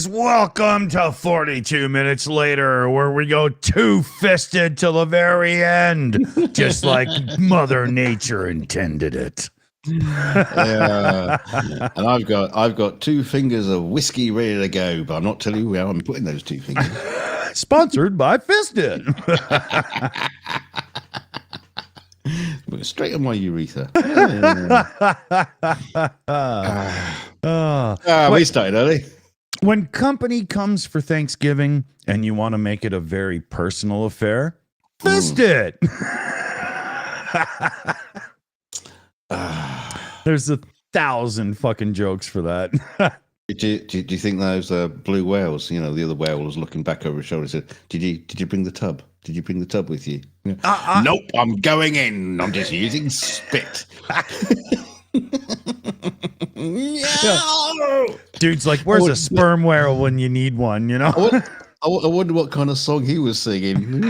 guys, welcome to 42 Minutes Later, where we go two-fisted till the very end, just like Mother Nature intended it. Yeah, and I've got 2 fingers of whiskey ready to go, but I'm not telling you where I'm putting those 2 fingers. Sponsored by Fisted. Straight on my urethra. We started early. When company comes for Thanksgiving and you want to make it a very personal affair, fist it. There's 1,000 fucking jokes for that. Do you think those blue whales? You know, the other whale was looking back over his shoulder and said, "Did you bring the tub? Did you bring the tub with you?" Nope, I'm going in. I'm just using spit. No! Dude's like, where's a sperm whale when you need one, you know? I wonder what kind of song he was singing.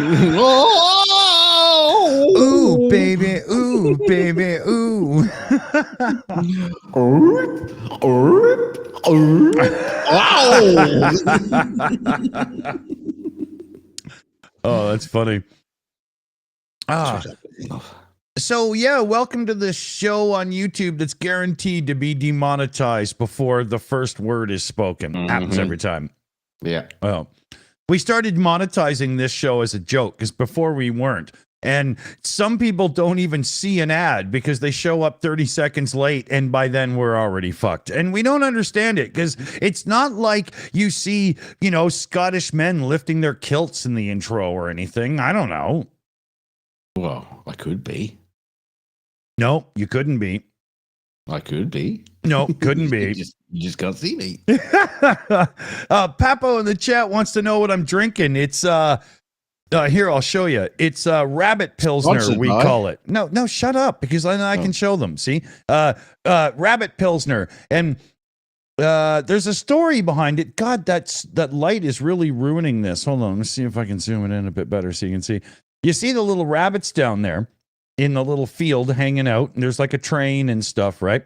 Ooh, baby, ooh, baby, ooh. Oh, that's funny. So, yeah, welcome to the show on YouTube that's guaranteed to be demonetized before the first word is spoken. Happens every time. Yeah. Well, we started monetizing this show as a joke because before we weren't. And some people don't even see an ad because they show up 30 seconds late and by then we're already fucked. And we don't understand it because it's not like you see, you know, Scottish men lifting their kilts in the intro or anything. I don't know. Well, I could be. No, you couldn't be. I could be. No, couldn't be. You just can't see me. Papo in the chat wants to know what I'm drinking. It's here, I'll show you. It's Rabbit Pilsner, we call it. No, shut up, because then I can show them. See? Rabbit Pilsner. And there's a story behind it. God, that light is really ruining this. Hold on, let's see if I can zoom it in a bit better so you can see. You see the little rabbits down there in the little field hanging out, and there's like a train and stuff, right?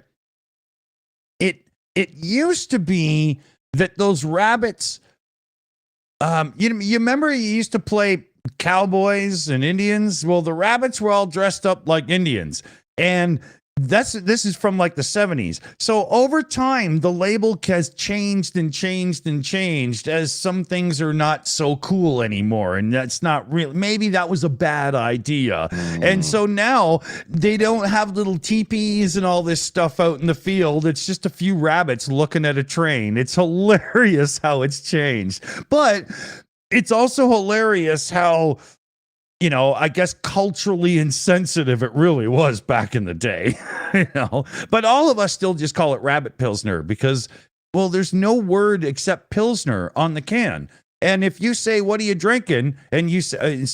It used to be that those rabbits, you remember you used to play cowboys and Indians? Well, the rabbits were all dressed up like Indians, and this is from like the 70s. So over time, the label has changed and changed and changed as some things are not so cool anymore. And that's not real. Maybe that was a bad idea. And so now they don't have little teepees and all this stuff out in the field. It's just a few rabbits looking at a train. It's hilarious how it's changed. But it's also hilarious how, you know, I guess culturally insensitive it really was back in the day, you know, but all of us still just call it Rabbit Pilsner because, well, there's no word except Pilsner on the can. And if you say, what are you drinking? And you say,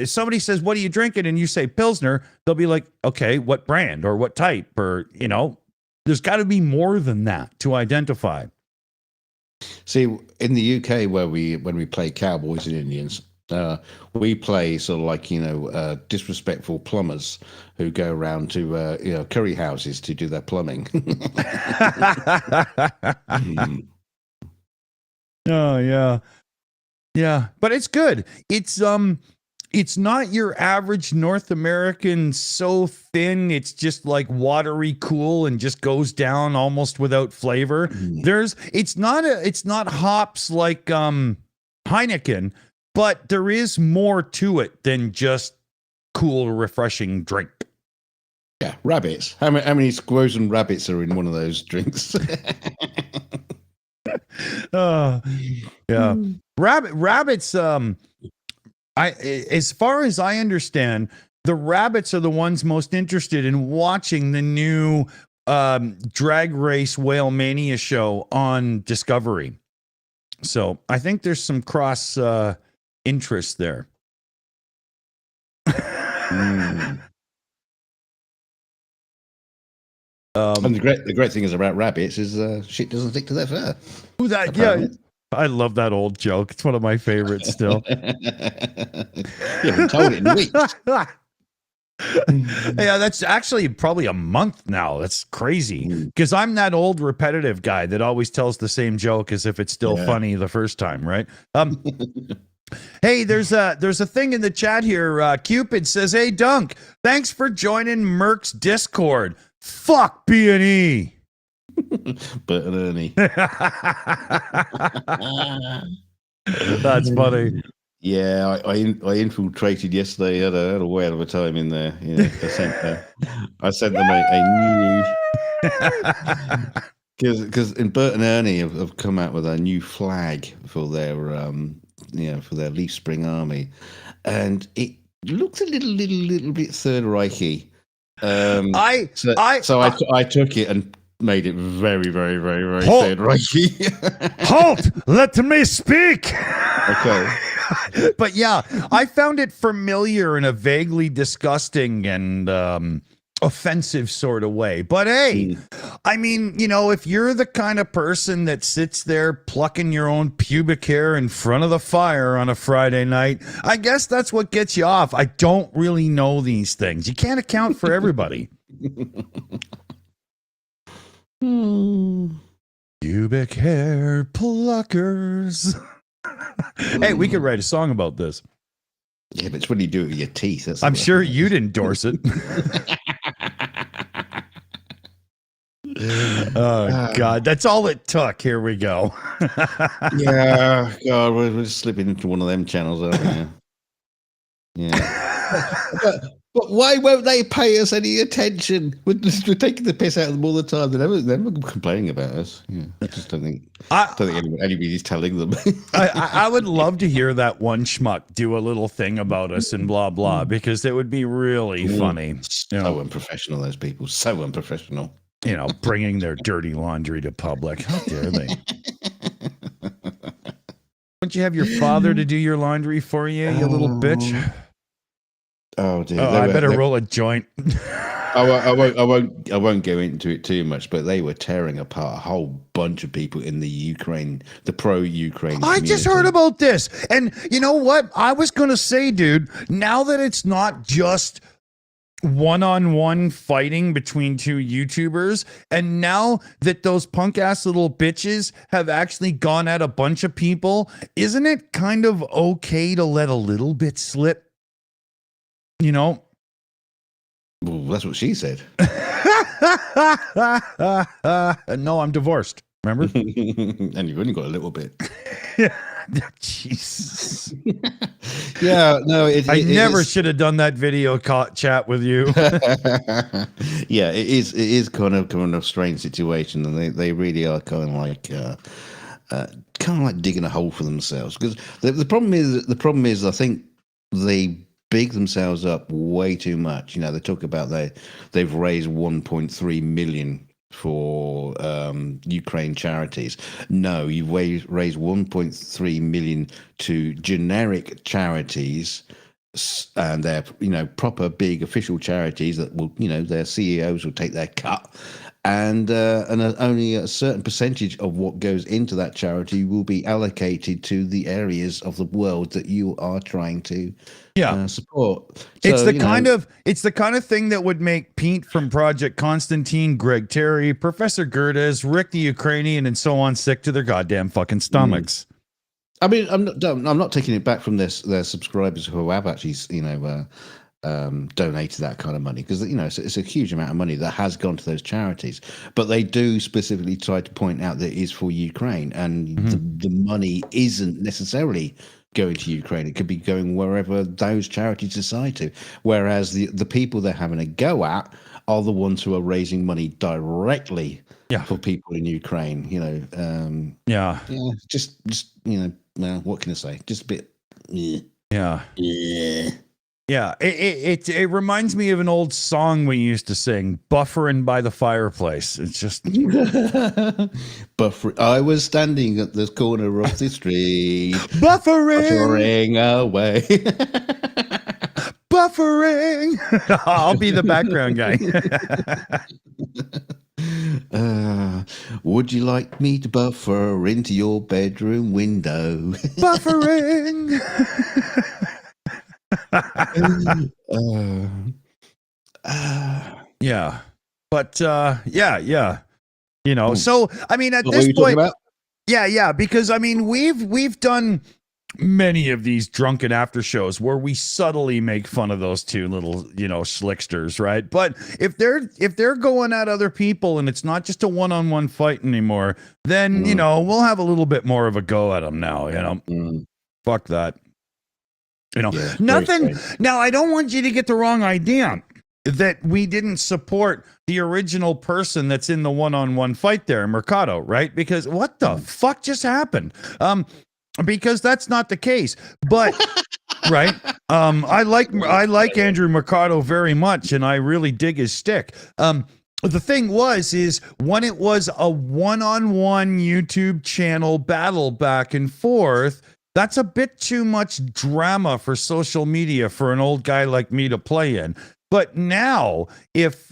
somebody says, what are you drinking? And you say Pilsner, they'll be like, okay, what brand or what type? Or, you know, there's got to be more than that to identify. See, in the UK, when we play cowboys and Indians, we play sort of like, you know, disrespectful plumbers who go around to, you know, curry houses to do their plumbing. Oh, yeah. Yeah, but it's good. It's not your average North American so thin, it's just like watery cool and just goes down almost without flavor. It's not hops like Heineken, but there is more to it than just cool, refreshing drink. Yeah, rabbits. How many squirrels and rabbits are in one of those drinks? Yeah. Rabbits. As far as I understand, the rabbits are the ones most interested in watching the new Drag Race Whale Mania show on Discovery. So I think there's some cross interest there. And the great thing is about rabbits is shit doesn't stick to their fur. Ooh, yeah, I love that old joke. It's one of my favorites still. You haven't told it in weeks. Yeah, that's actually probably a month now. That's crazy because I'm that old repetitive guy that always tells the same joke as if it's still funny the first time, right? Hey, there's a thing in the chat here. Cupid says, "Hey, Dunk, thanks for joining Merc's Discord. Fuck B&E." Bert and Ernie. That's funny. Yeah, I infiltrated yesterday. Had a whale of a time in there. Yeah, I sent them a new because in Bert and Ernie have come out with a new flag for their for their Leaf Spring Army, and it looks a little bit Third Reichy. So I took it and made it very Third Reichy. Halt! Let me speak. Okay. But yeah, I found it familiar in a vaguely disgusting and offensive sort of way. But hey, I mean, if you're the kind of person that sits there plucking your own pubic hair in front of the fire on a Friday night, I guess that's what gets you off. I don't really know these things. You can't account for everybody. Pubic hair pluckers. Hey, we could write a song about this. Yeah, but it's when you do it with your teeth. I'm sure you'd endorse it. Oh, God. That's all it took. Here we go. Yeah, God, we're just slipping into one of them channels, aren't we? Yeah. But why won't they pay us any attention? We're taking the piss out of them all the time. They're never complaining about us. Yeah, I just don't think anybody's telling them. I would love to hear that one schmuck do a little thing about us and blah, blah, because it would be really funny. So unprofessional, those people. So unprofessional. Bringing their dirty laundry to public. How dare they? Don't you have your father to do your laundry for you, you little bitch? Oh dear! I better roll a joint. I won't go into it too much, but they were tearing apart a whole bunch of people in the pro-Ukraine. I just heard about this, and you know what? I was gonna say, dude. Now that it's not just one-on-one fighting between two YouTubers, and now that those punk-ass little bitches have actually gone at a bunch of people, isn't it kind of okay to let a little bit slip? Well, that's what she said. No, I'm divorced. Remember? And you've only got a little bit. Jesus. Yeah, no. I never should have done that video chat with you. Yeah, it is kind of a strange situation, and they really are kind of like digging a hole for themselves. Because the problem is, I think they big themselves up way too much. They talk about they've raised 1.3 million for Ukraine charities. No, you've raised 1.3 million to generic charities, and they're proper big official charities that will their CEOs will take their cut, and only a certain percentage of what goes into that charity will be allocated to the areas of the world that you are trying to support. So, it's the kind of thing that would make Pete from Project Constantine, Greg Terry, Professor Gerdes, Rick the Ukrainian, and so on sick to their goddamn fucking stomachs. I mean, I'm not taking it back from their subscribers who have actually donated that kind of money, because it's a huge amount of money that has gone to those charities, but they do specifically try to point out that it is for Ukraine, and the money isn't necessarily going to Ukraine. It could be going wherever those charities decide to, whereas the people they're having a go at are the ones who are raising money directly for people in Ukraine. Just what can I say, just a bit Yeah, it reminds me of an old song we used to sing, "Buffering by the Fireplace." It's just I was standing at the corner of the street, buffering away. Buffering. I'll be the background guy. Would you like me to buffer into your bedroom window? Buffering. Yeah. But yeah. You know, so I mean at What were this you talking point, about? yeah, because I mean we've done many of these drunken after shows where we subtly make fun of those two little, you know, slicksters, right? But if they're going at other people and it's not just a one-on-one fight anymore, then you know, we'll have a little bit more of a go at them now, you know. Fuck that. You know, Yeah, nothing. Now, I don't want you to get the wrong idea that we didn't support the original person that's in the one-on-one fight there, Mercado, right? Because what the fuck just happened? Because that's not the case. But right, I like Andrew Mercado very much, and I really dig his stick. The thing is when it was a one-on-one YouTube channel battle back and forth, that's a bit too much drama for social media for an old guy like me to play in. But now, if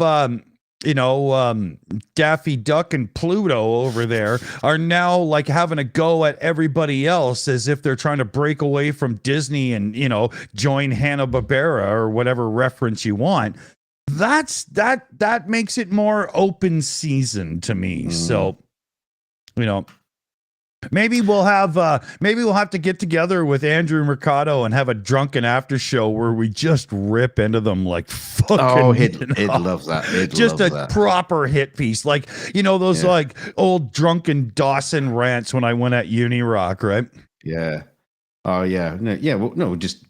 Daffy Duck and Pluto over there are now like having a go at everybody else as if they're trying to break away from Disney and, you know, join Hanna-Barbera or whatever reference you want, that makes it more open season to me. So, you know, maybe we'll have to get together with Andrew Mercado and have a drunken after show where we just rip into them like fucking. Oh, he'd love that. He'd just love a that. Proper hit piece, like, you know, those like old drunken Dawson rants when I went at Uni Rock, right? Yeah. Oh yeah. No. Yeah. Well, no. Just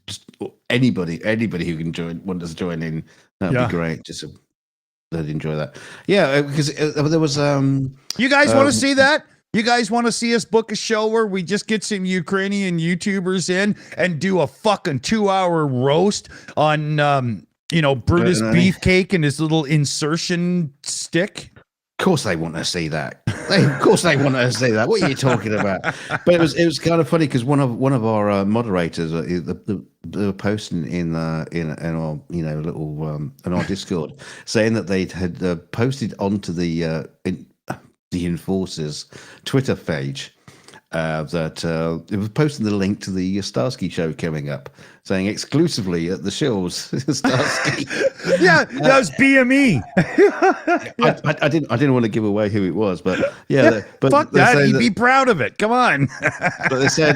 anybody who can want to join in. That'd be great. Just they'd enjoy that. Yeah, because there was. You guys want to see that? You guys want to see us book a show where we just get some Ukrainian YouTubers in and do a fucking 2-hour roast on, Brutus Beefcake and his little insertion stick? Of course they want to see that. Of course they want to see that. What are you talking about? But it was kind of funny because one of our moderators, they were posting in our little in our Discord saying that they had posted onto the Enforcer's Twitter page that it was posting the link to the Starsky show coming up, saying exclusively at the Shills Starsky. Yeah, that was BME. I didn't want to give away who it was, but but fuck that. He'd be proud of it. Come on. But they said,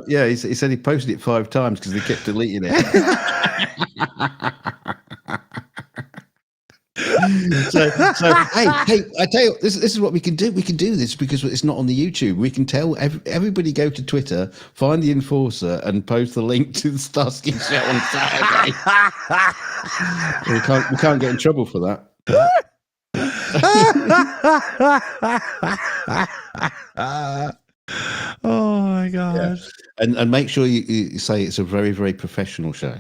he said he posted it 5 times because they kept deleting it. So hey, I tell you, this is what we can do. We can do this because it's not on the YouTube. We can tell everybody go to Twitter, find the Enforcer, and post the link to the Starsky show on Saturday. we can't get in trouble for that. Oh my god! Yeah. And make sure you say it's a very, very professional show.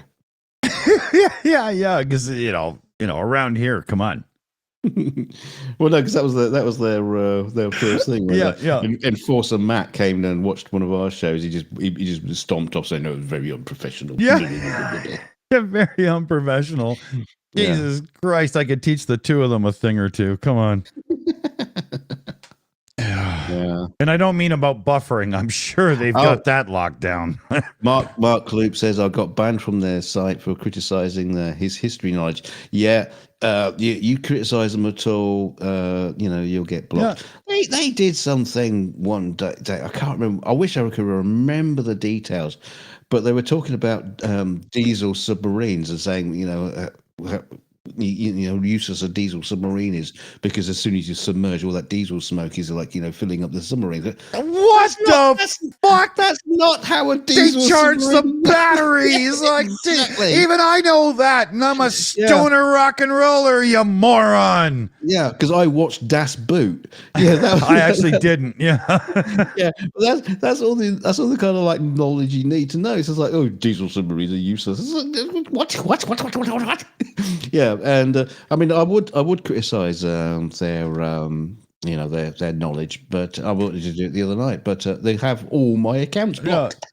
yeah, because around here, come on. Well, no, because that was their first thing. Yeah. Enforcer Matt came in and watched one of our shows. He just stomped off, saying, "No, it was very unprofessional." Yeah, very unprofessional. Jesus Christ! I could teach the two of them a thing or two. Come on. Yeah. And I don't mean about buffering. I'm sure they've got that locked down. Mark Kloop says I got banned from their site for criticizing his history knowledge. Yeah, you criticize them at all, you'll get blocked. Yeah. They did something one day. I can't remember. I wish I could remember the details, but they were talking about diesel submarines and saying, useless a diesel submarine is because as soon as you submerge, all that diesel smoke is like filling up the submarine. What the fuck? That's not how a diesel. They charge the batteries. Like exactly. Even I know that, and I'm a stoner rock and roller, you moron. Yeah, because I watched Das Boot. Yeah, I actually didn't. Yeah, yeah. That's all the kind of like knowledge you need to know. It's just like, oh, diesel submarines are useless. It's like, what? Yeah. And I mean, I would criticize their knowledge, but I wanted to do it the other night. But they have all my accounts blocked.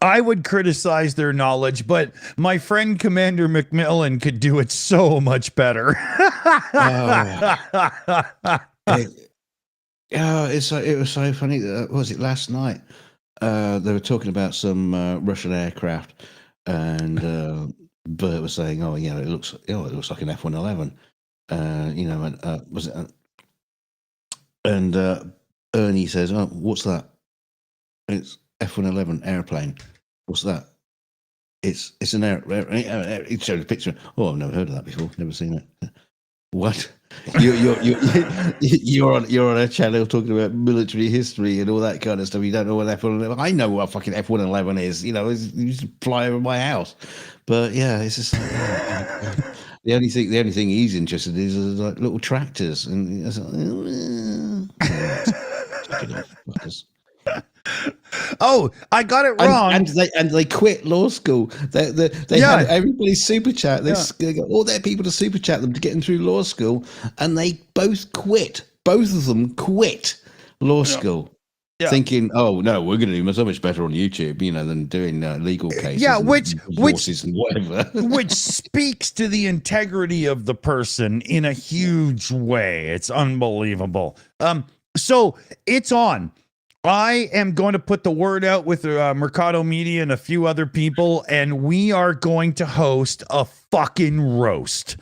I would criticize their knowledge, but my friend Commander McMillan could do it so much better. It was so funny. Was it last night? They were talking about some Russian aircraft, and Bert was saying, "Oh, it looks like an F-111." And was it? And Ernie says, "Oh, what's that?" It's F-111 airplane. What's that? It's an air. He showed a picture. Oh, I've never heard of that before. Never seen it. What? You're on a channel talking about military history and all that kind of stuff. You don't know what F-111. I know what fucking F-111 is. You used to fly over my house. But yeah, it's just the only thing he's interested in is like little tractors, and it's like, Oh, I got it wrong. And they quit law school. They had everybody's super chat. They got all their people to super chat them to get them through law school, and they both quit. Both of them quit law school. Yeah. Thinking, oh no, we're going to do so much better on YouTube, than doing legal cases. Yeah, which and whatever. Which speaks to the integrity of the person in a huge way. It's unbelievable. So it's on. I am going to put the word out with Mercado Media and a few other people, and we are going to host a fucking roast.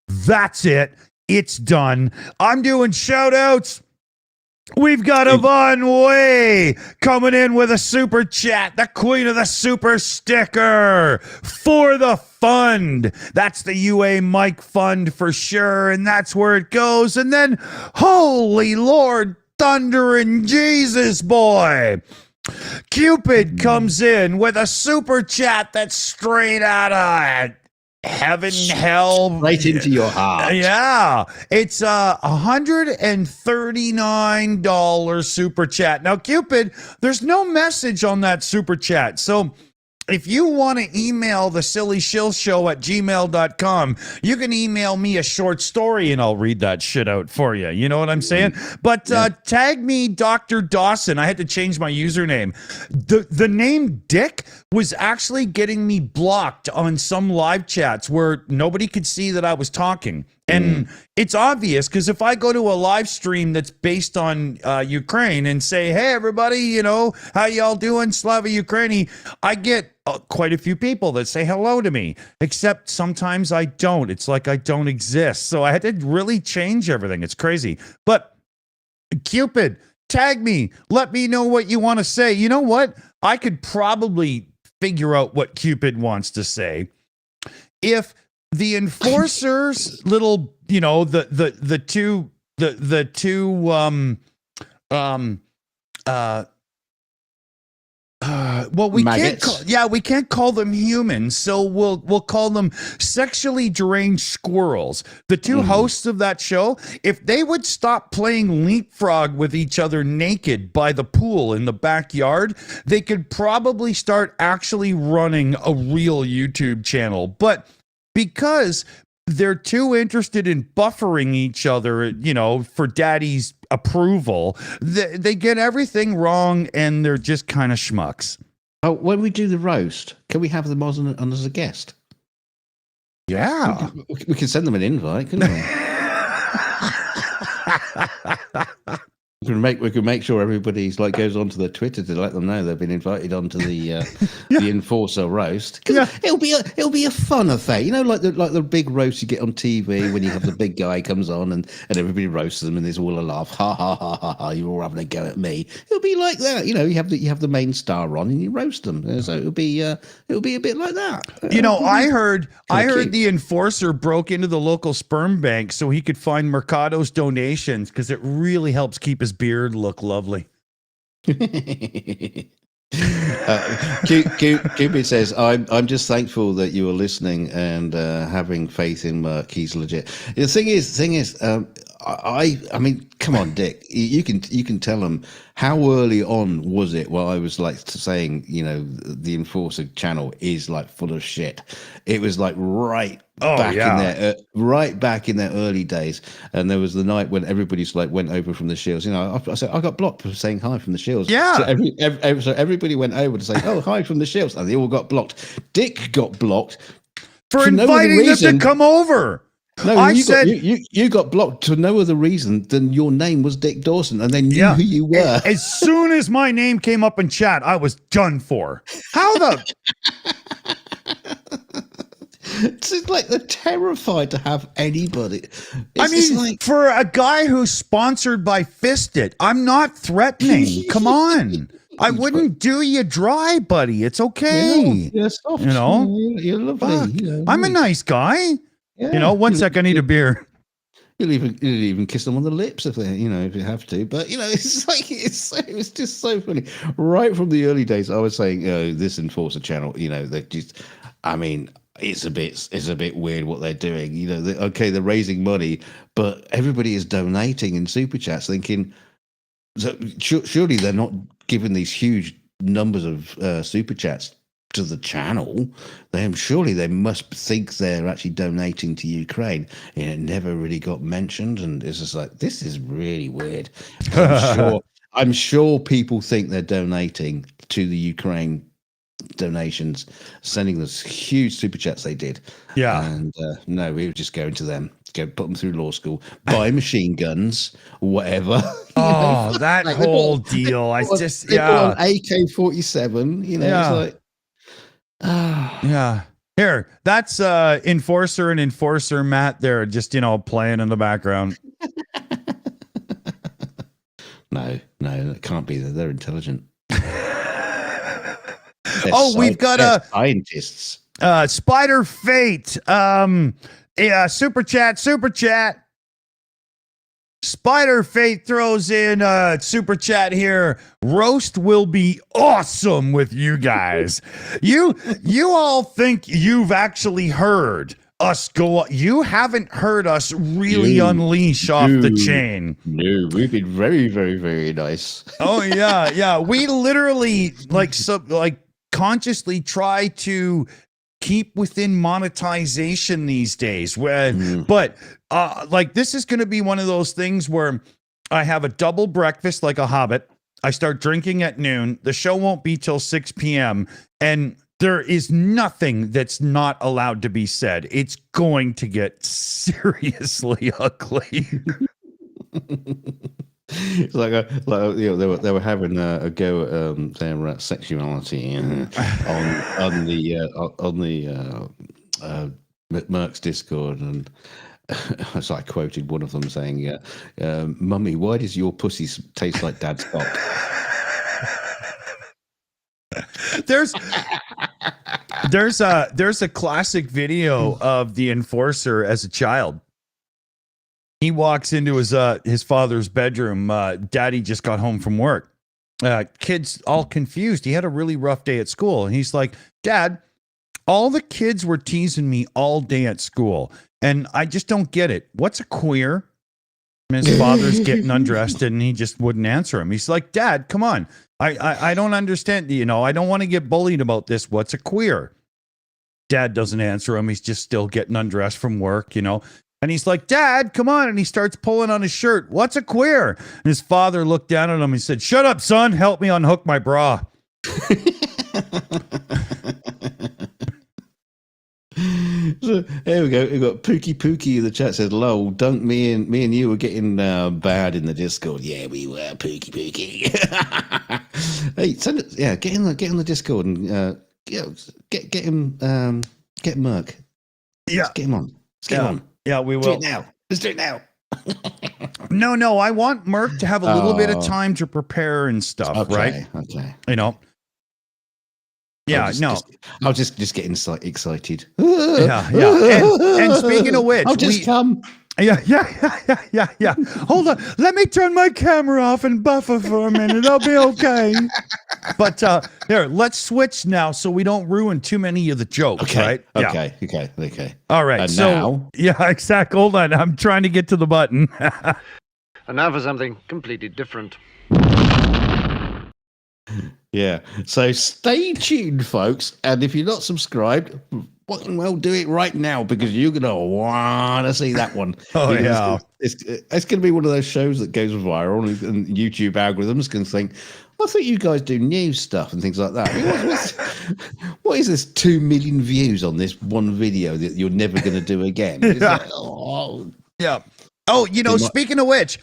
That's it. It's done. I'm doing shout outs. We've got Yvonne Way coming in with a super chat, the queen of the super sticker for the fund. That's the UA Mike Fund for sure, and that's where it goes. And then, holy Lord, Thunder and Jesus boy, Cupid comes in with a super chat that's straight out of heaven, hell, right into your heart. Yeah, it's $139 super chat. Now, Cupid, there's no message on that super chat, so if you want to email the Silly Shill Show at gmail.com, you can email me a short story and I'll read that shit out for you. You know what I'm saying? But tag me Dr. Dawson. I had to change my username. The name Dick was actually getting me blocked on some live chats where nobody could see that I was talking. And it's obvious because if I go to a live stream that's based on Ukraine and say, hey, everybody, how y'all doing? Slava Ukraini, I get quite a few people that say hello to me, except sometimes I don't. It's like I don't exist. So I had to really change everything. It's crazy. But Cupid, tag me. Let me know what you want to say. You know what? I could probably figure out what Cupid wants to say if the enforcers little, the two well, we can't call them humans, so we'll call them sexually deranged squirrels. The two hosts of that show, if they would stop playing leapfrog with each other naked by the pool in the backyard, they could probably start actually running a real YouTube channel. But because they're too interested in buffering each other, for daddy's approval, they get everything wrong and they're just kind of schmucks. Oh, when we do the roast, can we have them on as a guest? Yeah. We can send them an invite, couldn't we? We can make sure everybody's goes onto their Twitter to let them know they've been invited onto the the enforcer roast. It'll be a fun affair, like the big roast you get on TV when you have the big guy comes on and everybody roasts them and there's all a laugh, ha ha ha ha ha. You're all having a go at me. It'll be like that, you have the main star on and you roast them. So it'll be a bit like that. I heard the enforcer broke into the local sperm bank so he could find Mercado's donations because it really helps keep his beard look lovely. Cupid says, I'm just thankful that you are listening and having faith in Merc. He's legit. The thing is, I mean, come on, Dick. You can tell them how early on was it? Well, I was saying, the Enforcer channel is full of shit. It was right back in their early days, and there was the night when everybody's went over from the Shills. I said I got blocked for saying hi from the Shills. Yeah. So everybody went over to say, oh, hi from the Shills, and they all got blocked. Dick got blocked for inviting them to come over. No, you got blocked for no other reason than your name was Dick Dawson, and they knew who you were. As soon as my name came up in chat, I was done for. How the? It's just like they're terrified to have anybody. I mean, for a guy who's sponsored by Fisted, I'm not threatening. Come on. I wouldn't do you dry, buddy. It's okay. You're soft. You know? You're lovely. I'm a nice guy. Yeah. One sec, I need a beer. You'll even kiss them on the lips if they, if you have to. But it's like it was just so funny. Right from the early days, I was saying, this Enforcer channel, they just, I mean, it's a bit weird what they're doing. They're raising money, but everybody is donating in super chats, thinking, so surely they're not giving these huge numbers of super chats to the channel. Surely they must think they're actually donating to Ukraine. It never really got mentioned, and it's just like, this is really weird. I'm sure people think they're donating to the Ukraine donations, sending those huge super chats they did. Yeah. And no, we were just going to them, put them through law school, buy machine guns, whatever. That whole deal. On AK-47, it's like, yeah. Here, that's Enforcer and Enforcer Matt. They're just, playing in the background. No, that can't be. They're intelligent. We've got scientists. Spider Fate. Super chat. Spider Fate throws in super chat here. Roast will be awesome with you guys. You all think you've actually heard us go. You haven't heard us really unleash off the chain. No, we've been very, very, very nice. Oh yeah. We literally consciously try to keep within monetization these days. But this is going to be one of those things where I have a double breakfast like a hobbit. I start drinking at noon. The show won't be till 6 p.m. And there is nothing that's not allowed to be said. It's going to get seriously ugly. It's like they were having a go at their sexuality on the Merck's Discord, and so I quoted one of them saying, "Mummy, why does your pussy taste like Dad's cock?" There's a classic video of the Enforcer as a child. He walks into his father's bedroom. Daddy just got home from work. Kids all confused. He had a really rough day at school. And he's like, Dad, all the kids were teasing me all day at school. And I just don't get it. What's a queer? And his father's getting undressed and he just wouldn't answer him. He's like, Dad, come on. I don't understand. I don't want to get bullied about this. What's a queer? Dad doesn't answer him. He's just still getting undressed from work, And he's like, Dad, come on. And he starts pulling on his shirt. What's a queer? And his father looked down at him and said, shut up, son. Help me unhook my bra. So, here we go. We've got Pookie in the chat says, lol, don't me and you were getting bad in the Discord. Yeah, we were, Pookie. Hey, send it. Yeah, get in the Discord and get him, get Merc. Yeah. Let's get him on. Let's get him on. Yeah, we will. Do it now. Let's do it now. No, I want Merc to have a little bit of time to prepare and stuff, right? Okay. Yeah, I'll just get excited. Yeah. And speaking of which, I'll just come. Yeah. Hold on. Let me turn my camera off and buffer for a minute. I'll be okay. But here, let's switch now so we don't ruin too many of the jokes, right? Okay. All right. And so now? Yeah, exactly. Hold on. I'm trying to get to the button. And now for something completely different. Yeah. So stay tuned, folks. And if you're not subscribed, well, do it right now because you're going to want to see that one. It's going to be one of those shows that goes viral and YouTube algorithms can think, I think you guys do news stuff and things like that. What is this 2 million views on this one video that you're never going to do again? Yeah. Yeah. Oh, speaking of which,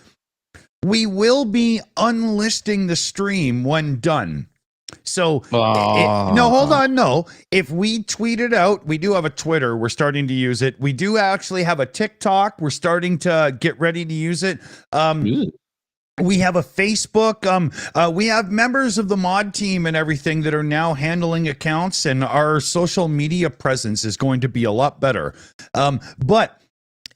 we will be unlisting the stream when done. So Ah. no, hold on. No, if we tweet it out, we do have a Twitter. We're starting to use it. We do actually have a TikTok. We're starting to get ready to use it. We have a Facebook. We have members of the mod team and everything that are now handling accounts, and our social media presence is going to be a lot better. But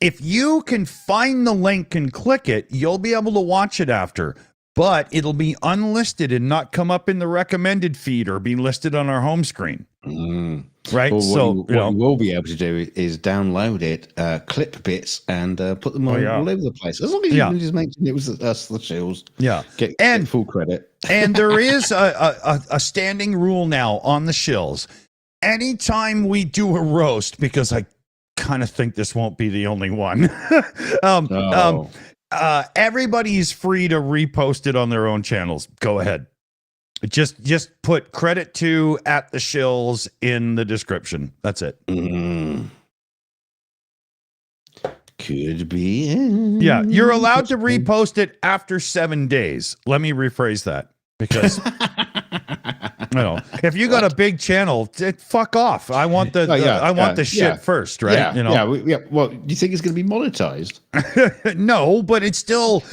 if you can find the link and click it, you'll be able to watch it after. But it'll be unlisted and not come up in the recommended feed or be listed on our home screen. Right? Well, so, what you will be able to do is download it, clip bits, and put them all over the place. As long as you can just mention it was us, the Shills. Yeah. Get full credit. And there is a standing rule now on the Shills. Anytime we do a roast, because I kind of think this won't be the only one. Everybody's free to repost it on their own channels. Go ahead. Just put credit to at the Shills in the description. That's it. Could be. Yeah, you're allowed to repost it after 7 days. Let me rephrase that because if you got a big channel, fuck off. I want the shit first, right? Yeah. Well, do you think it's going to be monetized? No, but it's still,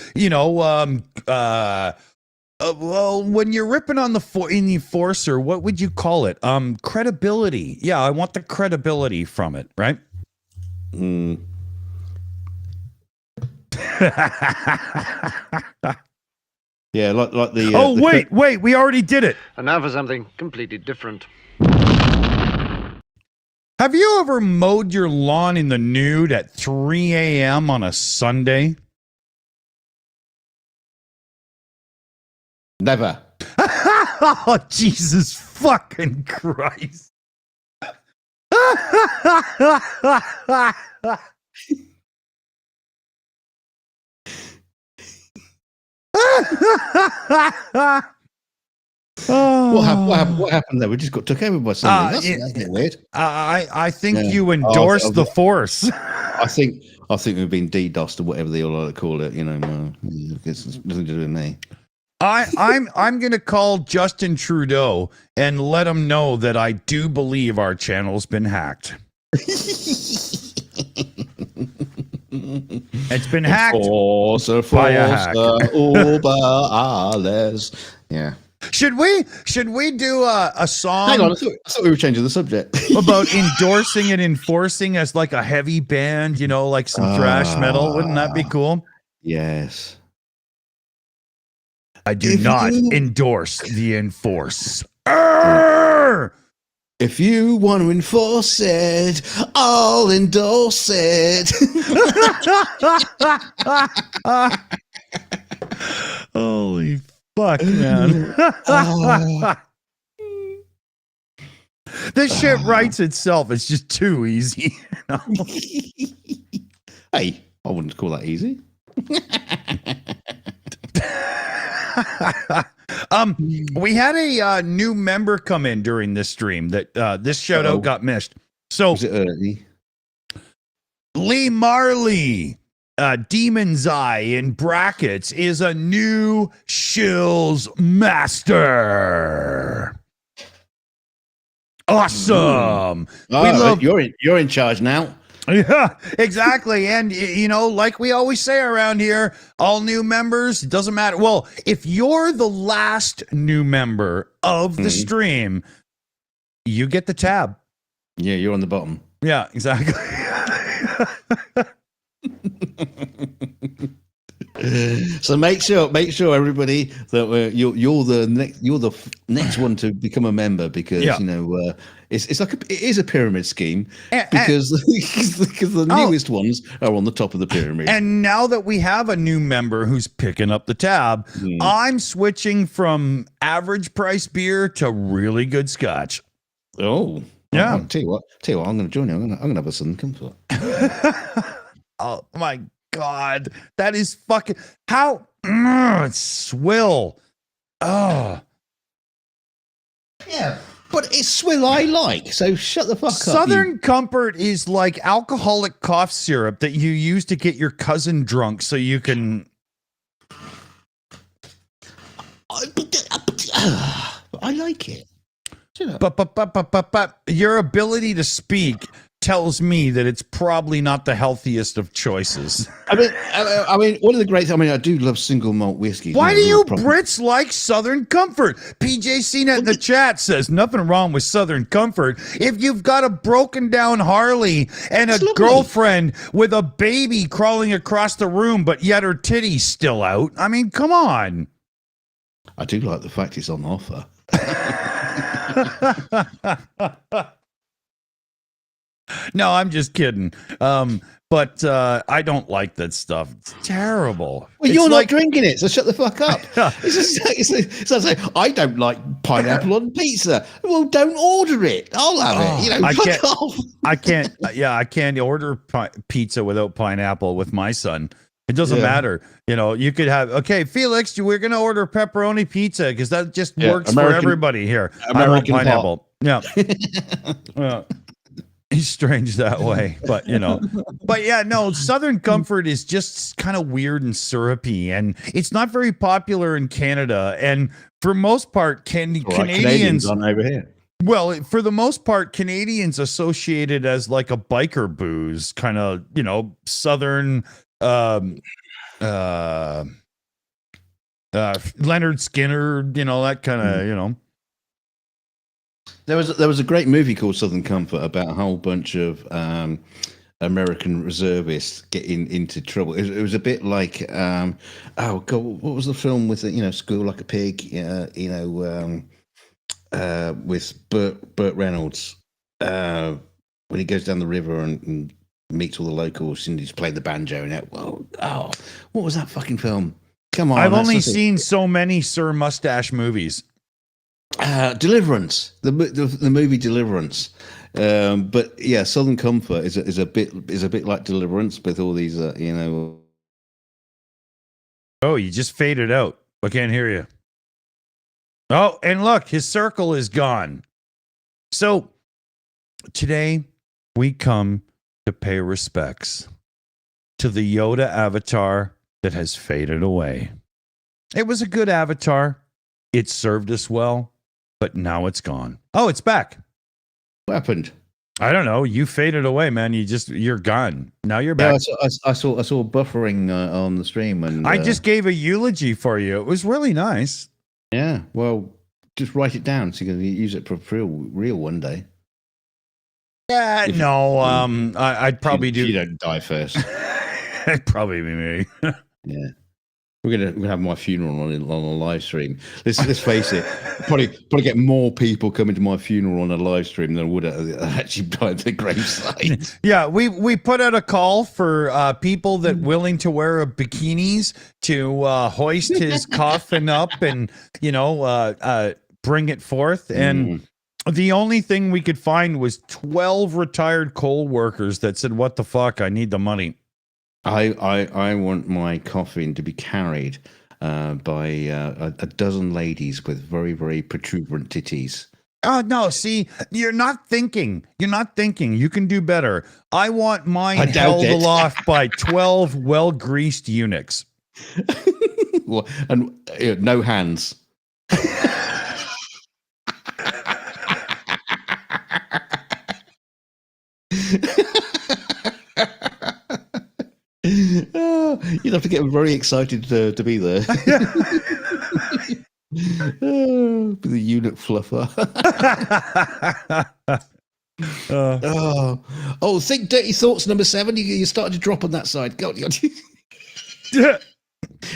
well, when you're ripping on the enforcer, what would you call it? Credibility. Yeah, I want the credibility from it, right? Yeah, like the. Wait, we already did it. And now for something completely different. Have you ever mowed your lawn in the nude at 3 a.m. on a Sunday? Never. Oh, Jesus fucking Christ. What happened there? We just got took over by something. That's a bit weird. I think you endorsed the force. I think we've been DDoSed or whatever they all like to call it. It's nothing to do with me. I'm gonna call Justin Trudeau and let him know that I do believe our channel's been hacked. It's been hacked by a hack. Yeah. Should we do a song? Hang on, I thought we were changing the subject about endorsing and enforcing as like a heavy band, like some thrash metal. Wouldn't that be cool? Yes. I do not endorse the enforce. If you want to enforce it, I'll endorse it. Holy fuck, man. This shit writes itself. It's just too easy. Hey, I wouldn't call that easy. We had a new member come in during this stream that this shout out got missed. So was it early? Lee Marley, Demon's Eye in brackets, is a new Shills master. Awesome. You're in charge now. Yeah, exactly. And, like we always say around here, all new members, doesn't matter. Well, if you're the last new member of the stream, you get the tab. Yeah, you're on the bottom. Yeah, exactly. So make sure everybody that you're the next one to become a member because it's like it is a pyramid scheme because the newest ones are on the top of the pyramid. And now that we have a new member who's picking up the tab, I'm switching from average price beer to really good scotch. Oh, yeah. I'll tell you what, I'm going to join you. I'm going to have a Southern Comfort. Oh my God, that is fucking how it's swill. Oh, yeah, but it's swill I like. So shut the fuck up. Southern Comfort is like alcoholic cough syrup that you use to get your cousin drunk, so you can. I like it. You know. But your ability to speak tells me that it's probably not the healthiest of choices. I mean, one of the great. I mean, I do love single malt whiskey. Why do you Brits like Southern Comfort? PJ CNET in the chat says nothing wrong with Southern Comfort. If you've got a broken down Harley and a girlfriend with a baby crawling across the room, but yet her titty's still out. I mean, come on. I do like the fact it's on offer. No, I'm just kidding. But I don't like that stuff. It's terrible. Well, you're not drinking it, so shut the fuck up. It's like, I don't like pineapple on pizza. Well, don't order it. I'll have it. You know, fuck off. I can't. Yeah, I can't order pizza without pineapple with my son. It doesn't matter. You know, you could have, okay, Felix, we're going to order pepperoni pizza because that just works for everybody here. American pineapple. Yeah. He's strange that way, but you know, Southern Comfort is just kind of weird and syrupy, and it's not very popular in Canada. And for most part, Canadians on over here. Well, for the most part, Canadians associate it as like a biker booze, kind of, you know, Southern, Leonard Skinner, you know, that kind of, you know. There was a great movie called Southern Comfort about a whole bunch of American reservists getting into trouble. It was a bit like oh god, what was the film with it? You know, School Like a Pig. You know, with Burt Reynolds when he goes down the river and meets all the locals and he's playing the banjo and that. Well, what was that fucking film? Come on, I've only seen so many Sir Mustache movies. Deliverance, the movie Deliverance, but yeah, Southern Comfort is a bit like Deliverance with all these, you know. Oh, you just faded out. I can't hear you. Oh, and look, his circle is gone. So today we come to pay respects to the Yoda avatar that has faded away. It was a good avatar. It served us well. But now it's gone. Oh, it's back. What happened? I don't know. You faded away, man. You're gone. Now you're back. Yeah, I saw buffering on the stream, and I just gave a eulogy for you. It was really nice. Yeah. Well, just write it down so you can use it for real one day. Yeah. I'd probably do. You don't die first. It'd probably be me. Yeah. We're gonna have my funeral on a live stream. Let's face it, probably get more people coming to my funeral on a live stream than would actually by the gravesite. Yeah, we put out a call for people that willing to wear bikinis to hoist his coffin up and bring it forth. And the only thing we could find was 12 retired coal workers that said, "What the fuck? I need the money." I want my coffin to be carried by a dozen ladies with very, very protuberant titties. Oh, no. See, you're not thinking. You can do better. I want mine held aloft by 12 well-greased eunuchs. Well, and no hands. You'd have to get very excited to be there. Be the eunuch fluffer. Think dirty thoughts number 7. You started to drop on that side. God. We're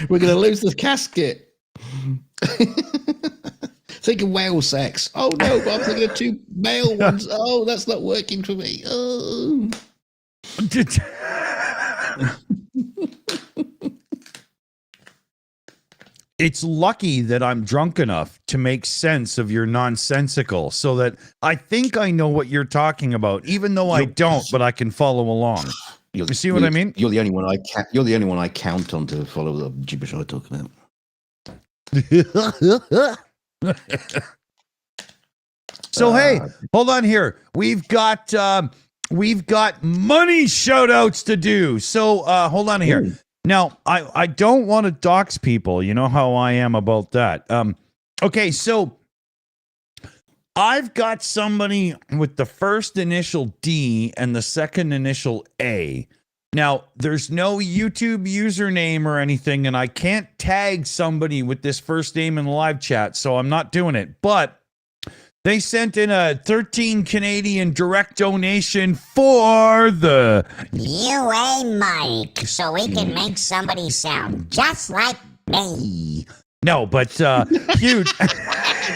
going to lose the casket. Think of whale sex. Oh no, but I'm thinking of 2 male ones. Oh, that's not working for me. Oh. It's lucky that I'm drunk enough to make sense of your nonsensical, so that I think I know what you're talking about, even though I don't, but I can follow along. You see what I mean? You're the only one I count on to follow the gibberish I talk about. So hey, hold on here. We've got money shout outs to do. So hold on here. Ooh. Now, I don't want to dox people. You know how I am about that. Okay, so I've got somebody with the first initial D and the second initial A. Now, there's no YouTube username or anything, and I can't tag somebody with this first name in the live chat, so I'm not doing it. But they sent in a 13 Canadian direct donation for the UA mic, so we can make somebody sound just like me. No, but huge.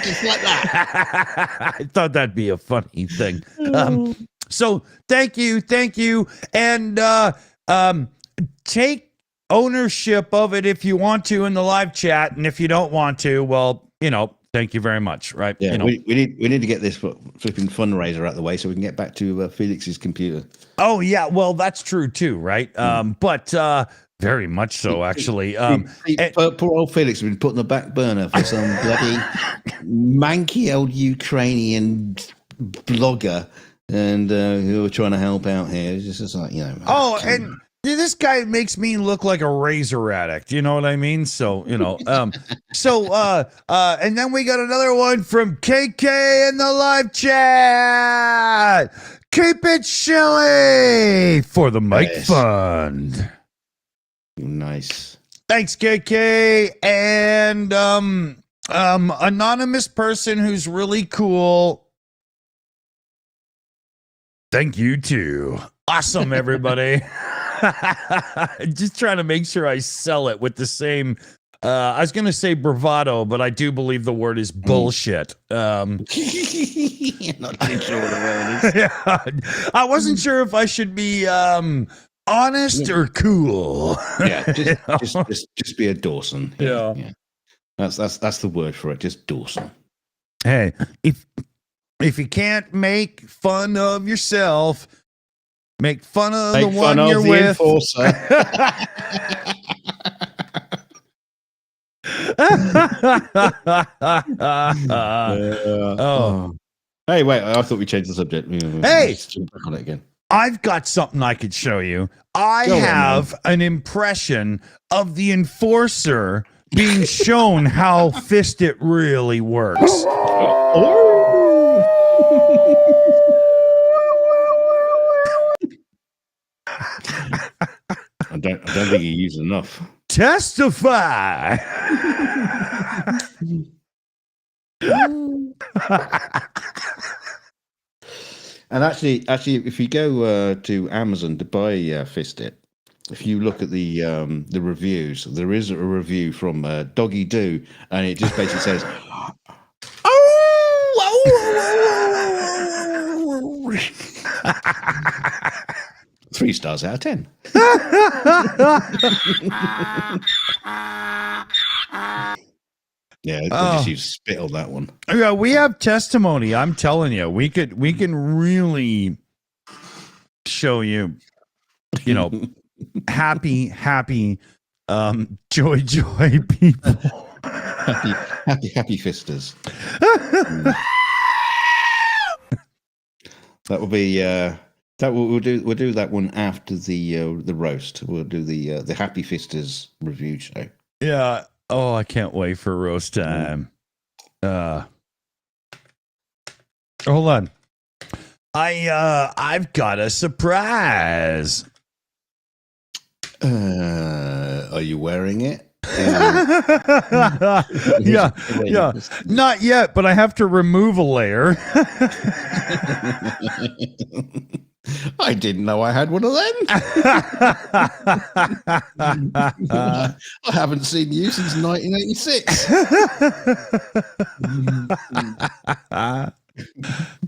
Just like that. I thought that'd be a funny thing. So thank you, and take ownership of it if you want to in the live chat, and if you don't want to, well, thank you very much. Right? Yeah, we need to get this flipping fundraiser out of the way so we can get back to Felix's computer. Oh yeah, well that's true too, right? But very much so, actually. Poor old Felix has been put on the back burner for some bloody manky old Ukrainian blogger, and who are trying to help out here. It's just like, and this guy makes me look like a razor addict. You know what I mean? So, and then we got another one from KK in the live chat. Keep it chilly for the Mike Fund. Nice. Thanks, KK. And anonymous person who's really cool. Thank you too. Awesome, everybody. Just trying to make sure I sell it with the same I was going to say bravado, but I do believe the word is bullshit. Not too sure what the word is. Yeah, I wasn't sure if I should be honest or cool. Yeah, just be a Dawson. Yeah. That's the word for it. Just Dawson. Hey, if you can't make fun of yourself, make fun of the one you're with. Enforcer. Hey, wait! I thought we changed the subject. Hey, let's jump back on it again. I've got something I could show you. I have an impression of the enforcer being shown how fist it really works. I don't think you used enough. Testify. And actually, if you go to Amazon to buy Fist It, if you look at the reviews, there is a review from Doggy Doo, and it just basically says, "Oh, 3 stars out of 10." Yeah, just use spit on that one. Yeah, we have testimony. I'm telling you, we can really show you, happy, joy people. Happy fisters. That will be we'll do that one after the roast. We'll do the Happy Fisters review show. Yeah. Oh, I can't wait for roast time. Hold on. I've got a surprise. Are you wearing it? Yeah. Not yet, but I have to remove a layer. I didn't know I had one of them. I haven't seen you since 1986.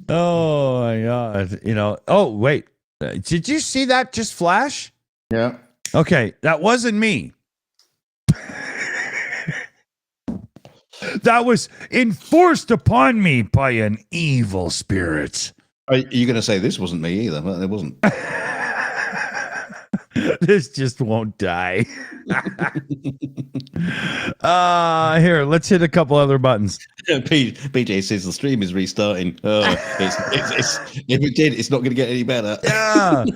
Oh my God. Oh, wait. Did you see that just flash? Yeah. Okay, that wasn't me. That was enforced upon me by an evil spirit. Are you going to say this wasn't me either? Well, it wasn't. This just won't die. Here, let's hit a couple other buttons. PJ says the stream is restarting. If it did, it's not going to get any better. Yeah,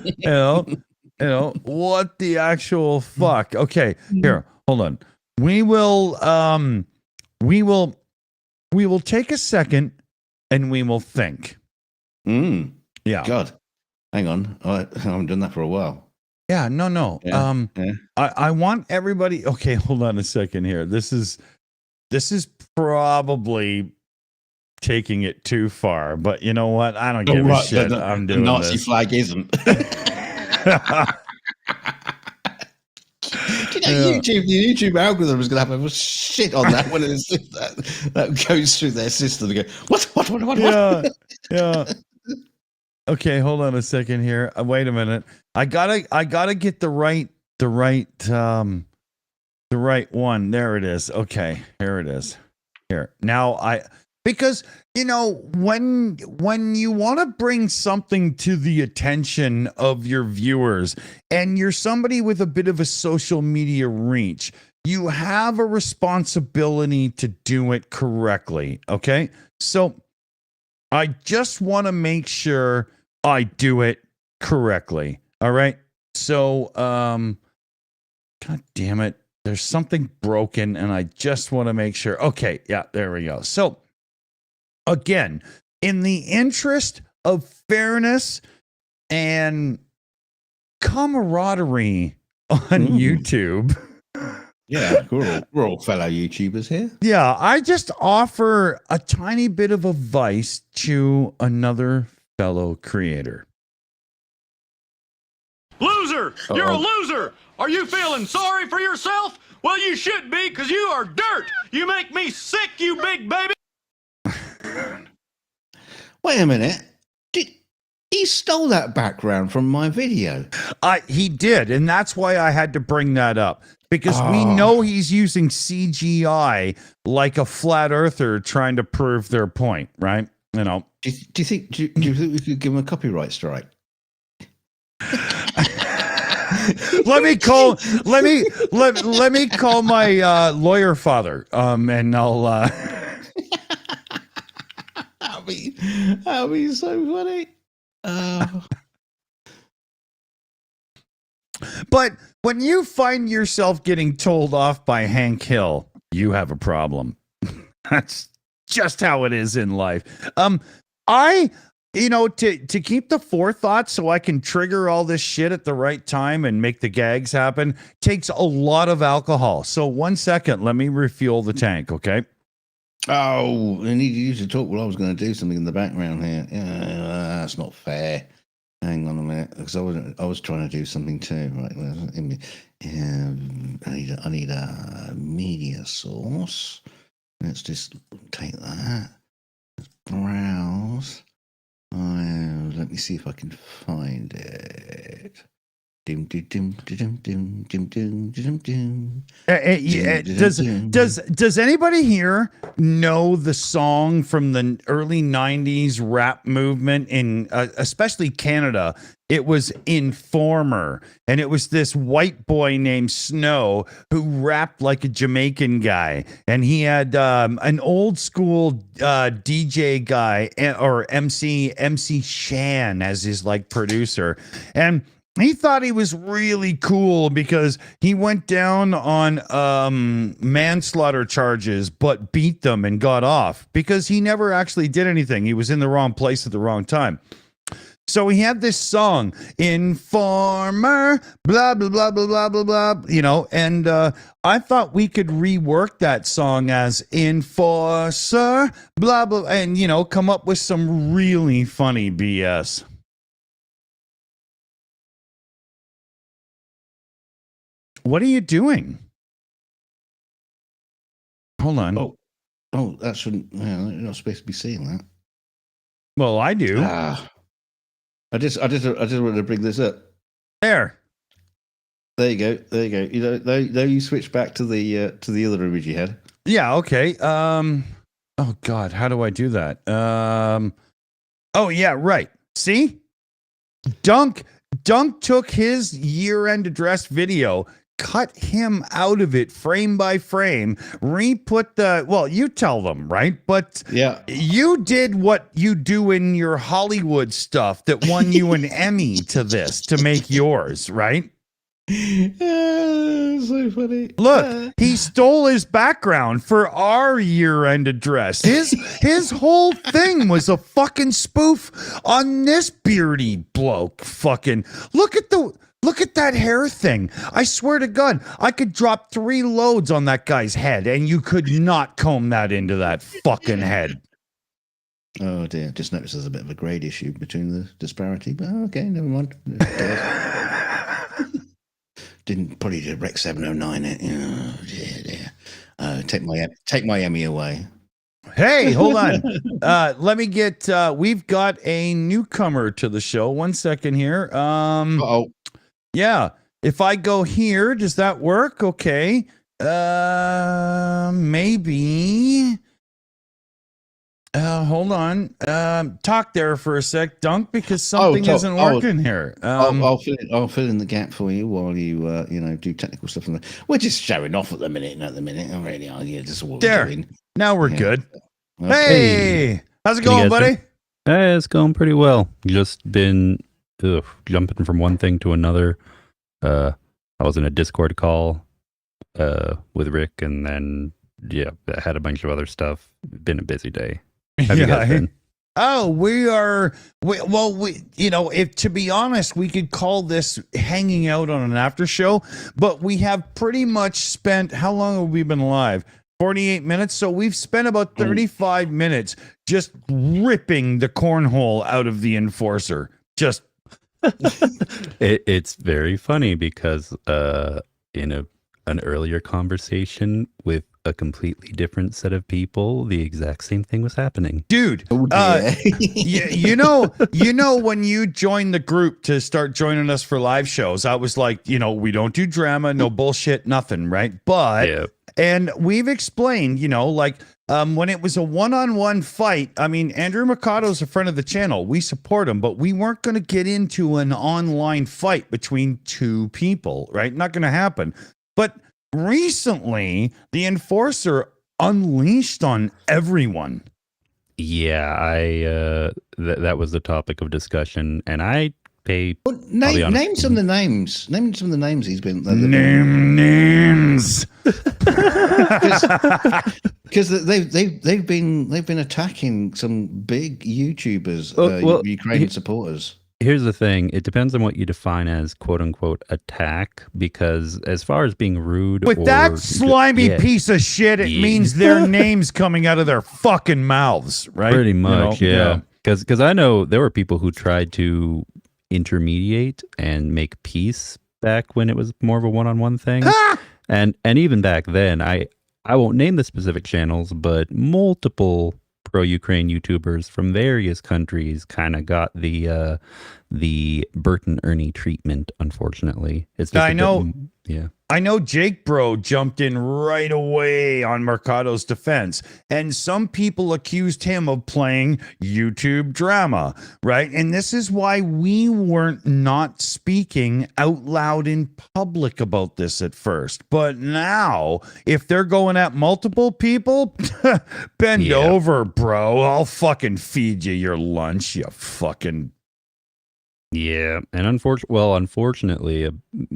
what the actual fuck? Okay, here, hold on. We will take a second and we will think. Yeah. God, hang on. I haven't done that for a while. Yeah, no. Yeah, yeah. I want everybody. Okay, hold on a second here. This is probably taking it too far, but you know what? I don't give a shit. I'm doing the Nazi this. flag isn't. Do you know the YouTube algorithm is going to have a shit on that when it's that goes through their system. They go, what? Yeah. Okay, hold on a second here. Wait a minute. I gotta get the right one. There it is. Okay, here it is. Here. Now because you know when you want to bring something to the attention of your viewers and you're somebody with a bit of a social media reach, you have a responsibility to do it correctly. Okay? So I just want to make sure I do it correctly. All right. So, God damn it. There's something broken and I just want to make sure. Okay. Yeah, there we go. So again, in the interest of fairness and camaraderie on YouTube. Yeah, we're all fellow YouTubers here. Yeah, I just offer a tiny bit of advice to another fellow creator. Loser! You're a loser! Are you feeling sorry for yourself? Well, you should be, because you are dirt! You make me sick, you big baby! Wait a minute. He stole that background from my video. He did, and that's why I had to bring that up. Because we know he's using CGI like a flat earther trying to prove their point, right? You know. Do you think we could give him a copyright strike? let me call my lawyer father. And I'll that'll be so funny. But when you find yourself getting told off by Hank Hill, you have a problem. That's just how it is in life. To keep the forethought so I can trigger all this shit at the right time and make the gags happen takes a lot of alcohol. So 1 second, let me refuel the tank, okay? Oh, I need you to talk while I was going to do something in the background here. That's not fair. Hang on a minute, because I was trying to do something too. Right, I need a media source. Let's just take that. Let's browse. Let me see if I can find it. Does anybody here know the song from the early 90s rap movement in especially Canada? It was Informer, and it was this white boy named Snow who rapped like a Jamaican guy, and he had an old school DJ guy or MC Shan as his like producer, and he thought he was really cool because he went down on manslaughter charges, but beat them and got off because he never actually did anything. He was in the wrong place at the wrong time. So he had this song, Informer, blah, blah, blah, blah, blah, blah, blah, you know, and I thought we could rework that song as Enforcer, blah, blah, and, you know, come up with some really funny BS. What are you doing? Hold on. Oh, that shouldn't. You're not supposed to be seeing that. Well, I do. I just wanted to bring this up. There you go. You know, you switch back to the other image you had. Yeah. Okay. Oh God, how do I do that? Oh yeah, right. See, Dunk took his year-end address video, cut him out of it frame by frame, re-put you tell them, right? But yeah, you did what you do in your Hollywood stuff that won you an Emmy to make yours, right? That's so funny. Look, he stole his background for our year-end address. His whole thing was a fucking spoof on this beardy bloke. Fucking look at that hair thing. I swear to God, I could drop 3 loads on that guy's head, and you could not comb that into that fucking head. Oh dear, just noticed there's a bit of a grade issue between the disparity, but okay, never mind. Didn't probably did Rec 709 it. Oh dear. Take my Emmy away. Hey, hold on. Let me get. We've got a newcomer to the show. 1 second here. Yeah. If I go here, does that work? Okay. Maybe. Hold on. Talk there for a sec, Dunk, because something isn't working here. I'll fill in the gap for you while you do technical stuff. We're just showing off at the minute. Already are. Yeah, just what we're doing. Now we're good. Okay. Hey, how's it going, buddy? Hey, it's going pretty well. Just been jumping from one thing to another. I was in a Discord call with Rick, and then I had a bunch of other stuff. Been a busy day. Have you guys been? Oh, if to be honest, we could call this hanging out on an after show, but we have pretty much spent, how long have we been live? 48 minutes. So we've spent about 35 minutes just ripping the cornhole out of the enforcer. Just. It's very funny because in an earlier conversation with a completely different set of people, the exact same thing was happening. Dude, you know when you joined the group to start joining us for live shows, I was like, we don't do drama, no bullshit, nothing, right? But and we've explained, when it was a one-on-one fight, I mean, Andrew Mercado's a friend of the channel. We support him, but we weren't going to get into an online fight between 2 people, right? Not going to happen. But recently, the enforcer unleashed on everyone. Yeah, that was the topic of discussion, and I pay. Well, name some of the names. Name some of the names he's been. Names. Because they've been attacking some big YouTubers, Ukrainian supporters. Here's the thing. It depends on what you define as quote unquote attack, because as far as being rude with that slimy piece of shit, it means their names coming out of their fucking mouths, right? Pretty much, Because I know there were people who tried to intermediate and make peace back when it was more of a one-on-one thing. and even back then, I won't name the specific channels, but multiple pro-Ukraine YouTubers from various countries kind of got the Bert and Ernie treatment, unfortunately. It's just I know Jake Bro jumped in right away on Mercado's defense, and some people accused him of playing YouTube drama, right? And this is why we weren't not speaking out loud in public about this at first. But now, if they're going at multiple people, bend over, bro. I'll fucking feed you your lunch, you fucking... Yeah, and unfortunately,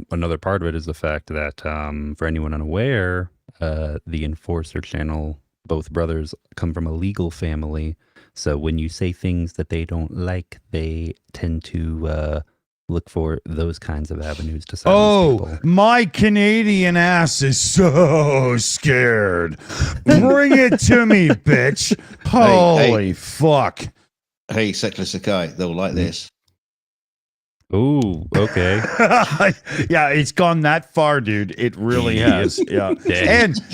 another part of it is the fact that for anyone unaware, the Enforcer channel, both brothers come from a legal family. So when you say things that they don't like, they tend to look for those kinds of avenues to silence people. My Canadian ass is so scared. Bring it to me, bitch. Holy fuck. Hey, Secular Sakai, they'll like this. Oh, okay. Yeah, it's gone that far, dude. It really has. Yeah.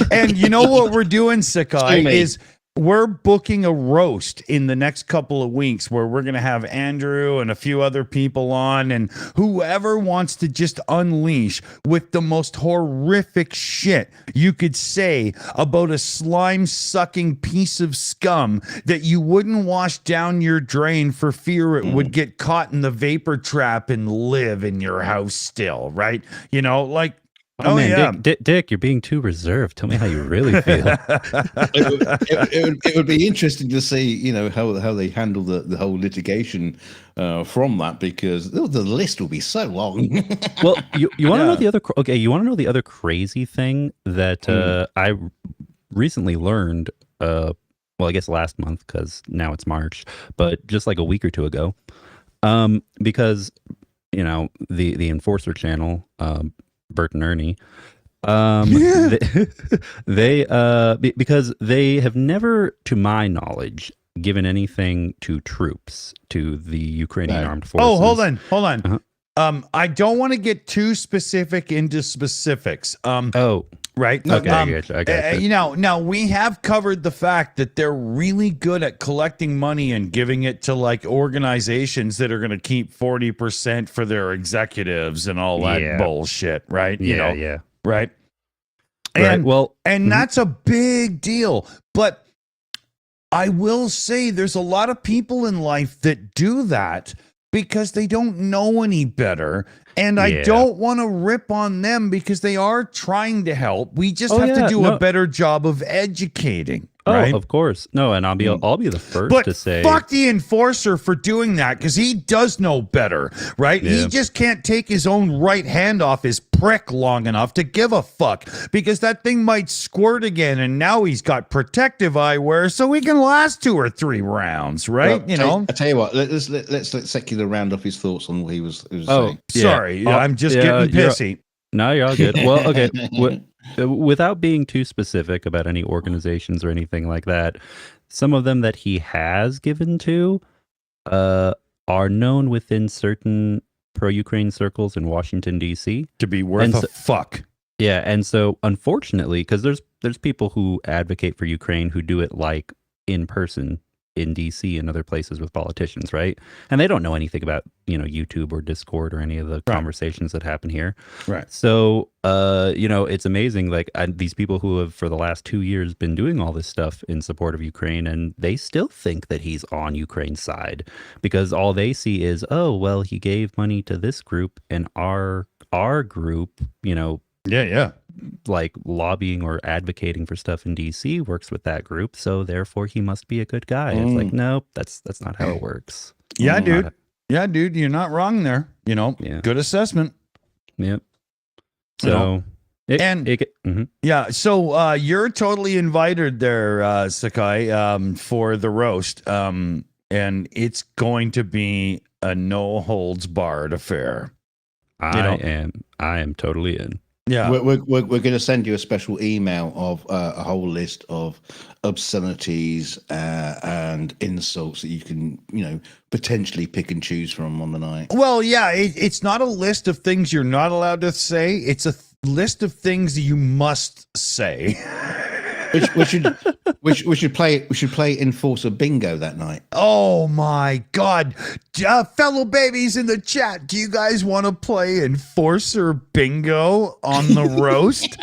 And you know what we're doing, Sakai, is we're booking a roast in the next couple of weeks where we're going to have Andrew and a few other people on, and whoever wants to just unleash with the most horrific shit you could say about a slime-sucking piece of scum that you wouldn't wash down your drain for fear it would get caught in the vapor trap and live in your house still, right? Oh, man, yeah. Dick, you're being too reserved. Tell me how you really feel. It would be interesting to see, you know, how they handle the whole litigation from that, because the list will be so long. Well, you want to know Yeah. the other you want to know the other crazy thing that I recently learned well, I guess last month, because now it's March, but just like a week or two ago, because you know the Enforcer channel, Bert and Ernie, because they have never, to my knowledge, given anything to troops, to the Ukrainian armed forces. Oh, hold on. Uh-huh. I don't want to get too specific into specifics. Oh, Right. okay, I gotcha. Now we have covered the fact that they're really good at collecting money and giving it to like organizations that are going to keep 40% for their executives and all that Yeah. bullshit. Right. Yeah. Right. Right. And Well, and that's a big deal. But I will say there's a lot of people in life that do that because they don't know any better. And I Yeah. don't want to rip on them because they are trying to help. We just Oh, have to yeah, do no. a better job of educating. Right? Oh, of course. No, and I'll be the first But to say, fuck the enforcer for doing that, because he does know better, right? He Yeah. just can't take his own right hand off his prick long enough to give a fuck, because that thing might squirt again, and now he's got protective eyewear, so he can last 2 or 3 rounds, right? Well, I tell you what, let's secular round off his thoughts on what he was Oh, saying. yeah. Sorry, I'm just getting you're- pissy. No, you're all good. Well, okay. Without being too specific about any organizations or anything like that, some of them that he has given to are known within certain pro-Ukraine circles in Washington, D.C. To be worth And a so- fuck. Yeah, and so unfortunately, because there's people who advocate for Ukraine who do it like in person in DC and other places with politicians, right? And they don't know anything about, YouTube or Discord or any of the conversations that happen here. Right. So, it's amazing. Like these people who have for the last 2 years been doing all this stuff in support of Ukraine, and they still think that he's on Ukraine's side because all they see is, oh, well, he gave money to this group and our group, Yeah. like lobbying or advocating for stuff in DC works with that group, so therefore he must be a good guy. It's like, nope, that's not how it works. Yeah, dude. Not- Yeah, dude, you're not wrong there. Yeah. Good assessment. Yep. You know, So and- Yeah, so you're totally invited there, Sakai, for the roast. And it's going to be a no holds barred affair. I am totally in. Yeah. We're going to send you a special email of a whole list of obscenities and insults that you can, potentially pick and choose from on the night. Well, yeah, it's not a list of things you're not allowed to say. It's a list of things you must say. We should play Enforcer Bingo that night. Oh my God. Fellow babies in the chat, do you guys want to play Enforcer Bingo on the roast?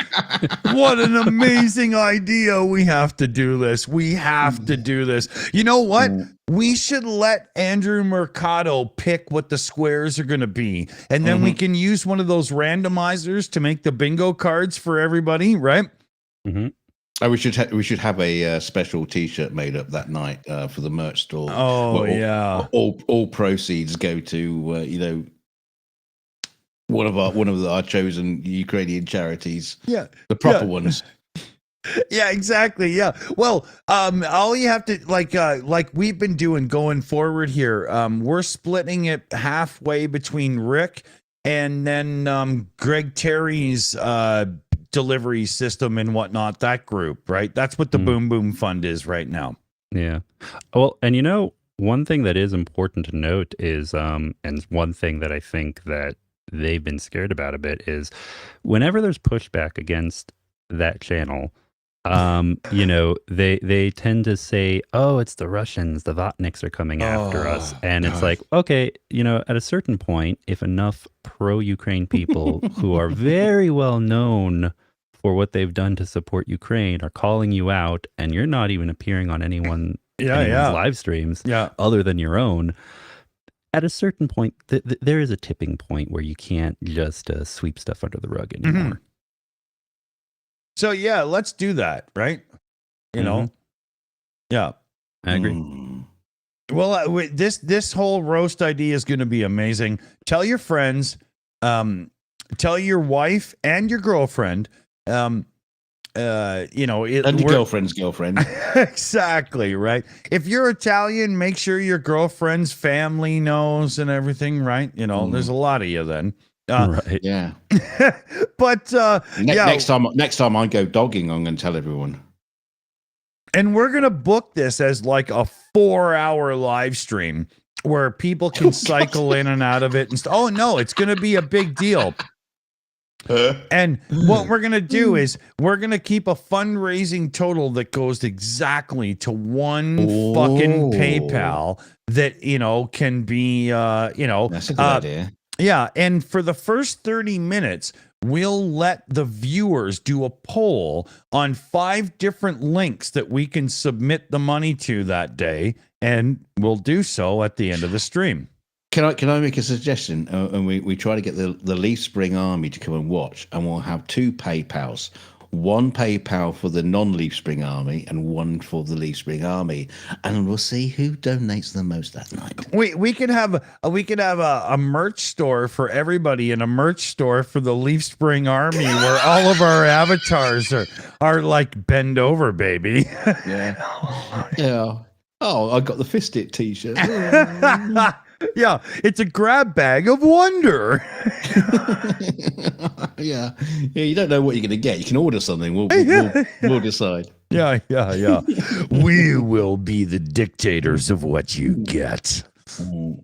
What an amazing idea. We have to do this. We have to do this. You know what? We should let Andrew Mercado pick what the squares are going to be. And then we can use one of those randomizers to make the bingo cards for everybody, right? Mm-hmm. Oh, we should have a special T-shirt made up that night for the merch store. Oh, Where yeah. All proceeds go to one of our chosen Ukrainian charities. Yeah. The proper ones. Yeah, exactly. Yeah. Well, all you have to like we've been doing going forward here. We're splitting it halfway between Rick and then Greg Terry's delivery system and whatnot, that group, right? That's what the Boom Boom Fund is right now. Yeah. Well, and one thing that is important to note is, and one thing that I think that they've been scared about a bit is whenever there's pushback against that channel, they tend to say, oh, it's the Russians, the Vatniks are coming after us. And it's like, okay, at a certain point, if enough pro-Ukraine people who are very well known for what they've done to support Ukraine are calling you out, and you're not even appearing on anyone's live streams other than your own, at a certain point, there is a tipping point where you can't just sweep stuff under the rug anymore. So yeah, let's do that, right? You know, yeah, I agree. Well, this whole roast idea is going to be amazing. Tell your friends, tell your wife and your girlfriend. And your girlfriend's girlfriend. Exactly, right. If you're Italian, make sure your girlfriend's family knows and everything, right? There's a lot of you then. Right. Yeah. But next time I go dogging, I'm going to tell everyone. And we're going to book this as like a 4-hour live stream where people can cycle in and out of it. And oh, no, it's going to be a big deal. And what we're going to do is we're going to keep a fundraising total that goes exactly to one fucking PayPal that, can be, That's a good idea. Yeah. And for the first 30 minutes, we'll let the viewers do a poll on 5 different links that we can submit the money to that day. And we'll do so at the end of the stream. Can I make a suggestion? And we try to get the Leaf Spring Army to come and watch, and we'll have 2 PayPals. One PayPal for the non-Leaf Spring Army and one for the Leaf Spring Army, and we'll see who donates the most that night. We could have a merch store for everybody and a merch store for the Leaf Spring Army where all of our avatars are like bend over, baby. Yeah. Yeah. Oh, I got the Fist It t-shirt. Yeah, it's a grab bag of wonder. Yeah, you don't know what you're going to get. You can order something. We'll decide. Yeah. We will be the dictators of what you get.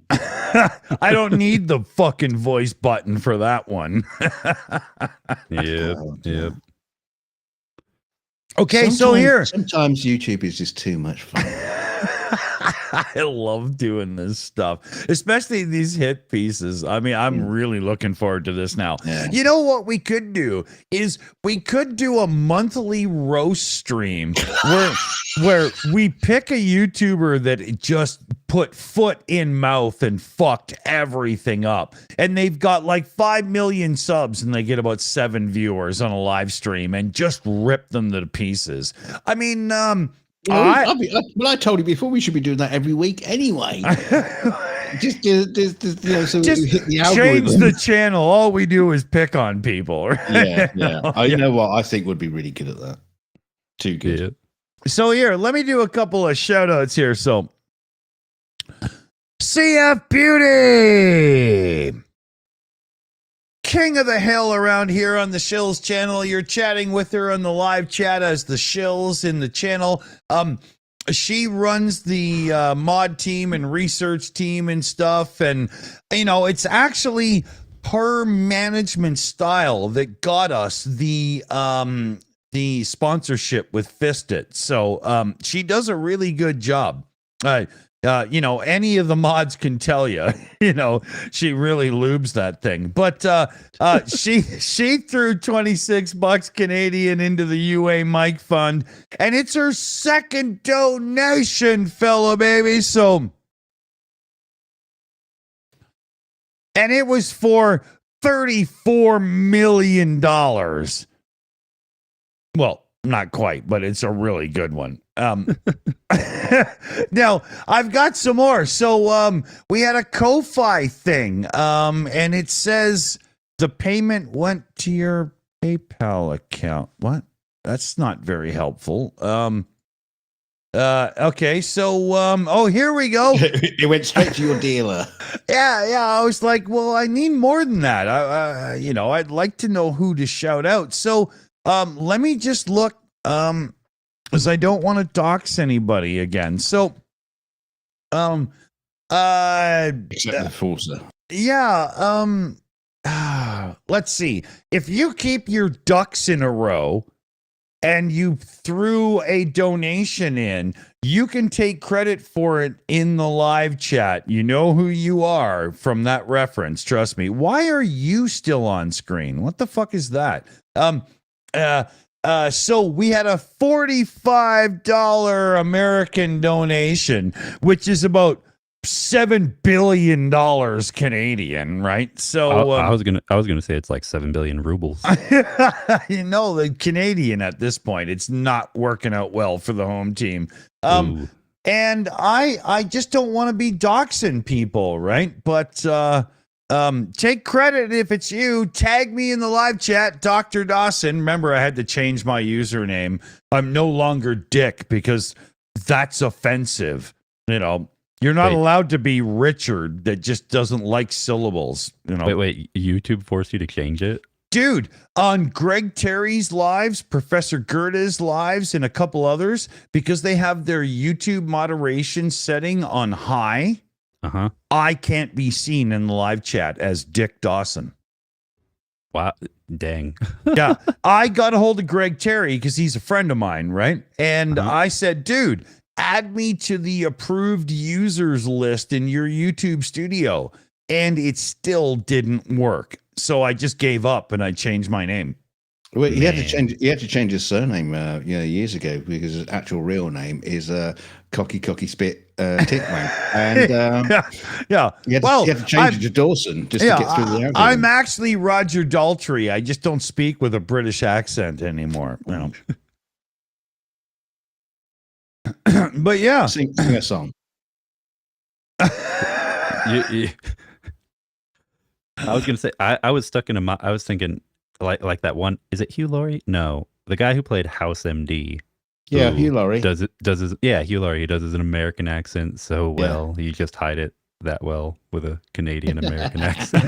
I don't need the fucking voice button for that one. Yep. Okay, so here. Sometimes YouTube is just too much fun. I love doing this stuff, especially these hit pieces. I mean, I'm really looking forward to this now. Yeah. You know what we could do is we could do a monthly roast stream where we pick a YouTuber that just put foot in mouth and fucked everything up. And they've got like 5 million subs and they get about 7 viewers on a live stream and just rip them to pieces. I mean, I told you before we should be doing that every week anyway. just so we hit the algorithm. Change the channel. All we do is pick on people. Right? Yeah. You know what? I think would be really good at that. Too good. Yeah. So here, let me do a couple of shout outs here. So CF Beauty, king of the hill around here on the Shills channel. You're chatting with her on the live chat as the Shills in the channel. She runs the mod team and research team and stuff. And, it's actually her management style that got us the sponsorship with Fistit. So she does a really good job. Any of the mods can tell you, she really lubes that thing. But she threw $26 Canadian into the UA Mike Fund, and it's her second donation, fella baby. So, and it was for $34 million. Well, not quite, but it's a really good one. Now I've got some more. So we had a Ko-Fi thing, and it says the payment went to your PayPal account. What? That's not very helpful. Okay, so here we go. It went straight to your dealer. Yeah. I was like, well, I need more than that. I'd like to know who to shout out. So let me just look. Because I don't want to dox anybody again. So, Except the Forza. Yeah. Let's see. If you keep your ducks in a row and you threw a donation in, you can take credit for it in the live chat. You know who you are from that reference. Trust me. Why are you still on screen? What the fuck is that? So we had a $45 American donation, which is about $7 billion Canadian, right? So I was gonna say it's like 7 billion rubles. the Canadian at this point, it's not working out well for the home team. Ooh. And I just don't want to be doxing people, right? But take credit if it's you. Tag me in the live chat, Dr. Dawson. Remember, I had to change my username. I'm no longer Dick because that's offensive. You're not allowed to be Richard that just doesn't like syllables. Wait, YouTube forced you to change it? Dude, on Greg Terry's lives, Professor Gerda's lives, and a couple others, because they have their YouTube moderation setting on high, I can't be seen in the live chat as Dick Dawson. Wow, dang. Yeah, I got a hold of Greg Terry because he's a friend of mine, right? And I said, dude, add me to the approved users list in your YouTube studio. And it still didn't work. So I just gave up and I changed my name. Well, he had to change his surname years ago because his actual real name is Cocky Spit Titman. And yeah. He had to change it to Dawson just to get through the algorithm. I'm actually Roger Daltrey. I just don't speak with a British accent anymore. But yeah. Sing a song. I was gonna say I was stuck in I was thinking like that one. Is it Hugh Laurie? No, the guy who played House MD. Yeah, Hugh Laurie Hugh Laurie. He does his American accent so well. He just hide it that well with a Canadian American accent.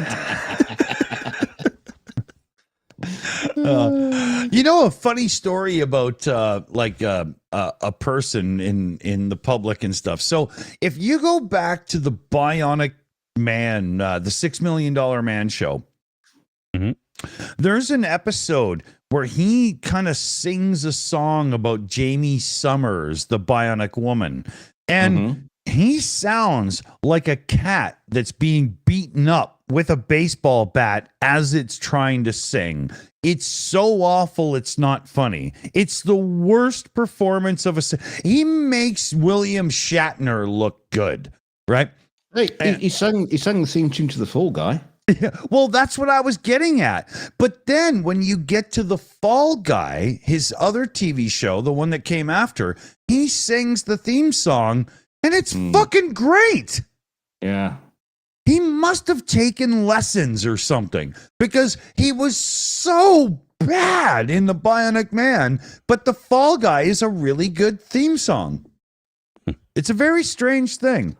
A funny story about a person in the public and stuff. So if you go back to the Bionic Man, the $6 Million Man show, there's an episode where he kind of sings a song about Jamie Summers, the Bionic Woman, and he sounds like a cat that's being beaten up with a baseball bat as it's trying to sing. It's so awful, it's not funny. It's the worst performance of he makes William Shatner look good, right? Hey, he sang the theme tune to The Fall Guy. Yeah, well, that's what I was getting at. But then when you get to The Fall Guy, his other TV show, the one that came after, he sings the theme song, and it's fucking great. Yeah. He must have taken lessons or something because he was so bad in The Bionic Man, but The Fall Guy is a really good theme song. It's a very strange thing.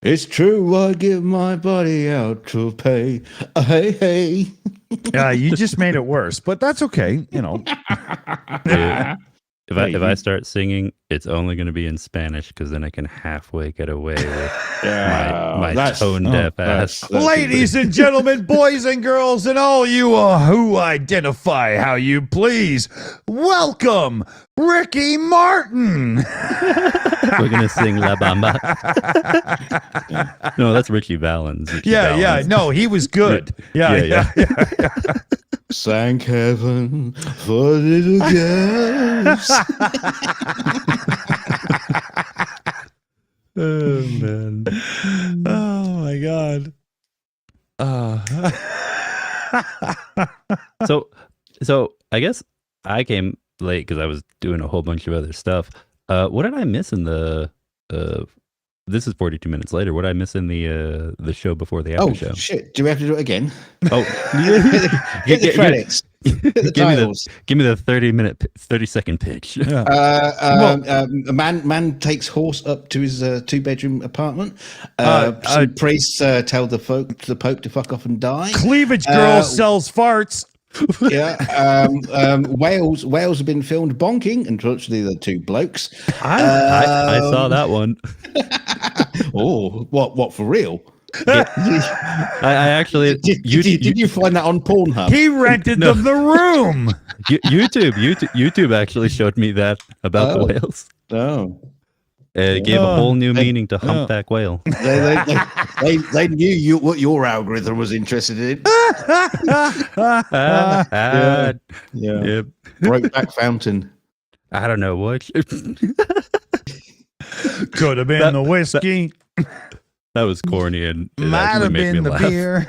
It's true, I give my body out to pay. Hey. You just made it worse, but that's okay, If I start singing, it's only going to be in Spanish because then I can halfway get away with my tone deaf ass. Ladies and gentlemen, boys and girls, and all you who identify how you please, welcome Ricky Martin. We're going to sing La Bamba. No, that's Richie Valens. No, he was good. Yeah. Thank heaven for little girls. Oh, man. Oh, my God. So I guess I came late because I was doing a whole bunch of other stuff. What did I miss in the... This is 42 minutes later. What did I miss in the show before the after show? Oh, shit. Do we have to do it again? Oh. Get the credits. Get the titles. Give me the 30-second pitch. A man takes horse up to his 2-bedroom apartment. Some priests tell the Pope to fuck off and die. Cleavage girl sells farts. Yeah, whales have been filmed bonking, and literally the two blokes. I saw that one. Oh, what for real? Yeah. I actually did you find that on Pornhub? He rented them the room. YouTube actually showed me that about the whales. Oh. It gave a whole new meaning to humpback whale. They knew what your algorithm was interested in. Yep. Brokeback Fountain. I don't know what. Could have been the whiskey. That was corny and it Might actually have made me been the laugh. beer.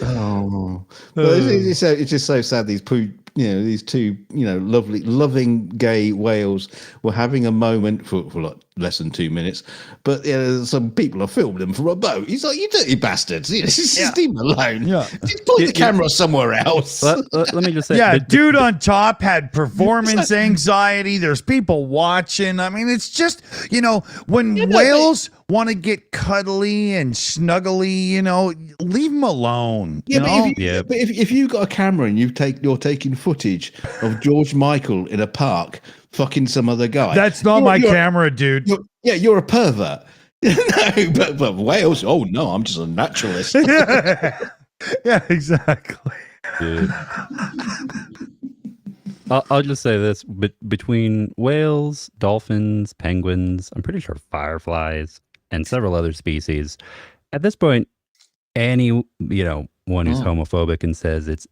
Oh, but it's just so sad. These two, loving gay whales were having a moment for like less than 2 minutes, but some people are filming them from a boat. He's like, "You dirty bastards! Just leave them alone. Yeah. Just point the camera somewhere else." Let me just say, Yeah, dude on top had performance anxiety. There's people watching. I mean, it's just, when whales want to get cuddly and snuggly, leave them alone. But if you've got a camera and you're taking footage of George Michael in a park fucking some other guy, That's not my camera, dude. You're a pervert. No, but whales. Oh no, I'm just a naturalist. Yeah, exactly. Dude. I'll just say this: between whales, dolphins, penguins, I'm pretty sure fireflies, and several other species, at this point, any one who's homophobic and says it's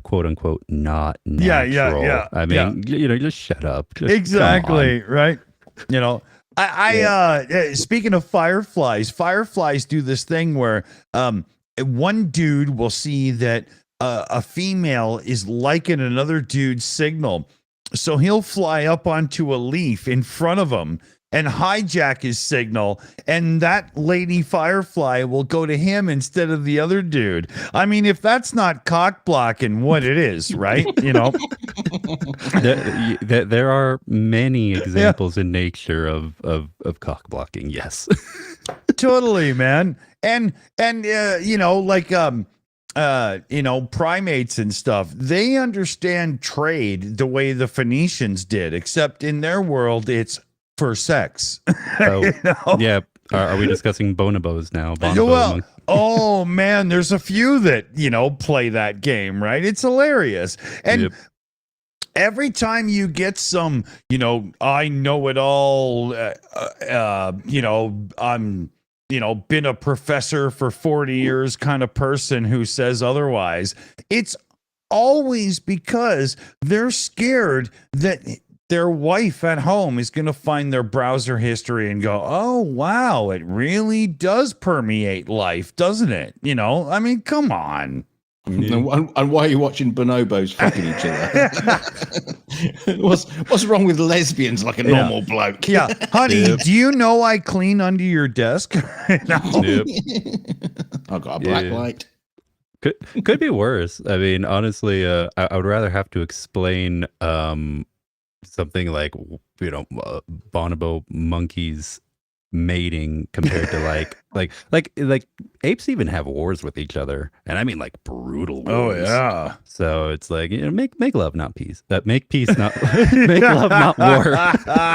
quote unquote not natural. Yeah. I mean, just shut up. Just Exactly, right? I speaking of fireflies do this thing where one dude will see that a female is liking another dude's signal, so he'll fly up onto a leaf in front of him and hijack his signal, and that lady firefly will go to him instead of the other dude. I mean, if that's not cock blocking, what it is, right? There are many examples in nature of cock blocking. Yes, Totally, man. And primates and stuff, they understand trade the way the Phoenicians did, except in their world it's for sex. Yeah. Are we discussing bonobos now? Well, oh man, there's a few that play that game, right? It's hilarious. And every time you get some, I know it all, I'm been a professor for 40 years kind of person who says otherwise, it's always because they're scared that their wife at home is going to find their browser history and go, "Oh, wow, it really does permeate life, doesn't it?" I mean, come on. And why are you watching bonobos fucking each other? What's wrong with lesbians like a normal bloke? Yeah, honey, do you know I clean under your desk? I've got a black light. Could be worse. I mean, honestly, I would rather have to explain something like bonobo monkeys mating compared to like apes even have wars with each other, and I mean like brutal wars. Oh yeah. So it's like make love, not peace. Make peace, not make love, not war.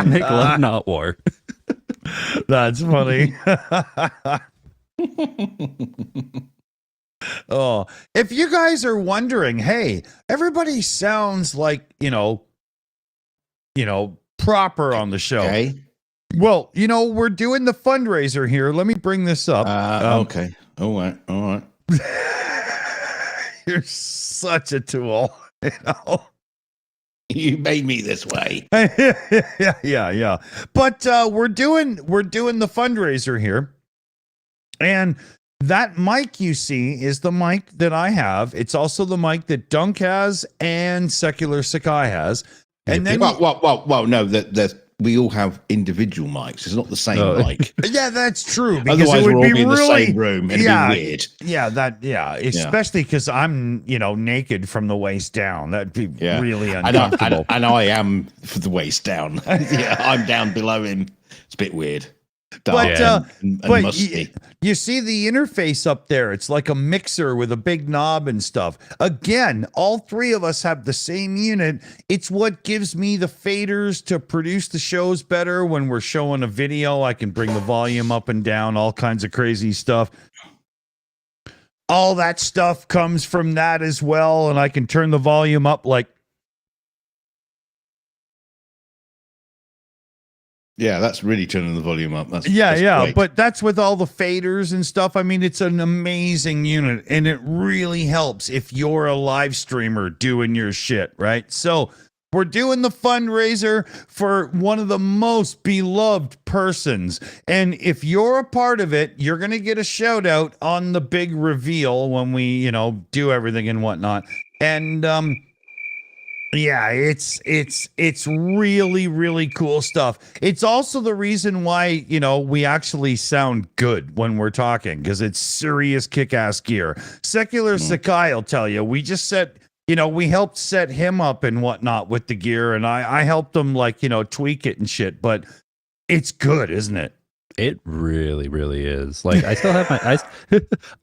Make love, not war. That's funny. Oh, if you guys are wondering, hey, everybody sounds like proper on the show. Okay. Well, we're doing the fundraiser here. Let me bring this up. Okay. All right. You're such a tool. You made me this way. Yeah. But we're doing the fundraiser here, and that mic you see is the mic that I have. It's also the mic that Dunk has and Secular Sakai has. And then well, no, that we all have individual mics. It's not the same mic. Yeah, that's true. Because Otherwise, it would we're all be in the really, same room. It'd be weird. Especially because I'm, naked from the waist down. That'd be really uncomfortable. And I am for the waist down. Yeah, I'm down below him. It's a bit weird. But musty. You see the interface up there. It's like a mixer with a big knob and stuff. Again, all three of us have the same unit. It's what gives me the faders to produce the shows better. When we're showing a video, I can bring the volume up and down, all kinds of crazy stuff. All that stuff comes from that as well, and I can turn the volume up like. Yeah, that's really turning the volume up. That's great. But that's with all the faders and stuff. I mean, it's an amazing unit, and it really helps if you're a live streamer doing your shit, right? So We're doing the fundraiser for one of the most beloved persons. And if you're a part of it, you're going to get a shout out on the big reveal when we, you know, do everything and whatnot. And, yeah, it's really, really cool stuff. It's also the reason why, you know, we actually sound good when we're talking, because it's serious kick-ass gear. Secular Sakai will tell you, we just set, you know, we helped set him up and whatnot with the gear, and I helped him, like, you know, tweak it and shit, but it's good, isn't it? It really, really is. Like, I still have my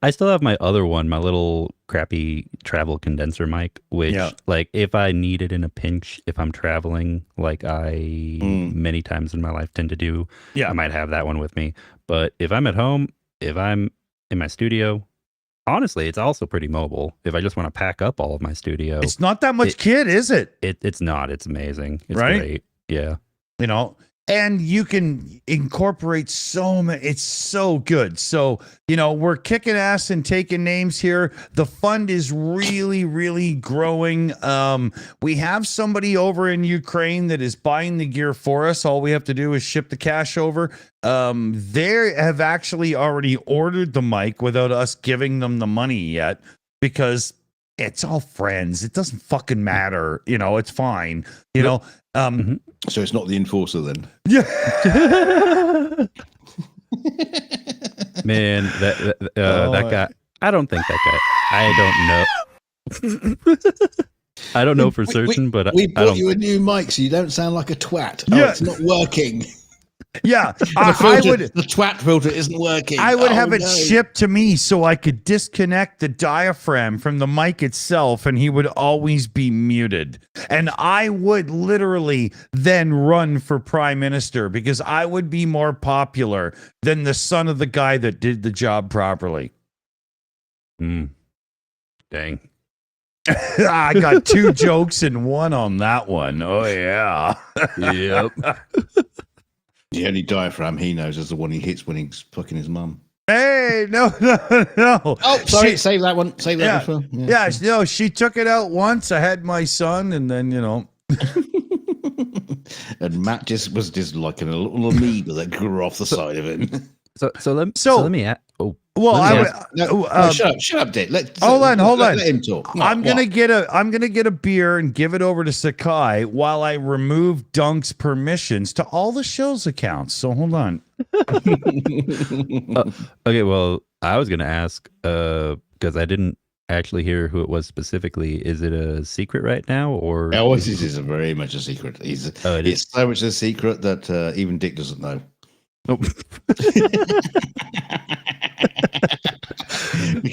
I still have my other one, my little crappy travel condenser mic, which like if I need it in a pinch, if I'm traveling, like I many times in my life tend to do, I might have that one with me. But if I'm at home, if I'm in my studio, honestly, it's also pretty mobile. If I just want to pack up all of my studio, it's not that much kit, is it? It's not. It's amazing. It's right? Great. Yeah. You know. And you can incorporate so many. It's so good. So, you know, we're kicking ass and taking names here. The fund is really, really growing. We have somebody over in Ukraine that is buying the gear for us. All we have to do is ship the cash over. They have actually already ordered the mic without us giving them the money yet, because it's all friends. It doesn't fucking matter. You know, it's fine. You know, so it's not the enforcer then. Yeah. Man, that guy. I don't think that guy. I don't know. I don't know for certain, but we I bought don't. you a new mic so you don't sound like a twat. Yeah. Oh, it's not working. Yeah, The twat filter isn't working. I would have it no. shipped to me so I could disconnect the diaphragm from the mic itself, and he would always be muted. And I would literally then run for prime minister, because I would be more popular than the son of the guy that did the job properly. Dang. I got 2 jokes in one on that one. Oh, yeah. Yep. The only diaphragm he knows is the one he hits when he's fucking his mum. Hey, no. Oh, sorry, save that one. Save that one. No, she took it out once. I had my son, and then, you know. And Matt was just like a little amoeba that grew off the side of him. So let me ask. Oh, well, shut up, Dick. Hold on. Let him talk. I'm gonna get a beer and give it over to Sakai while I remove Dunk's permissions to all the show's accounts. So hold on. Okay, well, I was gonna ask because I didn't actually hear who it was specifically. Is it a secret right now, or? Oh, this is very much a secret. It's so much a secret that even Dick doesn't know. Oh.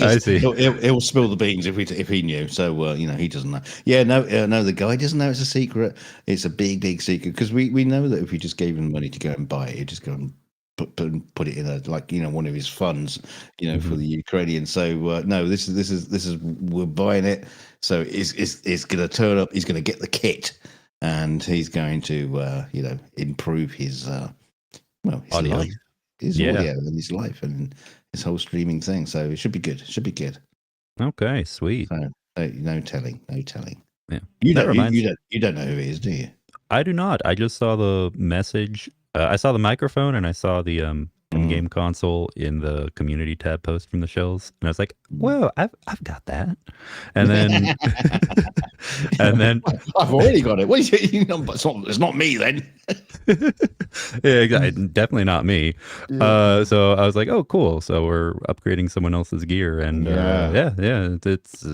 I see. He'll spill the beans if he knew. So you know, he doesn't know. Yeah, no, the guy doesn't know it's a secret. It's a big, big secret, because we know that if we just gave him money to go and buy it, he'd just go and put it in a, like, you know, one of his funds, you know, for the Ukrainians. So no, this is we're buying it. So it's going to turn up. He's going to get the kit, and he's going to you know, improve his his audio. life, his audio, and his life, and his whole streaming thing. So it should be good. It should be good. Okay, sweet. So, no telling. Yeah. You don't know who it is, do you? I do not. I just saw the message. I saw the microphone, and I saw the in-game console in the community tab post from the Shills, and I was like, "Whoa, I've got that." And then, I've already got it. What is it? It's not me then. Yeah, exactly. Definitely not me. So I was like, "Oh, cool." So we're upgrading someone else's gear, and it's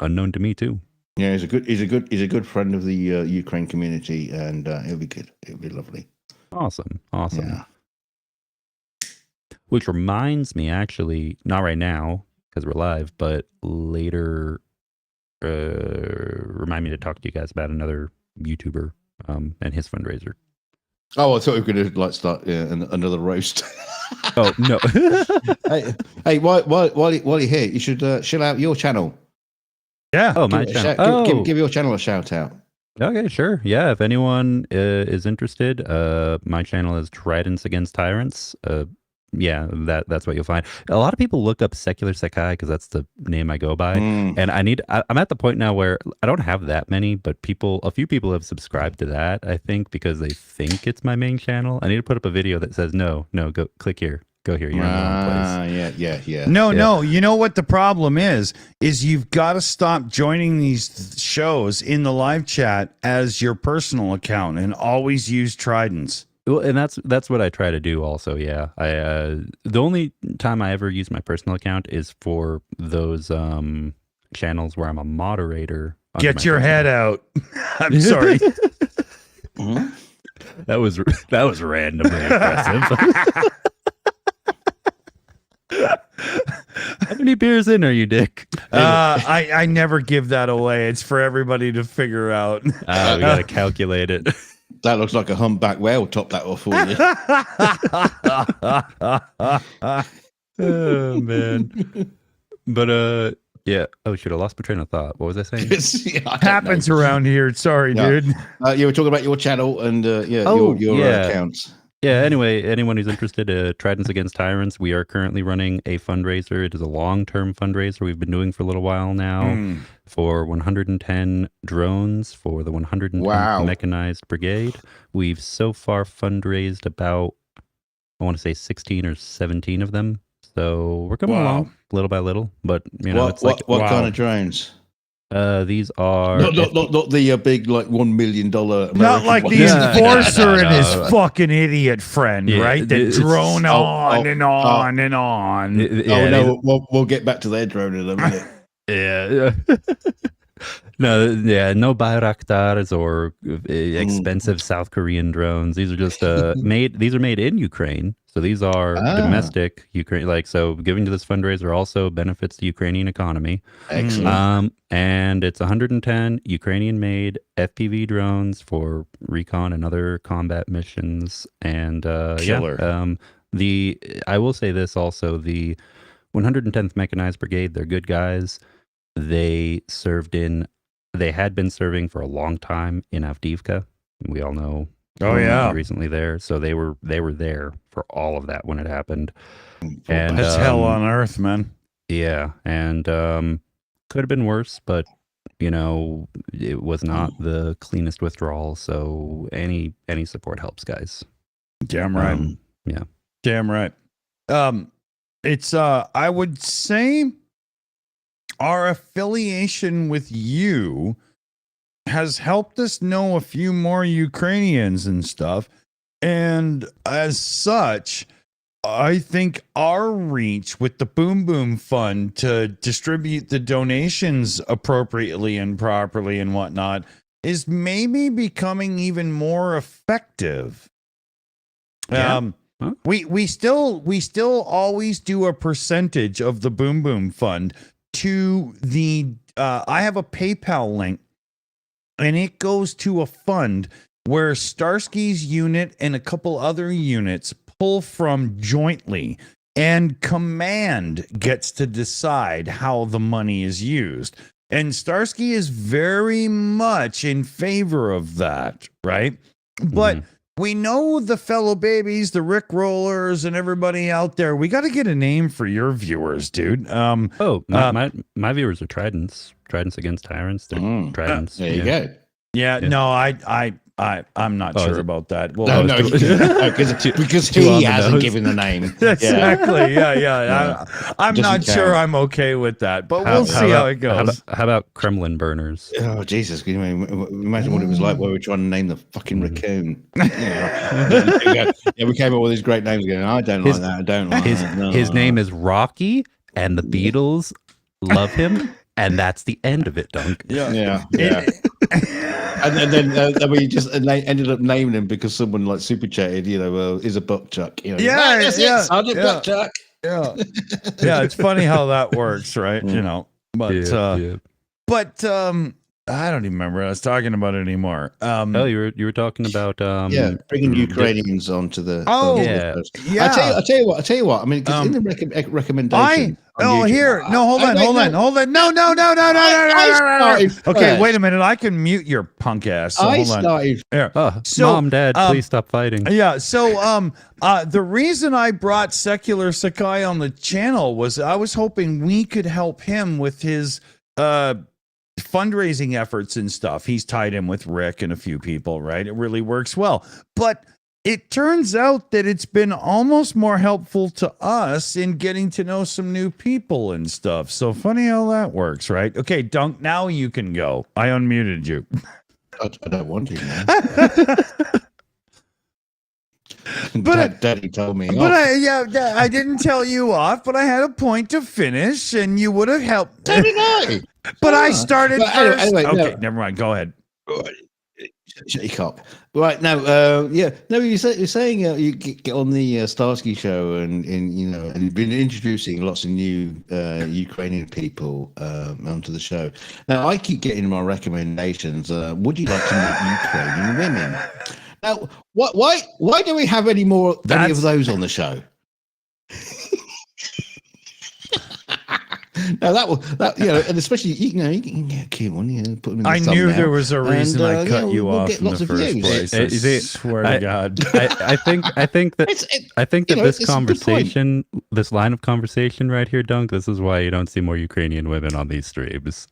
unknown to me too. Yeah, he's a good friend of the Ukraine community, and it'll be good. It'll be lovely. Awesome. Yeah. Which reminds me, actually, not right now because we're live, but later, remind me to talk to you guys about another YouTuber and his fundraiser. Oh, I thought we were going to start another roast. Oh no! hey, while you're here, you should shout out your channel. Yeah. Oh, my channel. Give your channel a shout out. Okay, sure. Yeah, if anyone is interested, my channel is Tridents Against Tyrants. yeah, that's what you'll find. A lot of people look up Secular Sakai because that's the name I go by, and I'm at the point now where I don't have that many, but a few people have subscribed to that. I think because they think it's my main channel. I need to put up a video that says no, go click here. Go here. You're in the wrong place. Yeah. No. You know what the problem is you've got to stop joining these shows in the live chat as your personal account and always use Tridents. Well, and that's what I try to do also. Yeah. The only time I ever use my personal account is for those channels where I'm a moderator. Get your head out. I'm sorry. That was randomly impressive. How many beers in are you, Dick? I never give that away. It's for everybody to figure out. We gotta calculate it. That looks like a humpback whale. Top that off for you. Oh man. But yeah. Oh shoot, I lost my train of thought. What was I saying? Happens around here. Sorry, dude. You were talking about your channel and your accounts. Yeah, anyway, anyone who's interested, Tridents Against Tyrants, we are currently running a fundraiser. It is a long-term fundraiser we've been doing for a little while now for 110 drones for the 110th Mechanized Brigade. We've so far fundraised about, I want to say 16 or 17 of them. So we're coming along little by little, but you know, what kind of drones? These are not the big like $1 million. Not like the enforcer and his fucking idiot friend, right? That drone on and on and on. We'll get back to their drone in a minute. Yeah. No Bayraktars or expensive South Korean drones. These are just made. These are made in Ukraine, so these are domestic Ukraine. Like, so, giving to this fundraiser also benefits the Ukrainian economy. Excellent. And it's 110 Ukrainian-made FPV drones for recon and other combat missions. And Killer. I will say this also: the 110th Mechanized Brigade. They're good guys. They had been serving for a long time in Avdiivka. We all know. Oh yeah, recently there. So they were there for all of that when it happened. And that's hell on earth, man. Yeah, and could have been worse, but you know, it was not the cleanest withdrawal. So any support helps, guys. Damn right. Yeah. Damn right. It's I would say our affiliation with you has helped us know a few more Ukrainians and stuff. And as such, I think our reach with the Boom Boom Fund to distribute the donations appropriately and properly and whatnot is maybe becoming even more effective. Yeah. We still always do a percentage of the Boom Boom Fund to the I have a PayPal link, and it goes to a fund where Starsky's unit and a couple other units pull from jointly, and Command gets to decide how the money is used. And Starsky is very much in favor of that, right? But we know the fellow babies, the Rick Rollers, and everybody out there. We got to get a name for your viewers, dude. My viewers are Tridents. Tridents Against Tyrants. They're Tridents. There you go. Yeah, no, I'm not sure about that. Well, because he hasn't given the name. Exactly. Yeah. I'm not sure I'm okay with that, but we'll see how it goes. How about Kremlin burners? Oh Jesus! Can you imagine what it was like when we were trying to name the fucking raccoon? We came up with these great names again. I don't like that. I don't like that. His name is Rocky, and the Beatles love him. And that's the end of it, Dunk. Yeah. And then we just ended up naming him because someone like super chatted, is a buck chuck. Buck chuck. Yeah, it's funny how that works, right? But I don't even remember what I was talking about anymore. You were talking about bringing Ukrainians onto the. Oh, I tell you what. I mean, because in the recommendation, YouTube. here. No, hold on. No. Okay, wait a minute. I can mute your punk ass. So I hold on. started. Here. So, Mom, Dad, please stop fighting. Yeah. So, the reason I brought Secular Sakai on the channel was I was hoping we could help him with his fundraising efforts and stuff. He's tied in with Rick and a few people, right? It really works well. But it turns out that it's been almost more helpful to us in getting to know some new people and stuff. So funny how that works, right? Okay, Dunk, now you can go. I unmuted you. I don't want to, man. But Daddy told me. But I didn't tell you off, but I had a point to finish, and you would have helped. So did I. But I started first. Anyway, okay, no. never mind. Go ahead. Shut your cock. Right now, you're saying you get on the Starsky show and you've been introducing lots of new Ukrainian people onto the show. Now, I keep getting my recommendations. Would you like to meet Ukrainian women? Now, why do we have any of those on the show? Now and especially you can get a cute one. Put them in the I knew thumbnail. there was a reason I cut you we'll off get in the lots of first views. place. I swear to God. I think that this conversation, this line of conversation right here, Dunk, this is why you don't see more Ukrainian women on these streams.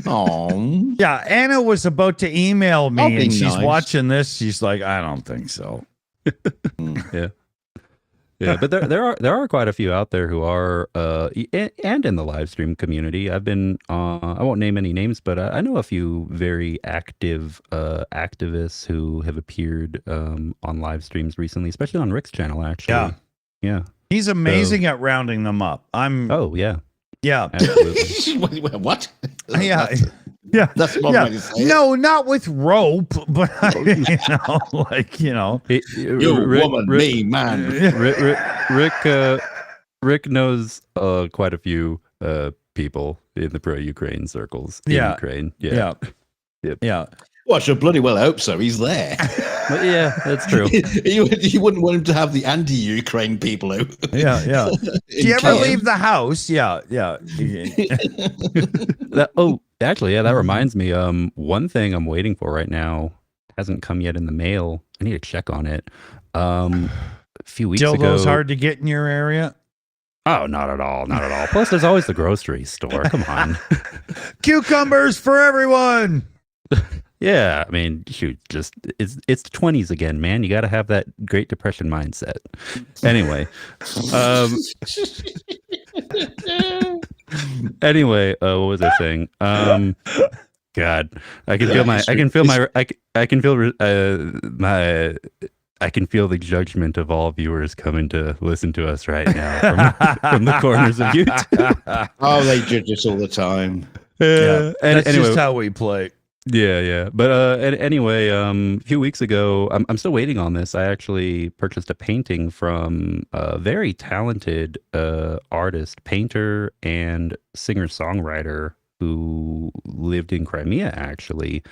Oh, Yeah, Anna was about to email me, That'd be and she's nice. watching this. She's like, I don't think so. Yeah, but there are quite a few out there who are and in the live stream community. I've been I won't name any names, but I know a few very active activists who have appeared on live streams recently, especially on Rick's channel. Actually, yeah, He's amazing at rounding them up. Oh yeah, absolutely. what? Yeah. That's one way to say it. No, not with rope, but You woman, me man. Rick knows quite a few people in the pro-Ukraine circles in Ukraine. Yeah. Well, I should bloody well hope so. He's there. But yeah, that's true. you wouldn't want him to have the anti-Ukraine people out. Yeah. Do you ever leave the house? Yeah. Actually, that reminds me. One thing I'm waiting for right now hasn't come yet in the mail. I need to check on it. A few weeks ago. Dildo's hard to get in your area? Oh, not at all. Plus, there's always the grocery store. Come on. Cucumbers for everyone. Yeah, I mean, shoot, just it's the 20s again, man. You got to have that Great Depression mindset. Anyway, what was I saying? God, I can feel the judgment of all viewers coming to listen to us right now from the corners of YouTube. Oh, they judge us all the time. That's just how we play. Yeah. But anyway, a few weeks ago, I'm still waiting on this. I actually purchased a painting from a very talented artist, painter, and singer-songwriter who lived in Crimea, actually.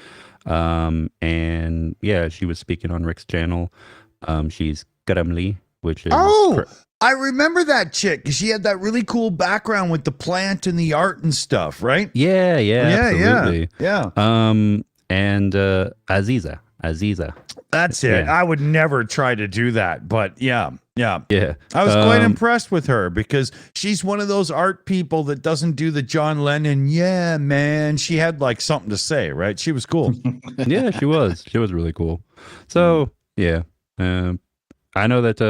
And yeah, she was speaking on Rick's channel. She's Karamli, which is... I remember that chick because she had that really cool background with the plant and the art and stuff, right? Yeah, absolutely. Yeah. And Aziza. That's it. Yeah. I would never try to do that, but yeah. Yeah. I was quite impressed with her because she's one of those art people that doesn't do the John Lennon, yeah, man. She had like something to say, right? She was cool. Yeah, she was. She was really cool. So, yeah. I know that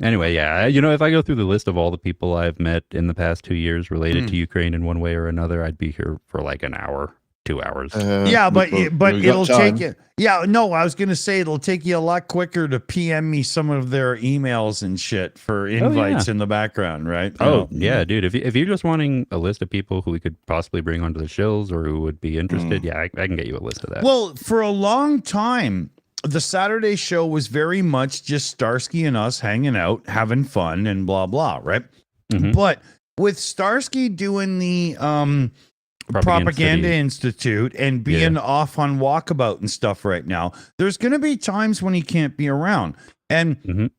anyway, yeah, if I go through the list of all the people I've met in the past 2 years related to Ukraine in one way or another, I'd be here for like an hour, 2 hours. But it'll take you. Yeah, no, I was gonna say it'll take you a lot quicker to PM me some of their emails and shit for invites in the background, right? Yeah, dude. If you're just wanting a list of people who we could possibly bring onto the Shills or who would be interested, I can get you a list of that. Well, for a long time, the Saturday show was very much just Starsky and us hanging out, having fun, and blah blah, right? Mm-hmm. But with Starsky doing the Propaganda Institute and being off on walkabout and stuff right now, there's going to be times when he can't be around. And Mhm.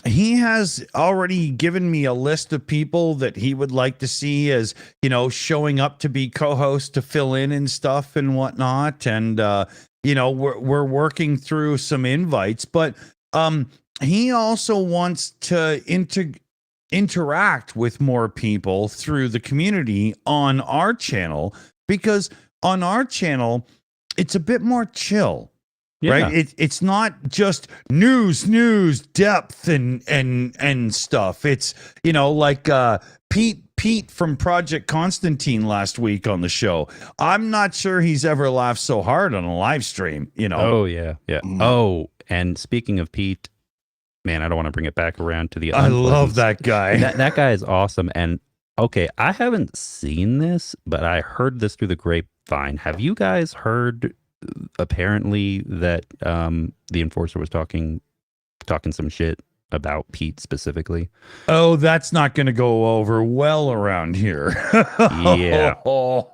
he has already given me a list of people that he would like to see as, showing up to be co-hosts to fill in and stuff and whatnot. And, we're working through some invites, but he also wants to interact with more people through the community on our channel, because on our channel, it's a bit more chill. Yeah. Right. It's not just news, depth and stuff. It's, like Pete from Project Constantine last week on the show. I'm not sure he's ever laughed so hard on a live stream, Oh, yeah. Yeah. Oh, and speaking of Pete, man, I don't want to bring it back around to the I love unpleasant- that guy. That guy is awesome. And okay, I haven't seen this, but I heard this through the grapevine. Have you guys heard apparently that the enforcer was talking some shit about Pete specifically? Oh, that's not going to go over well around here. Yeah.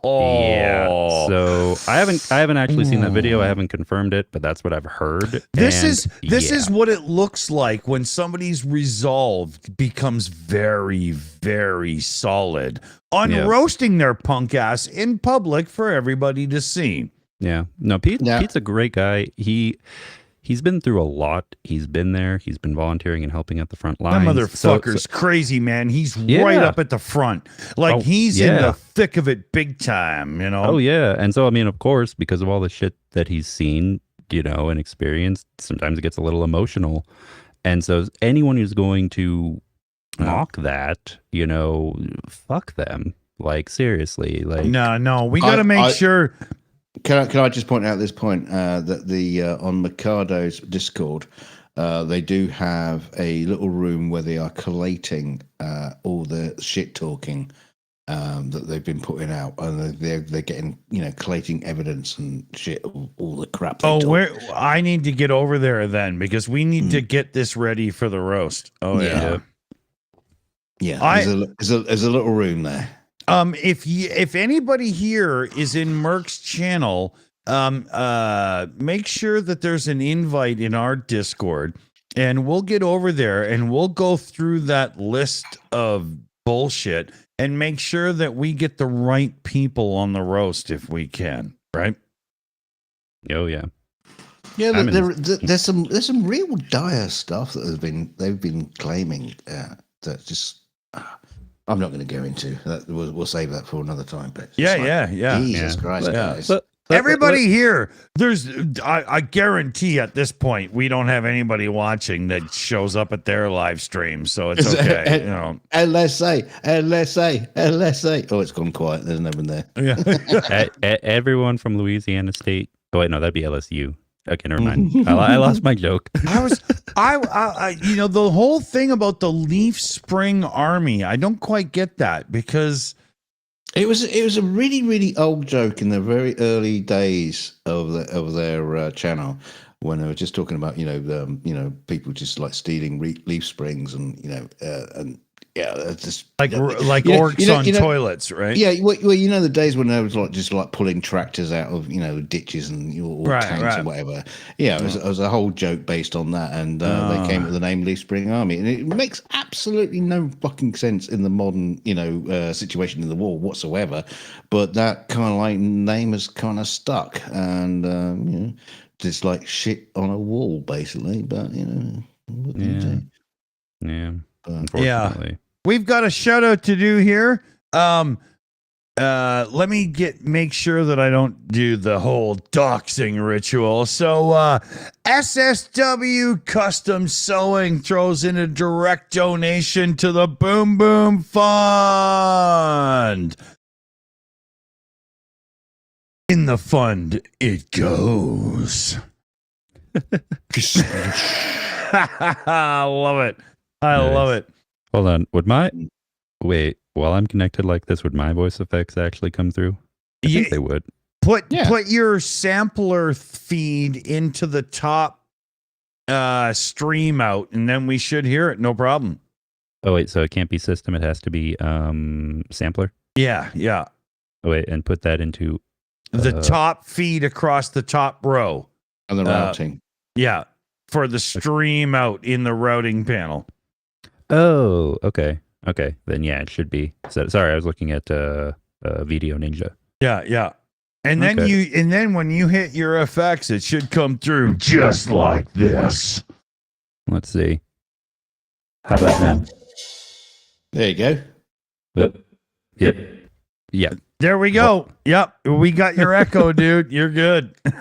Yeah. So I haven't actually seen that video. I haven't confirmed it, but that's what I've heard. This And is what it looks like when somebody's resolve becomes very, very solid on Yeah. roasting their punk ass in public for everybody to see. Yeah. No, Yeah. Pete's a great guy. He's been through a lot. He's been there. He's been volunteering and helping at the front That lines. motherfucker's crazy, man. He's Yeah. right up at the front. Like Oh, he's in yeah. the thick of it big time, Oh yeah. And so I mean, of course, because of all the shit that he's seen, and experienced, sometimes it gets a little emotional. And so anyone who's going to mock that, fuck them. Like seriously. Like No, we got to make I- sure. Can I just point out at this point that the on Mercado's Discord, they do have a little room where they are collating all the shit talking that they've been putting out, and they're getting collating evidence and shit, all the crap. they talk. I need to get over there then, because we need to get this ready for the roast. Oh yeah. Yeah, there's a little room there. If anybody here is in Merc's channel, make sure that there's an invite in our Discord, and we'll get over there and we'll go through that list of bullshit and make sure that we get the right people on the roast if we can, right? oh yeah. Yeah, I'm in- there's some real dire stuff that they've been claiming that just I'm not going to go into that. We'll save that for another time. But it's Yeah. Jesus Yeah. Christ, But- guys. but- Everybody here, I guarantee at this point we don't have anybody watching that shows up at their live stream, so it's okay. LSA. Oh, it's gone quiet. There's no one there. Yeah. Everyone from Louisiana State. Oh wait, no, that'd be LSU. Okay, never mind. I lost my joke. The whole thing about the Leaf Spring Army, I don't quite get that, because It was a really, really old joke in the very early days of their channel, when they were just talking about people just like stealing leaf springs and just like orcs on toilets, right? Yeah, well, the days when they was just pulling tractors out of ditches and or tanks or whatever. Yeah, it was a whole joke based on that, and they came with the name Leaf Spring Army, and it makes absolutely no fucking sense in the modern situation in the war whatsoever. But that kind of like name has kind of stuck, and just like shit on a wall basically. But what do you do? Yeah. Unfortunately. We've got a shout out to do here. Let me make sure that I don't do the whole doxing ritual. So SSW Custom Sewing throws in a direct donation to the Boom Boom Fund. In the fund it goes. I love it. I love it. Hold on. While I'm connected like this, would my voice effects actually come through? I think they would. Put your sampler feed into the top stream out, and then we should hear it. No problem. Oh wait, so it can't be system. It has to be sampler. Yeah. Oh wait, and put that into The top feed across the top row. And the routing. Yeah. for the stream out in the routing panel. Oh, okay. Okay. Then yeah, it should be. Sorry, I was looking at Video Ninja. Yeah. And then Okay. when you hit your effects, it should come through just like this. Let's see. How about now? There you go. Yep. Yeah. There we go. Yep. We got your echo, dude. You're good. You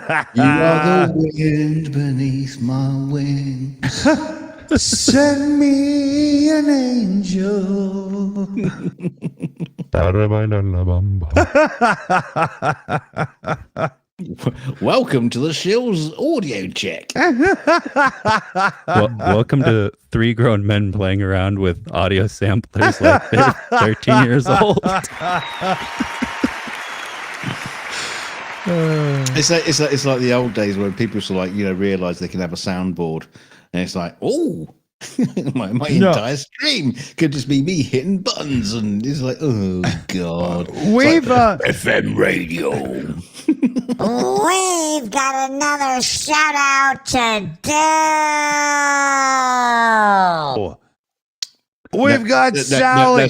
are the wind beneath my wings. Send me an angel. Welcome to the Shills audio check. Welcome to three grown men playing around with audio samplers like they're 13 years old. It's like the old days when people sort of like, realize they can have a soundboard, and it's like, oh, my entire stream could just be me hitting buttons, and it's like, oh god, We've FM radio. We've got another shout out to do. We've got Sally.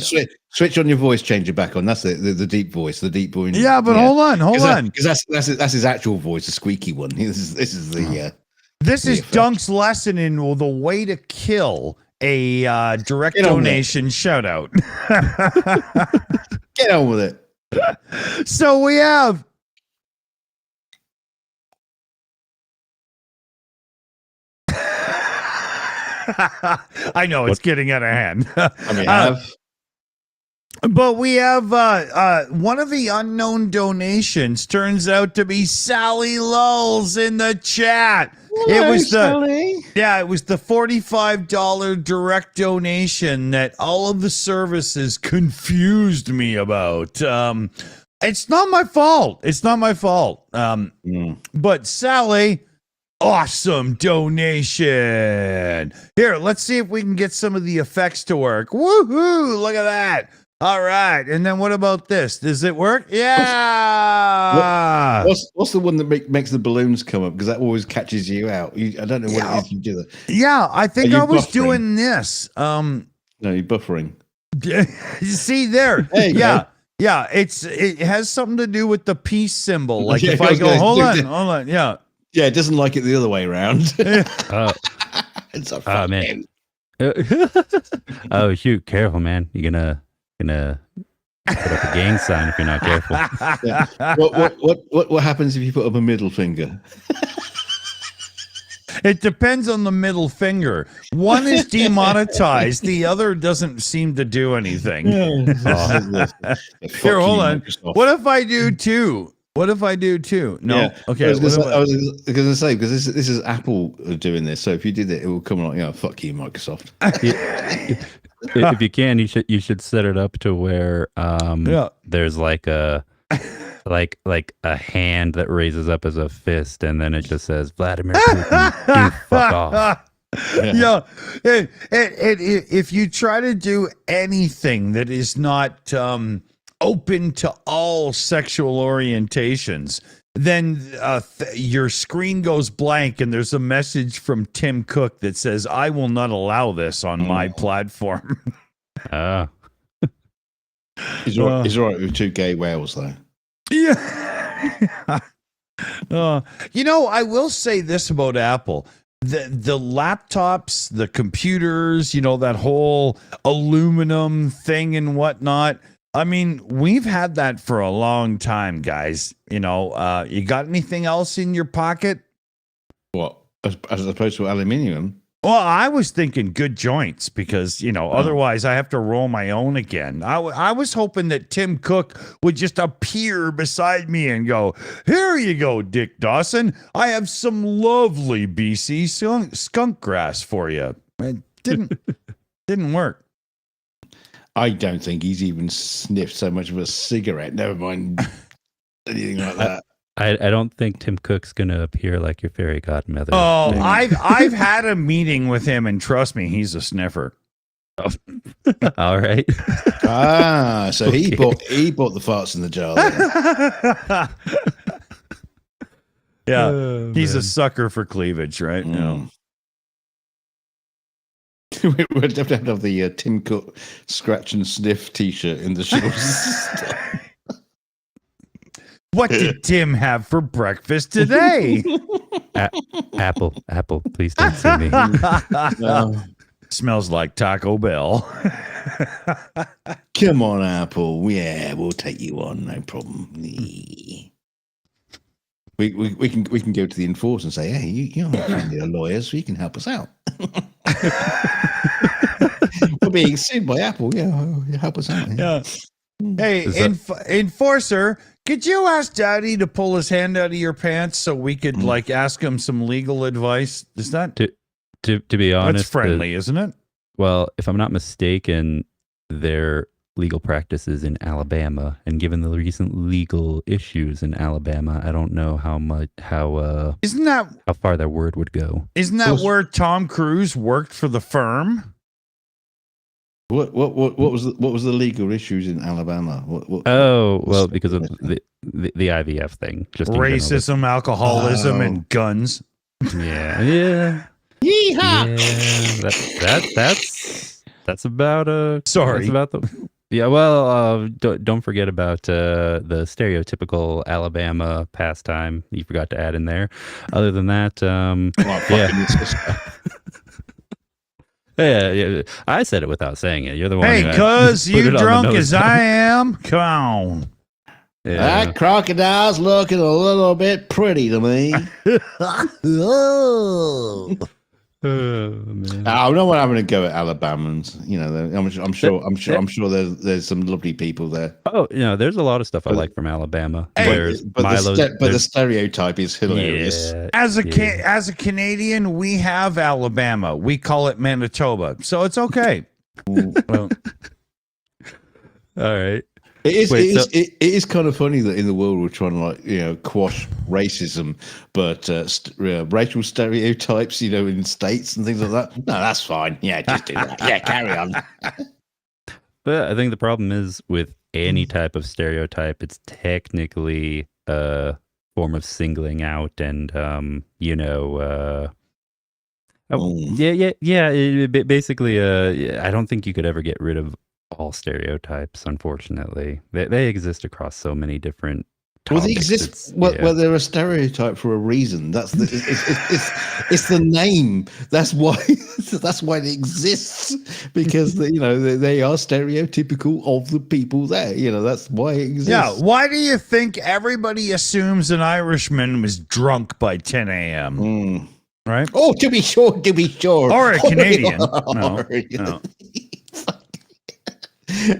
Switch on your voice changer back on. That's the deep voice, the deep voice. Yeah, but hold on. Because that's his actual voice, the squeaky one. This is the. This is Dunk's lesson in the way to kill a direct donation shout out. Get on with it. So we have. I know it's getting out of hand. I mean, but we have one of the unknown donations turns out to be Sally Lulls in the chat. Hello, Sally. It was the $45 direct donation that all of the services confused me about. It's not my fault. But Sally, awesome donation. Here, let's see if we can get some of the effects to work. Woohoo! Look at that. All right. And then what about this? Does it work? Yeah. What's the one that makes the balloons come up? Because that always catches you out. I don't know what it is you do that. Yeah, I think I was buffering? doing this. No, you're buffering. You see there. There you go. Yeah, it has something to do with the peace symbol. Like Yeah, if I I was go, gonna hold do on, yeah. Yeah, it doesn't like it the other way around. It's a Oh, man. Oh, shoot. Careful, man. You're gonna put up a gang sign if you're not careful. Yeah. What happens if you put up a middle finger? It depends on the middle finger. One is demonetized. The other doesn't seem to do anything. Here, hold on. What if I do two? No. Yeah. Okay. I was going to say because this is Apple doing this. So if you did it will come like, fuck you, Microsoft. If you can, you should set it up to where there's like a hand that raises up as a fist, and then it just says Vladimir Putin, you fuck off. Yeah. If you try to do anything that is not open to all sexual orientations, then your screen goes blank and there's a message from Tim Cook that says, I will not allow this on my platform. He's all right with two gay whales, though. Yeah. I will say this about Apple. The laptops, the computers, that whole aluminum thing and whatnot. I mean, we've had that for a long time, guys. You got anything else in your pocket? What? As opposed to aluminium? Well, I was thinking good joints because, otherwise I have to roll my own again. I was hoping that Tim Cook would just appear beside me and go, here you go, Dick Dawson. I have some lovely BC skunk grass for you. It didn't work. I don't think he's even sniffed so much of a cigarette. Never mind anything like that. I don't think Tim Cook's gonna appear like your fairy godmother. Oh, I've had a meeting with him, and trust me, he's a sniffer. Oh. All right. So he bought the farts in the jar. Yeah, he's a sucker for cleavage, right? Mm. We'll definitely have the Tim Cook scratch and sniff T-shirt in the Shills. What did Tim have for breakfast today? Apple, please don't see me. Smells like Taco Bell. Come on, Apple. Yeah, we'll take you on, no problem. We can go to the enforcer and say, hey, you're a lawyer, so you can help us out. We're being sued by Apple. Yeah, help us out. Yeah. Hey, enforcer, could you ask Daddy to pull his hand out of your pants so we could like ask him some legal advice? Is that to be honest? That's friendly, isn't it? Well, if I'm not mistaken, their legal practices in Alabama, and given the recent legal issues in Alabama, I don't know how far that word would go. Isn't that where Tom Cruise worked for the firm? What was the legal issues in Alabama? Because of the IVF thing, just racism, alcoholism, and guns. Yeah. Yeehaw! Yeah, that's about Sorry. That's about the. Yeah, well, don't forget about the stereotypical Alabama pastime you forgot to add in there. Other than that, yeah, I said it without saying it. You're the one. Hey, cuz you drunk as I am? Come on. Yeah. That crocodile's looking a little bit pretty to me. Oh, man. I know what I'm going to go at Alabamans. You know, I'm sure there's some lovely people there. Oh, there's a lot of stuff I like from Alabama. But the stereotype is hilarious. Yeah, As a Canadian, we have Alabama. We call it Manitoba, so it's okay. Well, all right. It is kind of funny that in the world we're trying to quash racism, but racial stereotypes, in states and things like that. No, that's fine. Yeah, just do that. Yeah, carry on. But I think the problem is with any type of stereotype, it's technically a form of singling out, and basically, I don't think you could ever get rid of all stereotypes. Unfortunately, they exist across so many different topics. Well, they exist. Well, they're a stereotype for a reason. That's it's the name. That's why it exists, because they are stereotypical of the people there. That's why it exists. Yeah. Why do you think everybody assumes an Irishman was drunk by 10 a.m.? Right? Oh, to be sure. Or a Canadian. No.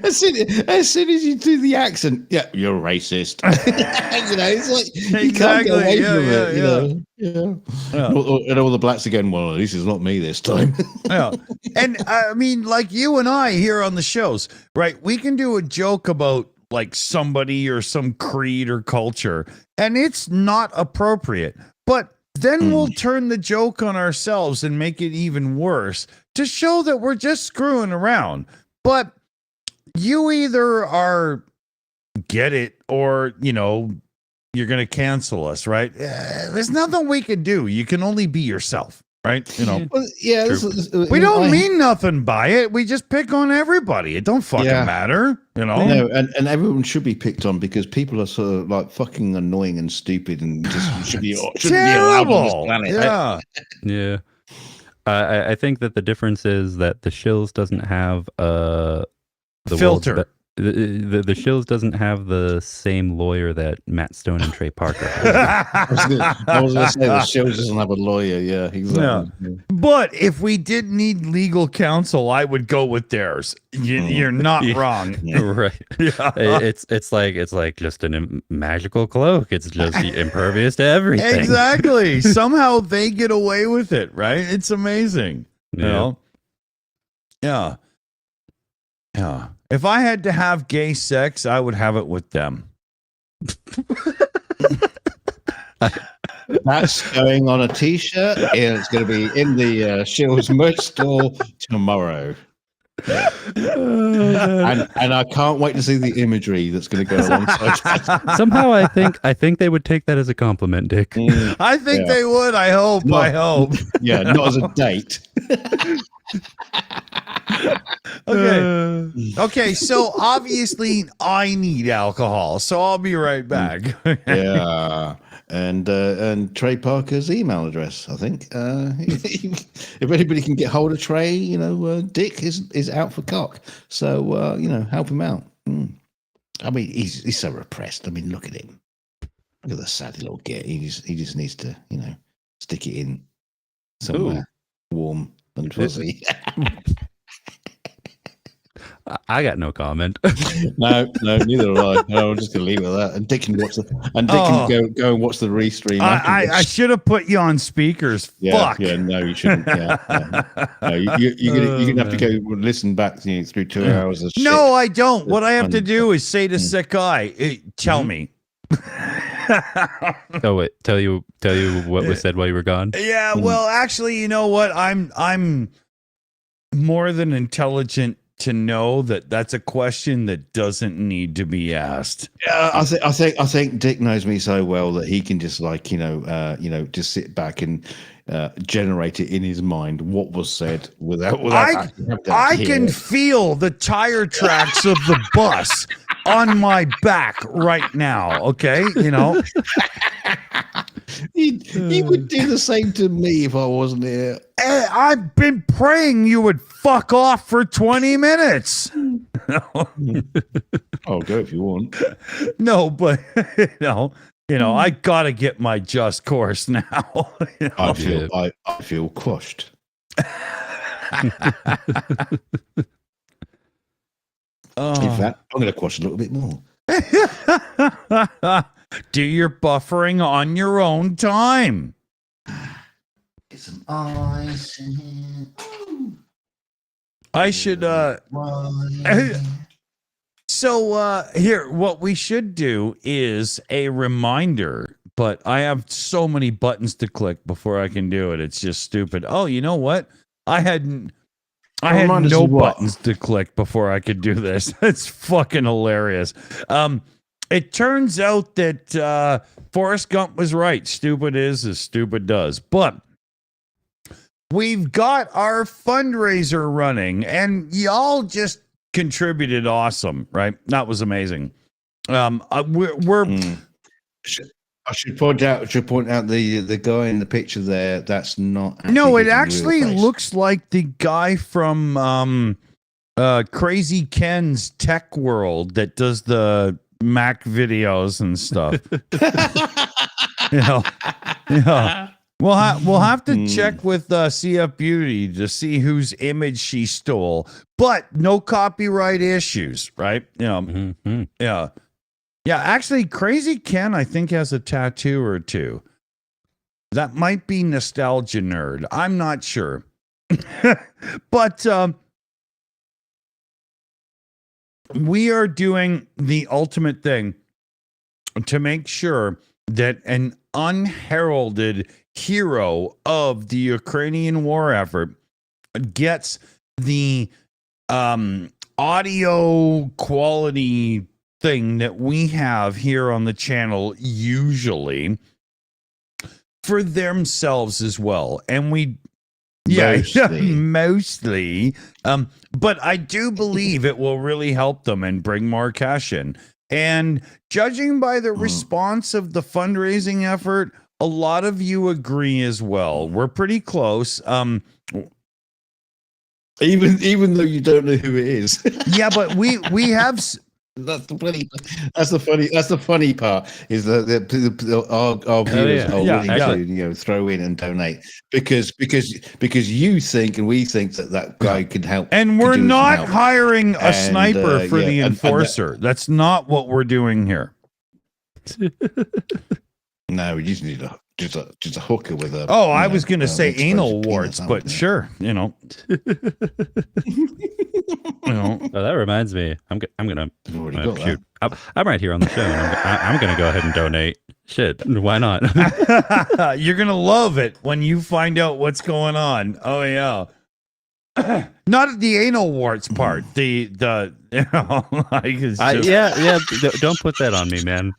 As soon as you do the accent, yeah, you're racist. It's like you can't get away from it. And all the blacks again. Well, at least it's not me this time. Yeah, and I mean, like you and I here on the shows, right? We can do a joke about like somebody or some creed or culture, and it's not appropriate. But then we'll turn the joke on ourselves and make it even worse to show that we're just screwing around. But you either get it or, you're going to cancel us, right? There's nothing we can do. You can only be yourself, right? Well, yeah. We don't mean nothing by it. We just pick on everybody. It don't fucking matter, No, and everyone should be picked on because people are sort of like fucking annoying and stupid and just shouldn't be allowed on this planet. Yeah. Yeah. I think that the difference is that the Shills doesn't have the filter. The Shills doesn't have the same lawyer that Matt Stone and Trey Parker have. I was going to say the Shills doesn't have a lawyer. Yeah, exactly. Yeah. But if we did need legal counsel, I would go with theirs. You're not wrong. Right. Yeah. It's like just a magical cloak. It's just impervious to everything. Exactly. Somehow they get away with it, right? It's amazing. Yeah. Yeah. If I had to have gay sex, I would have it with them. That's going on a t-shirt, and it's going to be in the Shills merch store tomorrow. And I can't wait to see the imagery that's going to go alongside that. Somehow I think they would take that as a compliment, Dick. I think they would. I hope. Yeah, not as a date. Okay. Okay, so obviously I need alcohol, so I'll be right back. Yeah. And Trey Parker's email address, I think. If anybody can get hold of Trey, Dick is out for cock. So, help him out. I mean, he's so repressed. I mean, look at him. Look at the sad little git. He just needs to, stick it in somewhere warm and fuzzy. I got no comment. No, neither do I. No, I'm just gonna leave it at that. And Dick can watch can go and watch the restream. I should have put you on speakers. Yeah, Fuck. yeah, no, you shouldn't. Yeah. No, you're gonna have to go listen back through 2 hours of shit. No, I don't. What I have to do is say to sick guy, tell me. Oh wait, tell you what was said while you were gone. Yeah, well, actually, you know what? I'm more than intelligent to know that that's a question that doesn't need to be asked. Yeah, I think Dick knows me so well that he can just just sit back and generate it in his mind what was said without I can feel the tire tracks of the bus on my back right now. Okay, He would do the same to me if I wasn't here. I've been praying you would fuck off for 20 minutes. I'll go if you want. No, but I gotta get my just course now. I feel crushed. In fact, I'm going to quash a little bit more. Do your buffering on your own time. Get some ice in here. I should so here what we should do is a reminder, but I have so many buttons to click before I can do it. It's just stupid. Oh, you know what? I had no buttons to click before I could do this. It's fucking hilarious. It turns out that Forrest Gump was right. Stupid is as stupid does. But we've got our fundraiser running, and y'all just contributed awesome, right? That was amazing. I should point out the guy in the picture there. That's not. No, it actually looks like the guy from Crazy Ken's Tech World that does the Mac videos and stuff. Yeah. We'll have to check with CF Beauty to see whose image she stole, but no copyright issues, right? Yeah. Yeah, actually, Crazy Ken, I think, has a tattoo or two. That might be Nostalgia Nerd. I'm not sure. But we are doing the ultimate thing to make sure that an unheralded hero of the Ukrainian war effort gets the audio quality thing that we have here on the channel usually for themselves as well. And mostly. But I do believe it will really help them and bring more cash in. And judging by the response of the fundraising effort, a lot of you agree as well. We're pretty close. Even though you don't know who it is. Yeah, but we have. That's the funny part is that our viewers are willing to throw in and donate because you think and we think that guy could help, and we're not hiring a sniper for the enforcer. That's not what we're doing here. No, we just need just a hooker with a. Oh, I was going to say anal warts, but sure, Oh, that reminds me. I'm gonna shoot. I'm right here on the show. I'm gonna go ahead and donate. Shit, why not? You're gonna love it when you find out what's going on. Oh yeah, not the anal warts part. The don't put that on me, man.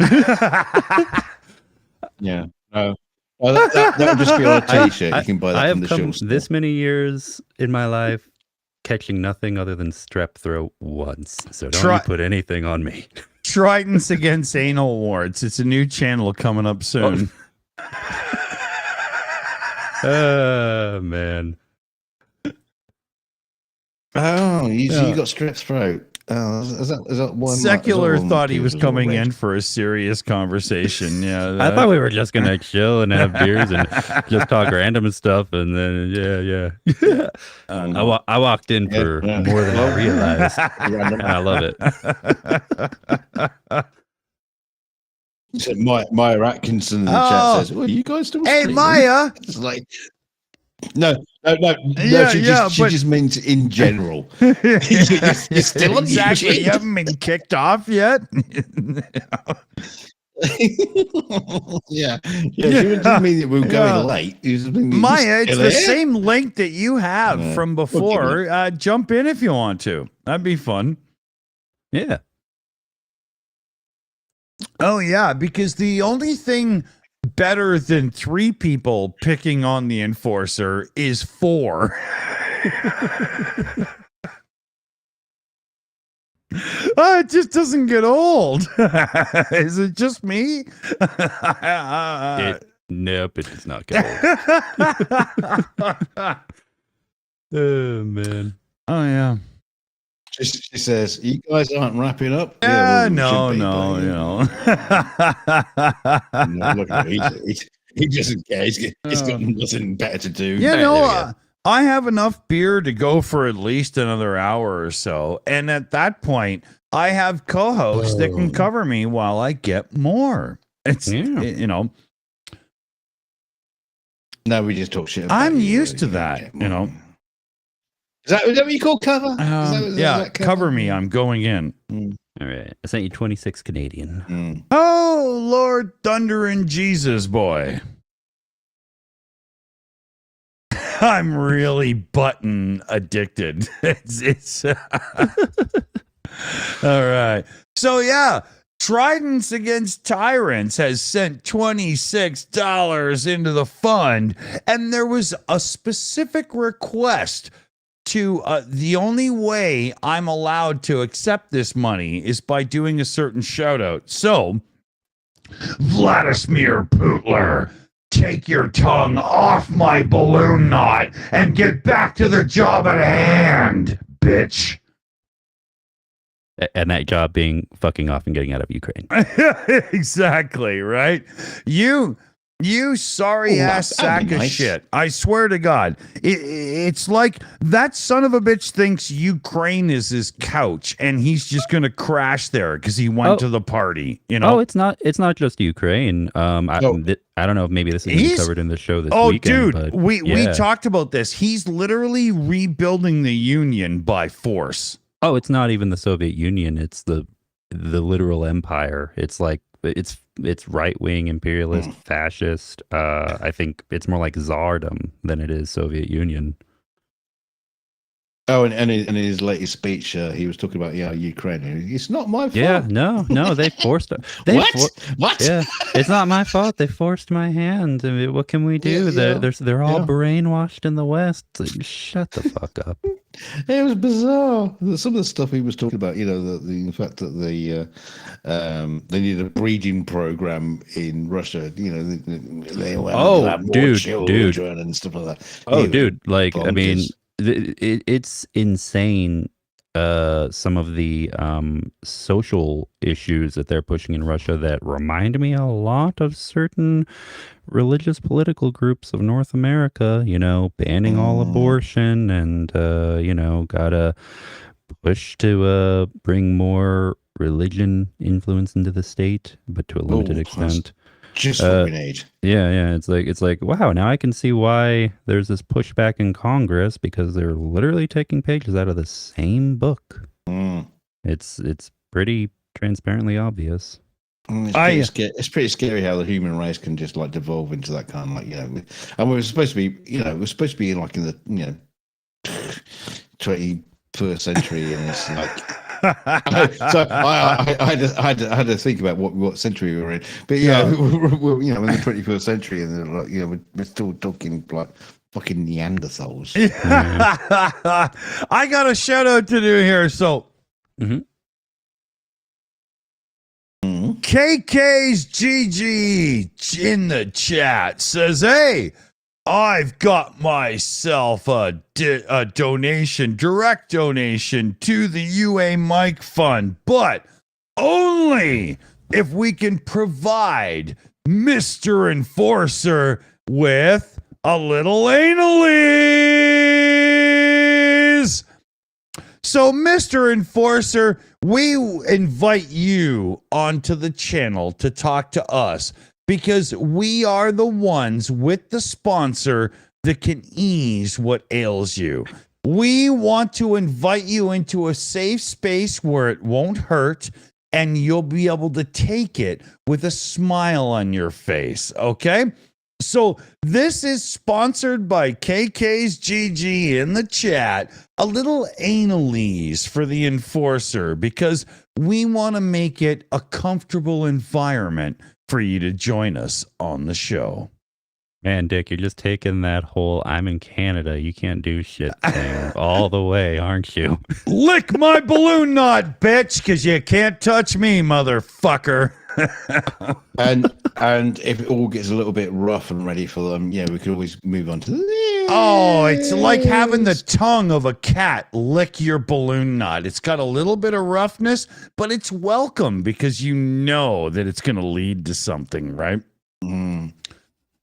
Yeah. No. Oh, that'll just be on a t-shirt. You can buy that I from have the come Shills store. this many years in my life catching nothing other than strep throat once. So don't you put anything on me. Tridents against anal warts. It's a new channel coming up soon. Oh, man. Oh, you got strep throat. Oh, is that one? Secular thought he was coming in for a serious conversation. Yeah, I thought we were just gonna chill and have beers and just talk random stuff, and then yeah. I walked in for more than I realized, and I love it. So Maya Atkinson in the chat says, "Well, you guys still Hey, streaming?" Maya. It's like, no. Yeah, She just means in general. You're still on Exactly. YouTube. You haven't been kicked off yet. Yeah. She didn't mean that we were going late. Maya, it's the same link that you have Yeah. from before. Jump in if you want to. That'd be fun. Yeah. Oh, yeah, because the only thing better than 3 people picking on the enforcer is 4. It just doesn't get old. Is it just me? Nope, it does not get old. Oh, man. Oh, yeah. She says, "You guys aren't wrapping up." Yeah, well, we no, should be, you know. No, look, he doesn't care. He's got nothing better to do. Yeah, no, I have enough beer to go for at least another hour or so. And at that point, I have co-hosts that can cover me while I get more. It's, you know. No, we just talk shit about I'm you, used to that, you know. Is that what you call cover? Is that cover me. I'm going in. All right. I sent you 26 Canadian. Oh, Lord Thunder and Jesus, boy. I'm really button addicted. It's all right. So, yeah. Tridents Against Tyrants has sent $26 into the fund, and there was a specific request to the only way I'm allowed to accept this money is by doing a certain shout out. So, Vladimir Putler, take your tongue off my balloon knot and get back to the job at hand, bitch. And that job being fucking off and getting out of Ukraine. Exactly, right? You sorry ass sack of shit. I swear to God. It's like that son of a bitch thinks Ukraine is his couch and he's just going to crash there because he went to the party, you know? Oh, it's not just Ukraine. I don't know if maybe this is covered in the show this weekend. Dude, but we talked about this. He's literally rebuilding the Union by force. Oh, it's not even the Soviet Union. It's the literal empire. It's like it's right-wing imperialist fascist. I think it's more like czardom than it is Soviet Union. Oh, and in his latest speech, he was talking about Ukraine. It's not my fault. Yeah, no, they forced it. What? Yeah, it's not my fault. They forced my hand. I mean, what can we do? They're all brainwashed in the West. Shut the fuck up. It was bizarre. Some of the stuff he was talking about, the fact that they need a breeding program in Russia. They want to have more children and stuff like that. Oh, dude, like bonkers. I mean. It's insane. Some of the social issues that they're pushing in Russia that remind me a lot of certain religious political groups of North America. Banning all abortion and gotta push to bring more religion influence into the state, but to a limited extent. Just what we need. Yeah. It's like, wow, now I can see why there's this pushback in Congress because they're literally taking pages out of the same book. It's pretty transparently obvious. It's pretty scary how the human race can just like devolve into that kind of and we're supposed to be, like in the 21st century, and it's like So I had to think about what century we were in. But we're in the 21st century, and they're like, we're still talking like fucking Neanderthals. I got a shout out to do here. So, KK's GG in the chat says, "Hey, I've got myself a donation, direct donation to the UA Mike Fund, but only if we can provide Mr. Enforcer with a little analese." So, Mr. Enforcer, we invite you onto the channel to talk to us, because we are the ones with the sponsor that can ease what ails you. We want to invite you into a safe space where it won't hurt and you'll be able to take it with a smile on your face, okay? So this is sponsored by KK's GG in the chat, a little analese for the Enforcer, because we want to make it a comfortable environment for you to join us on the show. Man, Dick, you're just taking that whole "I'm in Canada, you can't do shit" thing all the way, aren't you? Lick my balloon knot, bitch, because you can't touch me, motherfucker. and if it all gets a little bit rough and ready for them, we could always move on to the it's like having the tongue of a cat lick your balloon knot. It's got a little bit of roughness, but it's welcome because you know that it's going to lead to something, right?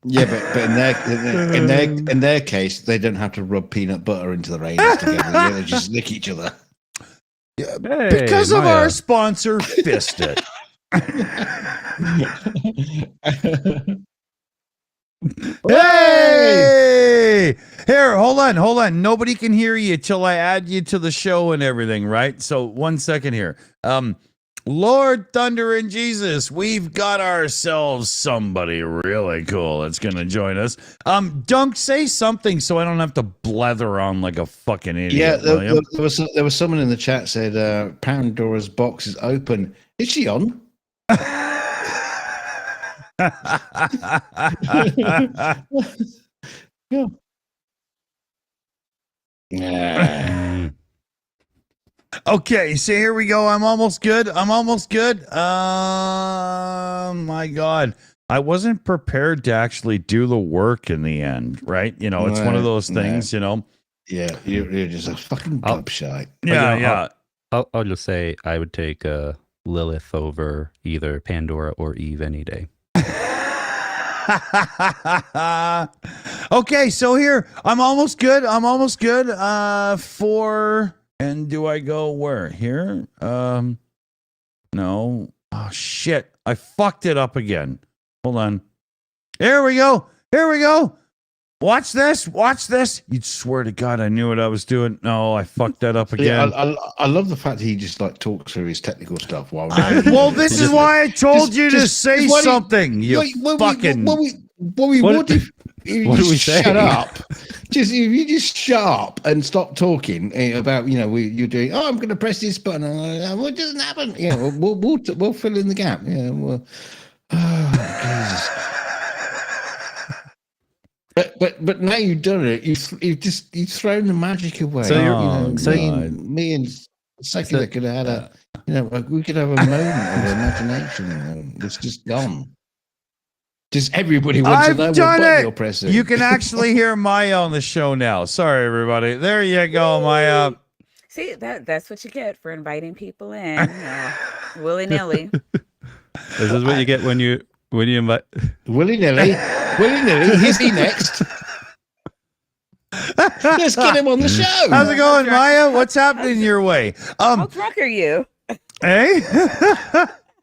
Yeah, but in their case, they don't have to rub peanut butter into their anus together. They just lick each other. Yeah, because of our sponsor, Fist It. Hey! Here, hold on. Nobody can hear you till I add you to the show and everything, right? So 1 second here. Lord Thunder and Jesus, we've got ourselves somebody really cool that's gonna join us. Dunk, say something so I don't have to blether on like a fucking idiot. Yeah, there was someone in the chat said Pandora's box is open. Is she on? Yeah. Okay, so here we go. I'm almost good. My God. I wasn't prepared to actually do the work in the end, right? It's one of those things, Yeah, you're just a fucking gobshite. Yeah. I'll just say I would take Lilith over either Pandora or Eve any day. Okay, so here I'm almost good. And do I go where? Here? No. Oh shit! I fucked it up again. Hold on. Here we go. Watch this. You'd swear to God I knew what I was doing. No, I fucked that up again. I love the fact that he just talks through his technical stuff while. Well, this is why I told you to say something. What if you just shut up? If you just shut up and stop talking about you're doing. Oh, I'm going to press this button. What doesn't happen? We'll fill in the gap. Jesus. But now you've done it. You've thrown the magic away. So me and Secular could have had we could have a moment of imagination. It's just gone. Just everybody wants to know what button you're pressing. You can actually hear Maya on the show now. Sorry, everybody. There you go, Maya. See, that's what you get for inviting people in, willy nilly. This is what you get when you invite willy nilly. Is he next? Let's get him on the show. How's it going, Maya? What's happening your way? How drunk are you? Hey?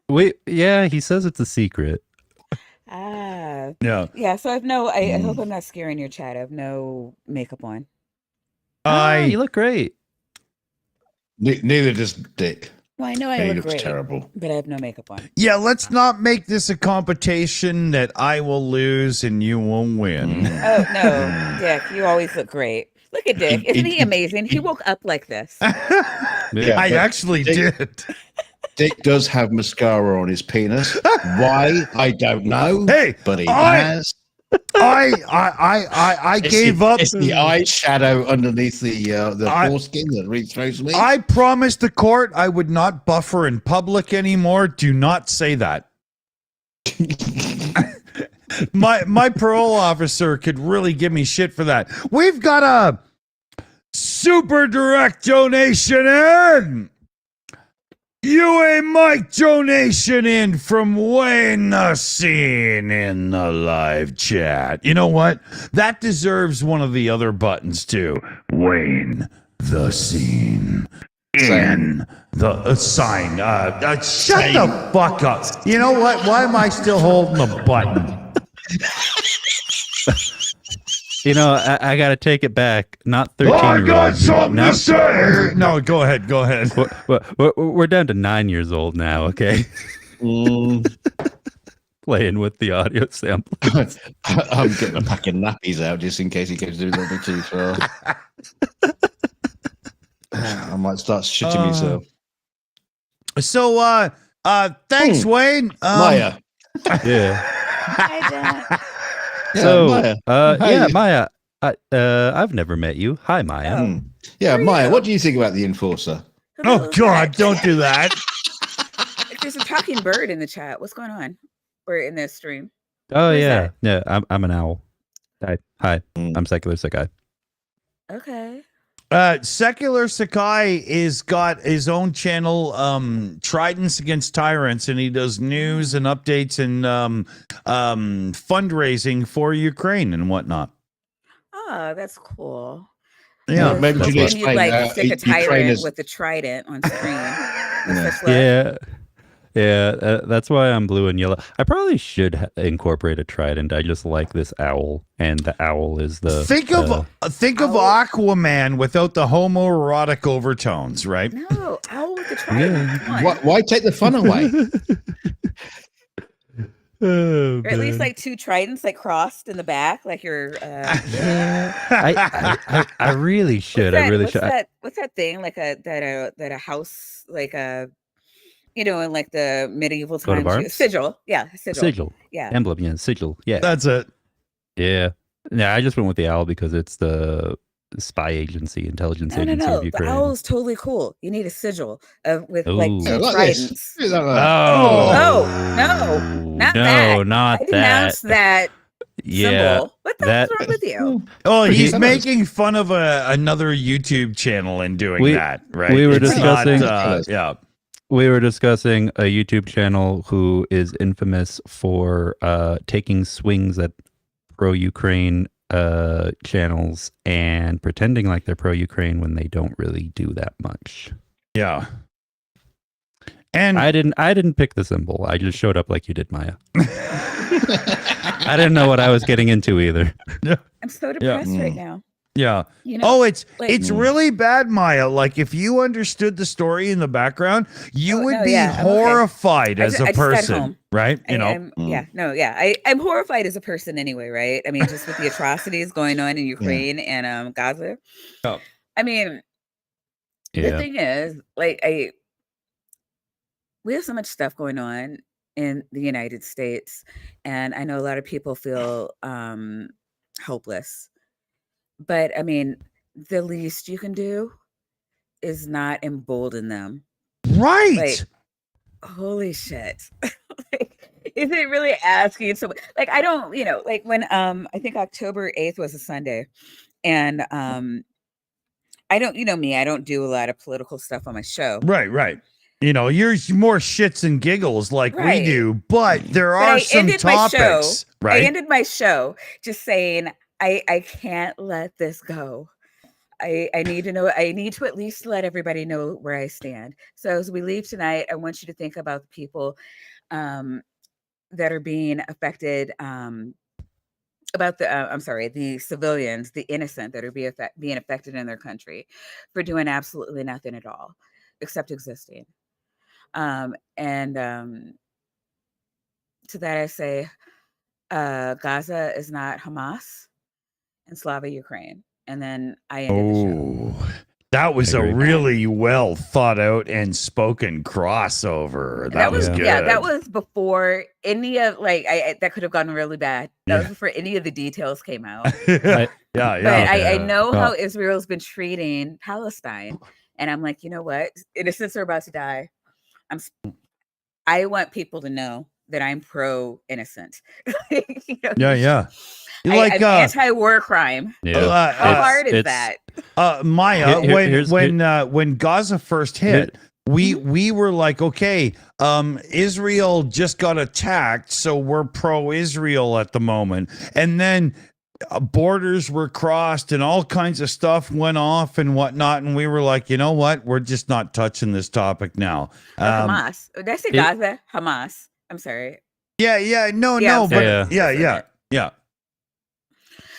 He says it's a secret. Yeah. So I hope I'm not scaring your chat. I have no makeup on. You look great. Neither does Dick. Well, I know I look great, terrible, but I have no makeup on. Yeah, let's not make this a competition that I will lose and you won't win. Oh no, Dick, you always look great. Look at Dick. Isn't he amazing? He woke up like this. Yeah. I but actually Dick- did. Dick does have mascara on his penis. Why? I don't know. Hey, but he I- has. I gave up. It's the eyeshadow underneath the I- foreskin that really throws me. I promised the court I would not buffer in public anymore. Do not say that. My parole officer could really give me shit for that. We've got a super direct donation in. UA Mike donation in from Wayne the Scene in the live chat. You know what? That deserves one of the other buttons too. Wayne the Scene in the sign. Shut the fuck up. You know what? Why am I still holding the button? You know, I got to take it back. Not 13-year-old. Say. No, go ahead. Go ahead. We're down to 9 years old now, okay? Playing with the audio sample. I'm getting a pack of nappies out just in case he goes to do a little bit too far. I might start shitting myself. So, thanks, Wayne. Maya. Yeah. Hi, Jen. So, Maya. yeah, Maya. I've never met you. Hi, Maya. Yeah, Maya, what do you think about the Enforcer? Oh, God, don't do that. There's a talking bird in the chat. What's going on? Or in this stream? Oh, Who's yeah. that? Yeah, I'm an owl. Hi. I'm Secular Sakai. Okay. Secular Sakai is got his own channel, Tridents Against Tyrants, and he does news and updates and fundraising for Ukraine and whatnot. Oh, that's cool. Yeah, maybe that's you what- can You'd explain like stick a tyrant Ukraine with the trident on screen. Yeah, that's why I'm blue and yellow. I probably should incorporate a trident. I just like this owl, and the owl is the think of Aquaman without the homoerotic overtones, right? No, owl with the trident. Come on. Why take the fun away? Or at least like two tridents like crossed in the back, like you're I really should. I really should. What's that thing like that a house like a in like the medieval Coat of times arms? sigil. Yeah, Sigil. Yeah. Emblem, yeah, sigil. Yeah. That's it. Yeah. I just went with the owl because it's the spy agency, intelligence agency of The Ukraine. owl's totally cool. You need a sigil with like Ooh. two Like tridents. this. No, not no, that. not I denounced that Yeah. symbol. What the hell's wrong with you? Oh, he's He's- making fun of another YouTube channel and doing that, right? we were It's not, discussing- yeah. We were discussing a YouTube channel who is infamous for taking swings at pro-Ukraine channels and pretending like they're pro-Ukraine when they don't really do that much. Yeah. And I didn't pick the symbol. I just showed up like you did, Maya. I didn't know what I was getting into either. I'm so depressed right now. yeah. You know, Oh, it's like- really bad, Maya. Like if you understood the story in the background, you would no, be yeah, I'm okay. horrified I as just a got home. person, right? You know. I'm horrified as a person anyway, right? I mean, just with the atrocities going on in Ukraine and Gaza. Oh. I mean, the Yeah. thing is, like, we have so much stuff going on in the United States, and I know a lot of people feel hopeless. But I mean, the least you can do is not embolden them. Right. Like, holy shit. Like, is it really asking so like I don't, like when I think October 8th was a Sunday, and I don't, me, I don't do a lot of political stuff on my show. Right. You know, you're more shits and giggles like we Right. do, but there But are I some ended my show. topics, right? I ended my show just saying I can't let this go. I need to know. I need to at least let everybody know where I stand. So as we leave tonight, I want you to think about the people that are being affected. About the civilians, the innocent that are being affected in their country for doing absolutely nothing at all except existing. To that I say, Gaza is not Hamas and Slava Ukraine. And then I ended the show. That was a agree. really well thought out and spoken crossover. That was good. Yeah, that was before any of that could have gotten really bad. That was Yeah. before any of the details came out. yeah. But I know Oh. how Israel's been treating Palestine, and I'm like, you know what? In a sense, they're about to die. I want people to know that I'm pro innocent. You know? Yeah. I'm anti-war crime. Yeah. How hard is that? Maya, Here's- when Gaza first hit, we were like, okay, Israel just got attacked, so we're pro-Israel at the moment, and then borders were crossed and all kinds of stuff went off and whatnot, and we were like, you know what, we're just not touching this topic now. Hamas. Did I say Gaza? Hamas. I'm sorry. Yeah, no, but yeah.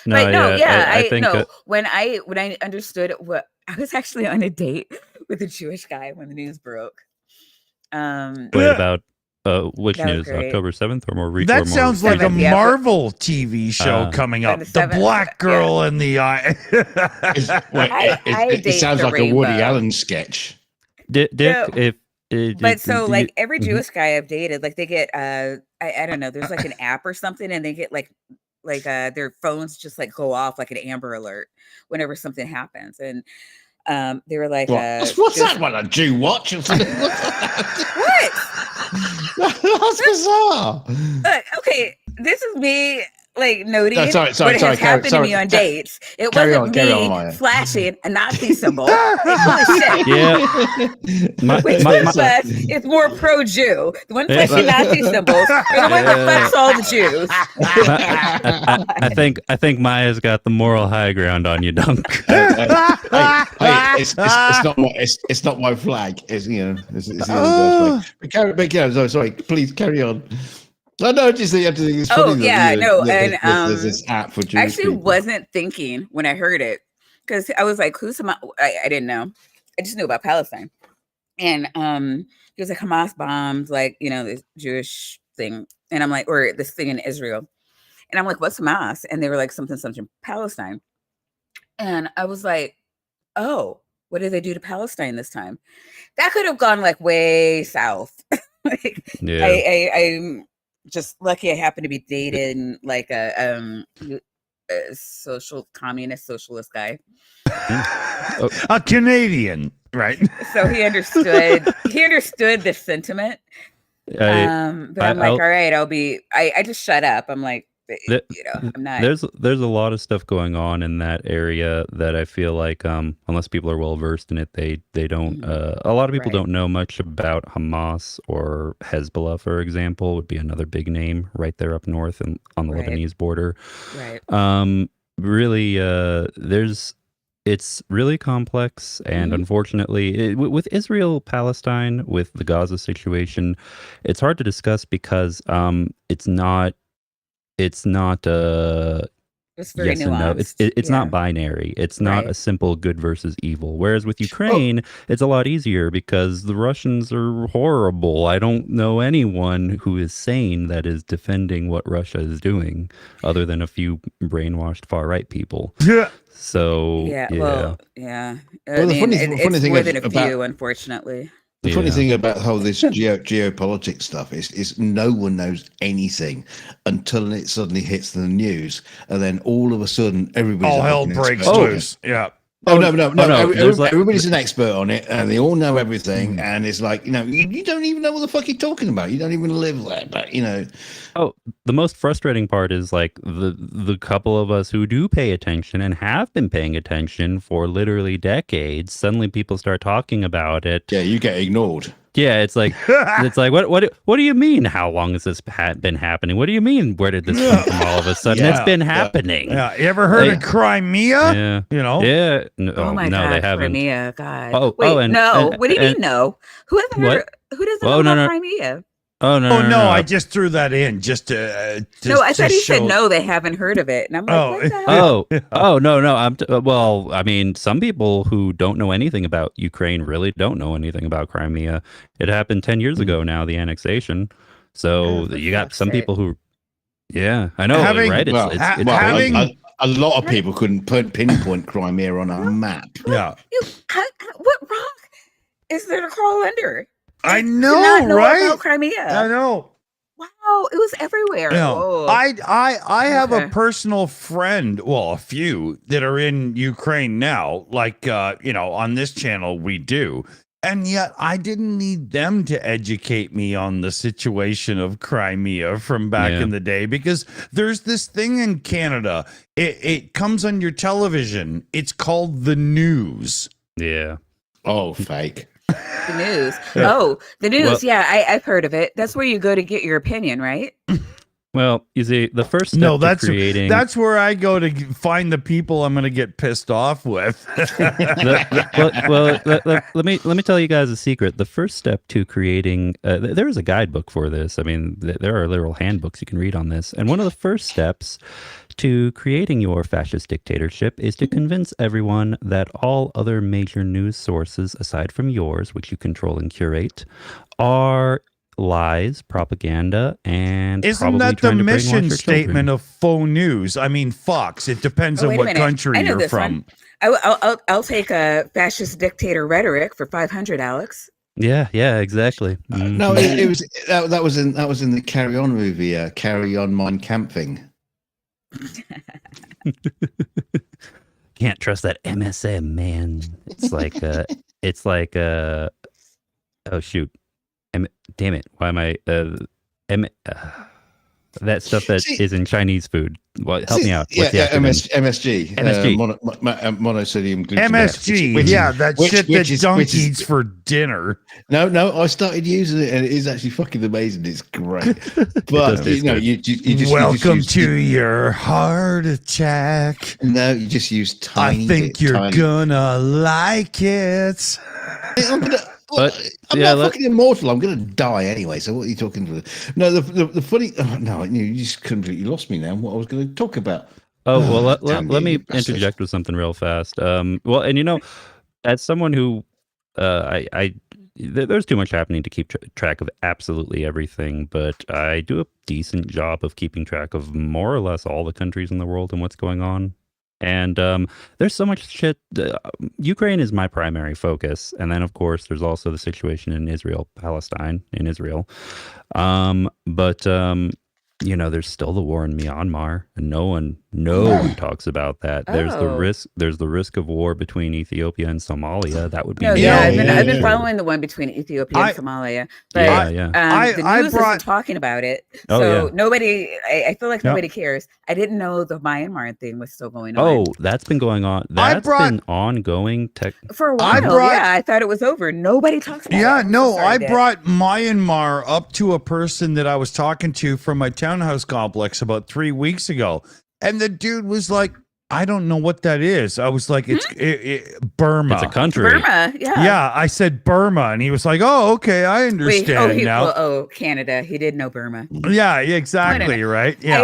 No, But no, I think when I understood what I was actually on a date with a Jewish guy when the news broke. wait, about which That was news? great. October 7th or more? That sounds like a recent? Yeah, Marvel TV show coming up. the The 7th, black girl in the eye. It date sounds the like a Woody rainbow. Allen sketch. Dick, No. But so do like you- every Mhm. Jewish guy I've dated, like they get I don't know, there's like an app or something, and they get like their phones just like go off like an Amber Alert whenever something happens, and they were like, What's that one? A Jew watch? What? That's bizarre. Look, okay, this is me like noting No, sorry, what has happened to me on dates. It carry wasn't on, me Maya. flashing a Nazi symbol. Like, holy shit. Yeah. Which My- one of us is more pro-Jew? The one Yeah. flashing Nazi symbols, or the one that Yeah. fucks all the Jews? I think Maya's got the moral high ground on you, Dunk. Hey, it's not my flag. It's it's the other guy's flag. Sorry, please carry on. No, just the it's funny. Oh, yeah, no, and, there's this app for Jewish I actually people. wasn't thinking when I heard it, because I was like, who's Hamas? I didn't know. I just knew about Palestine. And he was like, Hamas bombed, like, this Jewish thing. And I'm like, or this thing in Israel. And I'm like, what's Hamas? And they were like, something Palestine. And I was like, oh, what did they do to Palestine this time? That could have gone like way south. Like, Yeah. I'm just lucky I happened to be dating like a social communist socialist guy. A Canadian, right? So he understood the sentiment. But I'm like, all right, I just shut up. I'm like, I'm not. There's a lot of stuff going on in that area that I feel like unless people are well versed in it, they don't. A lot of people Right. don't know much about Hamas or Hezbollah, for example, would be another big name right there up north and on the Right. Lebanese border. Right. Really, it's really complex, and unfortunately, with Israel Palestine, with the Gaza situation, it's hard to discuss because it's not It's very yes and no. nuanced. It's not binary. It's not Right. a simple good versus evil. Whereas with Ukraine, it's a lot easier because the Russians are horrible. I don't know anyone who is sane that is defending what Russia is doing, other than a few brainwashed far right people. Yeah. So Yeah. yeah. Well, yeah. Well, the funny it's thing more than a about- few, unfortunately. The funny Yeah. thing about how this geopolitics stuff is no one knows anything until it suddenly hits the news, and then all of a sudden everybody's All like hell an breaks expert. loose. Yeah. Oh no! there's like- Everybody's an expert on it, and they all know everything. And it's like you don't even know what the fuck you're talking about. You don't even live there, but Oh, the most frustrating part is like the couple of us who do pay attention and have been paying attention for literally decades. Suddenly, people start talking about it. yeah, you get ignored. Yeah, it's like what do you mean? How long has this been happening? What do you mean? Where did this come from all of a sudden? It's Yeah, been happening. Yeah. You ever heard Like- of Crimea? Yeah. Yeah. Yeah. No, Oh my no, God, they haven't. Crimea, God. Oh, Wait, oh, and- no. and- What do you mean and- no? Who hasn't What? heard? Who doesn't Oh, know no, about no. Crimea? Oh no, Oh no, I just threw that in just to. No, I thought to he said show- no. They haven't heard of it, and I'm like, Oh, what the hell? Oh no. Well, I mean, some people who don't know anything about Ukraine really don't know anything about Crimea. It happened 10 years ago now, the annexation. So Oh, for you got fuck's some sake. people who, yeah, I know, Having- right? well, It's having- A lot of people couldn't pinpoint Crimea on a map. Yeah. What rock is there to crawl under? I To know, not know right? about Crimea. I know. Wow, it was everywhere. You know, Whoa. I have a Okay. personal friend, well, a few that are in Ukraine now, like on this channel we do. And yet I didn't need them to educate me on the situation of Crimea from back Yeah. in the day, because there's this thing in Canada. It comes on your television. It's called the news. Yeah. Oh, fake. The news. Yeah. Oh, the news. Well- Yeah, I've heard of it. That's where you go to get your opinion, right? Well, you see, the first step No, to creating that's where I go to find the people I'm going to get pissed off with. let me tell you guys a secret. The first step to creating there is a guidebook for this. I mean, there are literal handbooks you can read on this. And one of the first steps to creating your fascist dictatorship is to convince everyone that all other major news sources aside from yours, which you control and curate, are lies, propaganda, and Isn't probably that the trying to brainwash mission your statement children. of faux news? I mean, Fox. It depends Oh, on wait a what minute. country I know you're this from. one. I'll take a fascist dictator rhetoric for 500, Alex. Yeah, exactly. No, Mhm. it was that was in the Carry On movie, Carry On Mein Kampfing. Can't trust that MSM, man. It's like oh shoot. Damn it. Why am I that stuff that See- is in Chinese food? Well, help me out. What's the Yeah, acronym? MSG. MSG. Monosodium glutamate. MSG. which- Yeah, that which- shit which that is- Dunk which is- eats for dinner. No, I started using it, and it is actually fucking amazing. It's great, does but taste good. you just Welcome use, to your heart attack. No, you just use tiny. I think you're tiny, gonna like it. I'm gonna. But, I'm yeah, not fucking immortal. I'm gonna die anyway. So what are you talking about? No, the funny. Oh, no, you just completely lost me now. What I was going to talk about. Oh, well, damn let you, me you bastard. interject with something real fast. Well, and as someone who, there's too much happening to keep track of absolutely everything, but I do a decent job of keeping track of more or less all the countries in the world and what's going on. And there's so much shit. Ukraine is my primary focus. And then, of course, there's also the situation in Israel, Palestine, in Israel. But there's still the war in Myanmar, and no one talks about that. There's the Oh. risk of war between Ethiopia and Somalia. That would be No, Yeah, I've been yeah. following the one between Ethiopia and Somalia, but Yeah. the I news brought- isn't talking about it. Oh, So yeah. nobody, I feel like Yep. nobody cares. I didn't know the Myanmar thing was still going on. Oh, that's been going on. That's brought- been ongoing. For a I while, brought- yeah, I thought it was over. Nobody talks about it. Yeah, I'm so no, sorry, I Dad. brought Myanmar up to a person that I was talking to from my townhouse complex about 3 weeks ago. And the dude was like, I don't know what that is. I was like, it's Burma. It's a country. Burma, yeah. Yeah, I said Burma. And he was like, oh, okay, I understand now. Canada. He did know Burma. Yeah, exactly, right? Yeah.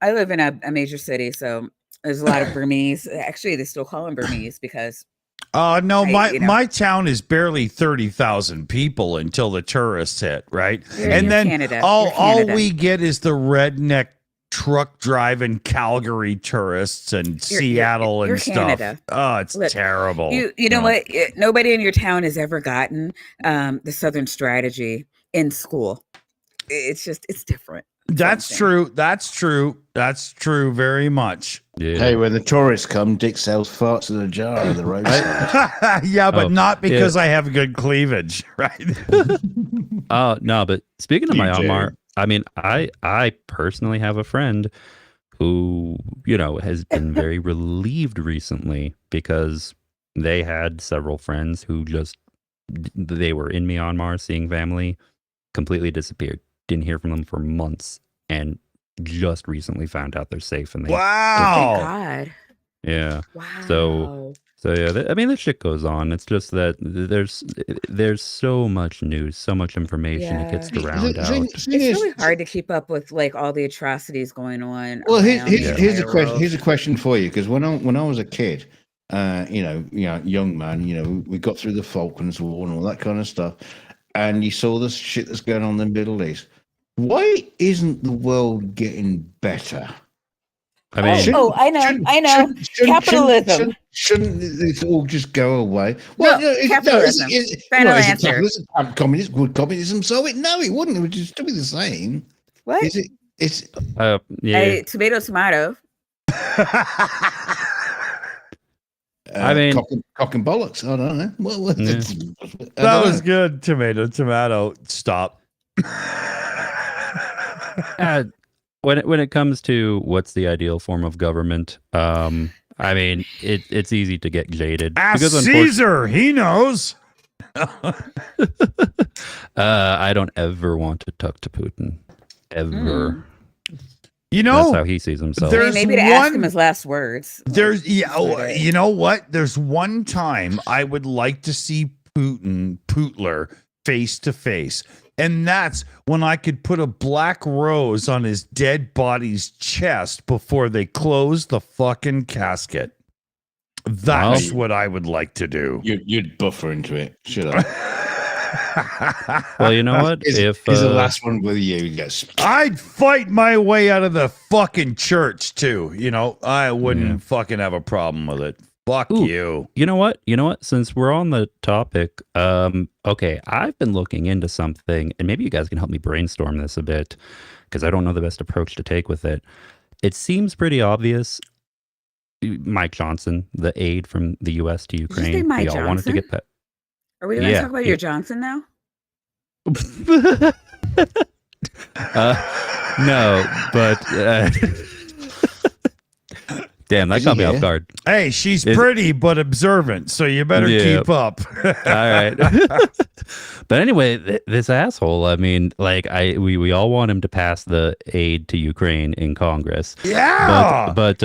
I live in a major city, so there's a lot of Burmese. Actually, they still call them Burmese because No, I- my town is barely 30,000 people until the tourists hit, right? You're- and you're then Canada. all You're Canada. we get is the redneck truck driving Calgary tourists and You're- Seattle you're and stuff. Canada. Oh, it's Look, terrible. you know what? Nobody in your town has ever gotten the Southern strategy in school. It's different. That's something. true. That's true. That's true very much. Yeah. Hey, when the tourists come, Dick sells farts in a jar at the roadside. Yeah, but Oh, not because I have good cleavage, right? No, but speaking of You Myanmar, do. I mean, I personally have a friend who, has been very relieved recently because they had several friends who they were in Myanmar seeing family, completely disappeared. Didn't hear from them for months and just recently found out they're safe and they, Thank Wow. God. yeah. Wow. So yeah, I mean, this shit goes on. It's just that there's so much news, so much information. It gets Yeah. drowned out. It's really hard to keep up with like all the atrocities going on. Well, around the here's a entire question. world. Here's a question for you, because when I was a kid, young man, we got through the Falklands War and all that kind of stuff, and you saw the shit that's going on in the Middle East. Why isn't the world getting better? I mean, I know. Capitalism. Shouldn't it all just go away? Well, No, capitalism. Final answer. Capitalism, communism, would communism solve it? No, it wouldn't. It would just be the same. What? Is it? It's yeah. Tomato. I mean, cock and bollocks. I don't know. Well, That was good. Tomato. Stop. When it comes to what's the ideal form of government, I mean, it's easy to get jaded. Ask Caesar. He knows. I don't ever want to talk to Putin. Ever. You know, that's how he sees himself. Maybe to ask him his last words. You know what? There's one time I would like to see Putler face to face. And that's when I could put a black rose on his dead body's chest before they close the fucking casket. That's what I would like to do. You'd buffer into it. Should I? Well, you know what? If the last one with you, yes. I'd fight my way out of the fucking church too. You know, I wouldn't fucking have a problem with it. Fuck you. You know what? Since we're on the topic, okay, I've been looking into something, and maybe you guys can help me brainstorm this a bit, because I don't know the best approach to take with it. It seems pretty obvious. Mike Johnson, the aid from the U.S. to Ukraine, we all wanted to get that. Are we going to talk about your Johnson now? No, but damn, that caught me off guard. Hey, she's pretty but observant, so you better keep up. All right. But anyway, this asshole, I mean, like, we all want him to pass the aid to Ukraine in Congress. Yeah. But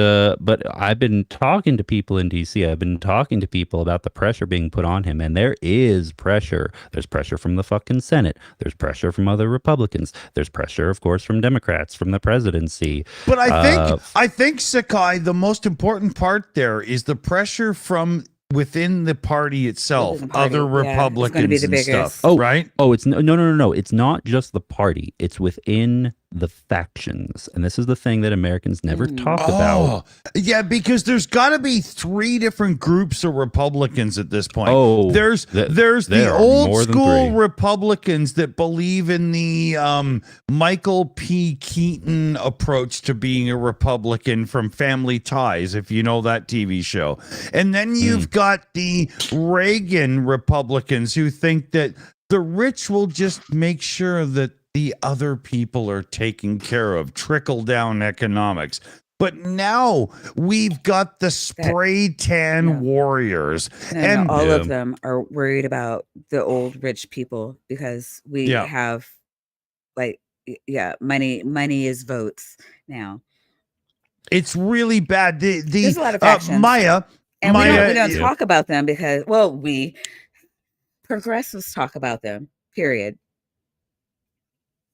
I've been talking to people in DC. I've been talking to people about the pressure being put on him, and there is pressure. There's pressure from the fucking Senate. There's pressure from other Republicans. There's pressure, of course, from Democrats, from the presidency. But I think Sakai, the most important part there is the pressure from within the party itself, other Republicans and stuff. Right? Oh, it's no. It's not just the party. It's within the factions. And this is the thing that Americans never talk about. Yeah, because there's got to be 3 different groups of Republicans at this point. There's the old school Republicans that believe in the Michael P. Keaton approach to being a Republican from Family Ties, if you know that TV show. And then you've got the Reagan Republicans who think that the rich will just make sure that the other people are taken care of, trickle down economics. But now we've got the spray tan warriors. And all of them are worried about the old rich people because we have money is votes now. It's really bad. There's a lot of factions. Maya. And we don't talk about them because, we progressives talk about them, period.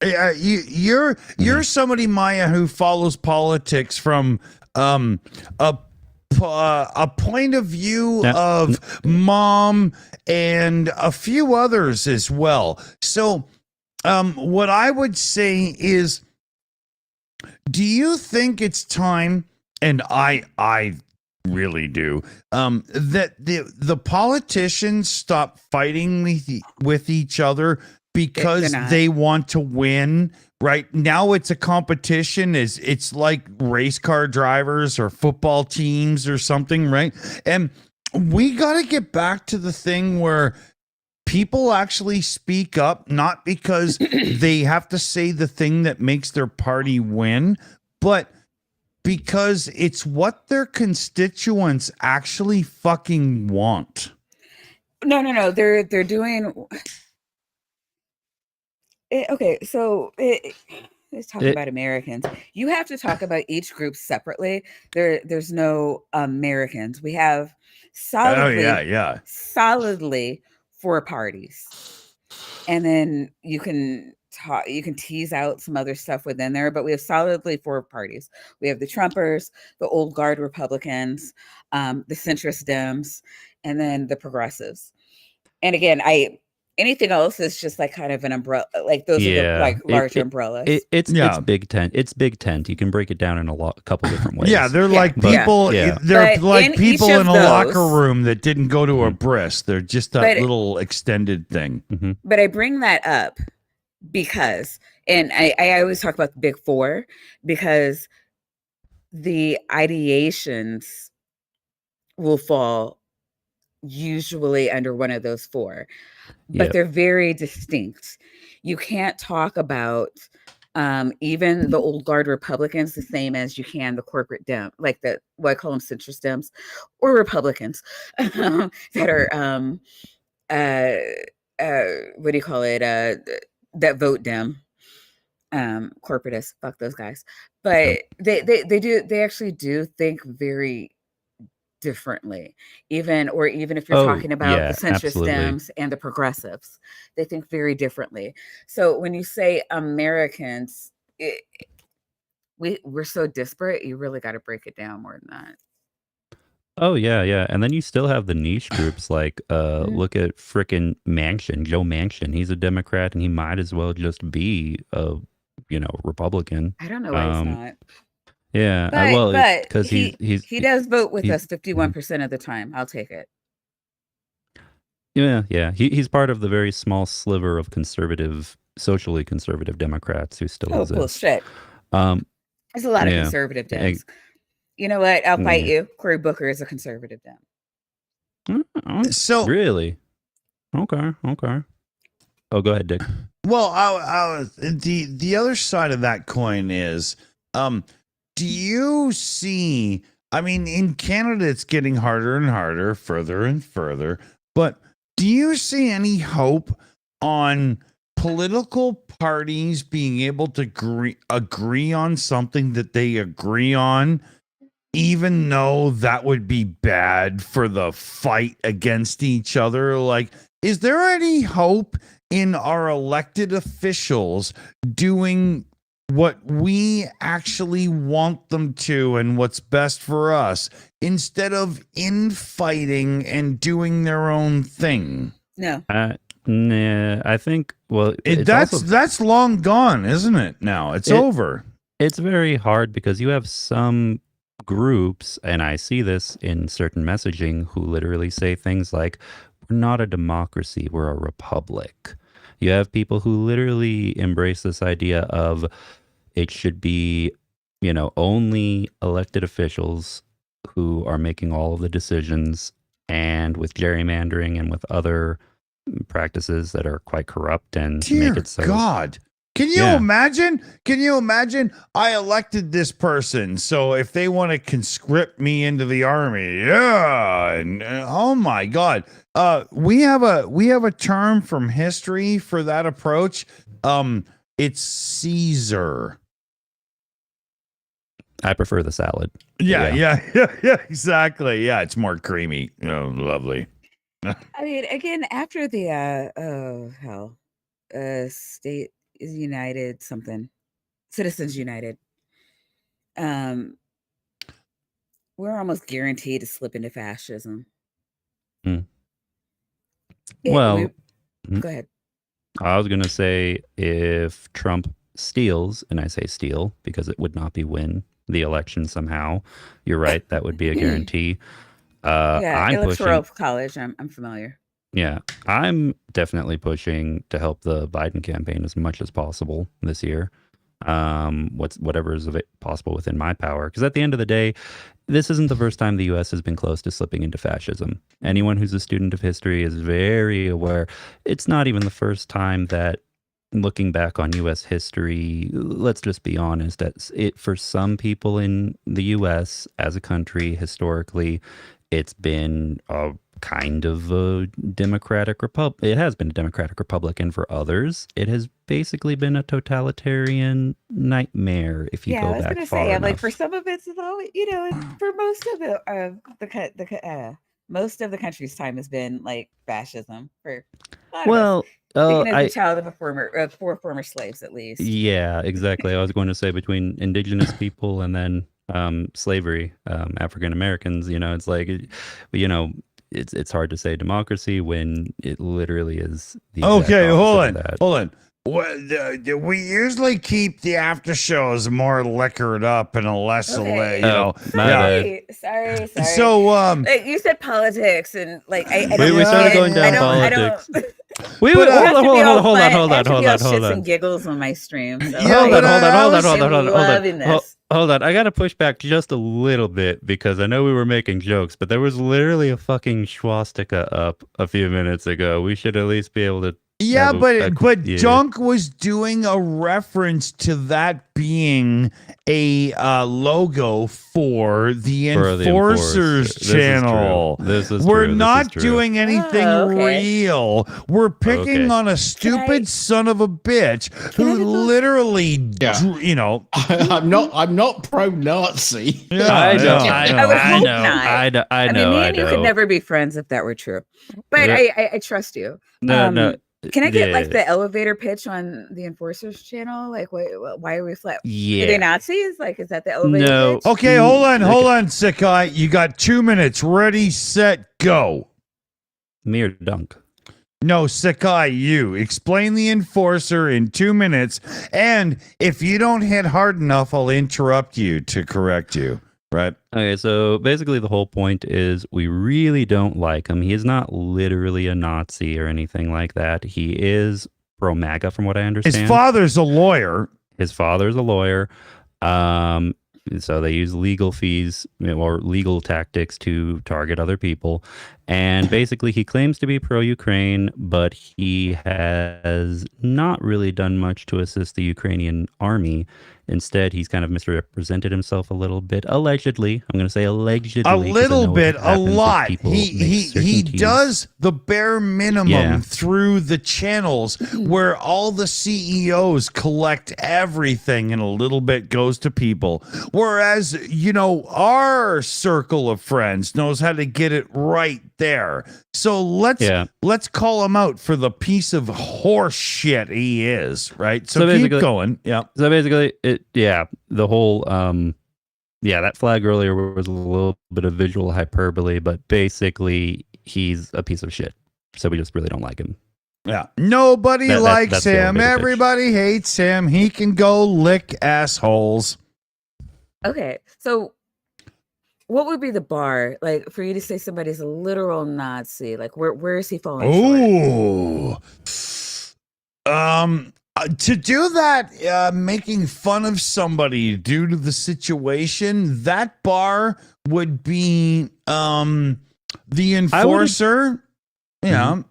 You're somebody, Maya, who follows politics from a point of view of mom and a few others as well. So what I would say is, do you think it's time, and I really do, that the politicians stop fighting with each other because they want to win? Right now it's a competition. It's like race car drivers or football teams or something, right? And we got to get back to the thing where people actually speak up, not because they have to say the thing that makes their party win, but because it's what their constituents actually fucking want. No. They're doing. Okay, so let's talk about Americans. You have to talk about each group separately. There's no Americans. We have solidly 4 parties, and then you can tease out some other stuff within there. But we have solidly 4 parties. We have the Trumpers, the old guard Republicans, the centrist Dems, and then the progressives. And again, Anything else is just like kind of an umbrella. Like those are the Yeah, like large umbrellas. it's Yeah. big tent. It's big tent. You can break it down in a couple different ways. Yeah, they're Yeah, like but- people. yeah. They're But like in people each in of a locker those- room that didn't go to a bris. They're just a But- little extended thing. But I bring that up because, and I always talk about the big four because the ideations will fall usually under one of those four, but Yep. they're very distinct. You can't talk about even the old guard Republicans the same as you can the corporate Dem, like what I call them centrist Dems or Republicans that are what do you call it? That vote Dem, corporatists. Fuck those guys. But they actually do think very differently. Even if you're talking about yeah, the centrist absolutely. Dems and the progressives, they think very differently. So when you say Americans, we're so disparate. You really got to break it down more than that. Oh yeah. And then you still have the niche groups like look at frickin' Manchin, Joe Manchin. He's a Democrat and he might as well just be a Republican. I don't know why he's not. Yeah, But because he does vote with he's- us 51% of the time. I'll take it. yeah. He's part of the very small sliver of socially conservative Democrats who still Oh, exist. bullshit. Um, There's a lot of yeah. conservative Ex- Dems. You know what? I'll fight Yeah. you. Cory Booker is a conservative Dem. So really? Okay. Oh, go ahead, Dick. well, I was the other side of that coin is, do you see? I mean, in Canada, it's getting harder and harder, further and further. But do you see any hope on political parties being able to agree on something that they agree on, even though that would be bad for the fight against each other? Like, is there any hope in our elected officials doing what we actually want them to and what's best for us instead of infighting and doing their own thing? No. Nah, I think. Well, it's That's long gone, isn't it? Now it's over. It's very hard because you have some groups, and I see this in certain messaging, who literally say things like, "We're not a democracy; we're a republic." You have people who literally embrace this idea of it should be, only elected officials who are making all of the decisions, and with gerrymandering and with other practices that are quite corrupt and Dear make it so. God. Can you Yeah. imagine? Can you imagine? I elected this person, so if they want to conscript me into the army, yeah. And oh my God, we have a term from history for that approach. It's Caesar. I prefer the salad. Yeah, exactly. Yeah, it's more creamy. Oh, lovely. I mean, again, after the state is united something, Citizens United, we're almost guaranteed to slip into fascism. Mm. Go Mhm. ahead. I was going to say if Trump steals, and I say steal because it would not be win the election somehow, you're right, that would be a guarantee. Yeah, I'm electoral pushing. college. I'm familiar. Yeah, I'm definitely pushing to help the Biden campaign as much as possible this year. Whatever is possible within my power. Because at the end of the day, this isn't the first time the U.S. has been close to slipping into fascism. Anyone who's a student of history is very aware. It's not even the first time that, looking back on U.S. history, let's just be honest, for some people in the U.S. as a country, historically, it's been a kind of a democratic republic. It has been a democratic republic, and for others, it has basically been a totalitarian nightmare. If you Yeah, go I was back gonna far say, enough. like for some of it's though, for most of it, most of the country's time has been like fascism for a lot of us. Well, Speaking as a child of four former slaves, at least. yeah, exactly. I was going to say between indigenous people and then slavery, African Americans. It's like, it's hard to say democracy when it literally is the exact Okay, hold opposite on, of that. hold on. We usually keep the after shows more liquored up and less, Okay. you know. My bad. Sorry. So, Like you said politics and like I We don't started get- going down I politics. don't, Wait, But, hold on, hold on. hold on, Hold on. and giggles on my stream. So Yeah, Hold but on. I'm loving this. Hold on. I gotta push back just a little bit because I know we were making jokes, but there was literally a fucking swastika up a few minutes ago. We should at least be able to. yeah, have a- but yeah. Junk was doing a reference to that being a logo for the For the Enforcers Enforcer. This is channel. true. This is We're true. This not is true. doing anything Oh, okay. real. We're picking Okay. on a stupid son of a bitch I who get those- literally, Yeah. you know. I'm not pro-Nazi. I know. I would hope not. I know. I mean, me and you could never be friends if that were true. But Yeah. I trust you. No. Can I get Yeah. like the elevator pitch on the Enforcers channel? Like, why are we flat? Are Yeah. they Nazis? Like, is that the elevator No. pitch? Okay, hold Okay. on, Sakai. You got 2 minutes. Ready, set, go. Me or Dunk? No, Sakai, you. Explain the Enforcer in 2 minutes. And if you don't hit hard enough, I'll interrupt you to correct you. Right? Okay, so basically the whole point is we really don't like him. He is not literally a Nazi or anything like that. He is pro-MAGA from what I understand. His father's a lawyer. His father's a lawyer. So they use legal fees or legal tactics to target other people. And basically he claims to be pro-Ukraine, but he has not really done much to assist the Ukrainian army. Instead, he's kind of misrepresented himself a little bit. Allegedly. I'm going to say allegedly. A 'cause I little know bit, what a happens if lot. people He make certainties. does the bare minimum Yeah. through the channels where all the CEOs collect everything and a little bit goes to people. Whereas, you know, our circle of friends knows how to get it right there. So let's call him out for the piece of horse shit he is, right? So keep basically- going. Yeah. So basically, the whole, that flag earlier was a little bit of visual hyperbole, but basically he's a piece of shit. So we just really don't like him. Yeah. Nobody likes that's the him. elevator pitch. Everybody hates him. He can go lick assholes. Okay, so what would be the bar, like, for you to say somebody's a literal Nazi? Like, where is he falling short? To do that, making fun of somebody due to the situation, that bar would be the Enforcer. Yeah.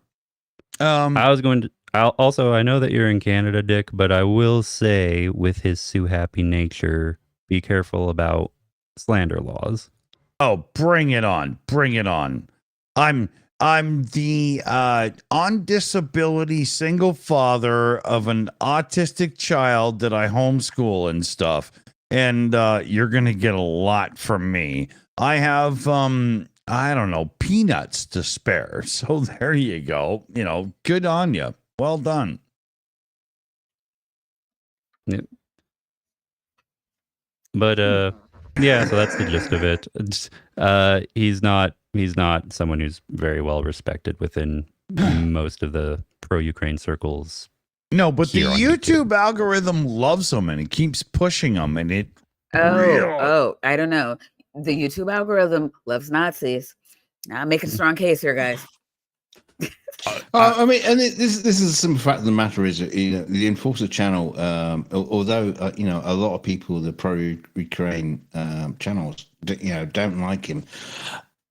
I was going to. I know that you're in Canada, Dick, but I will say, with his Sue Happy nature, be careful about slander laws. Oh, bring it on. Bring it on. I'm the on disability single father of an autistic child that I homeschool and stuff. And you're going to get a lot from me. I have I don't know, peanuts to spare. So there you go. You know, good on you. Well done. Yep. But yeah, so that's the gist of it. He's not someone who's very well respected within most of the pro-Ukraine circles. No, but the Here on YouTube algorithm loves them and it keeps pushing them, and it. Oh, I don't know. The YouTube algorithm loves Nazis. I'm making a strong case here, guys. I mean, and this is the simple fact of the matter is, you know, the Enforcer channel, although you know, a lot of people, the pro-Ukraine channels, you know, don't like him.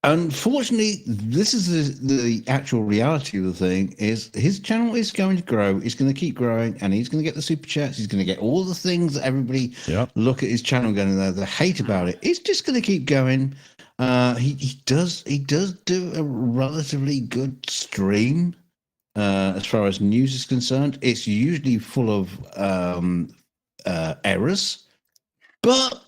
Unfortunately, this is the actual reality of the thing. Is his channel is going to grow. It's going to keep growing, and he's going to get the super chats. He's going to get all the things that everybody look at his channel going, they hate about it. It's just going to keep going. He does do a relatively good stream as far as news is concerned. It's usually full of errors, but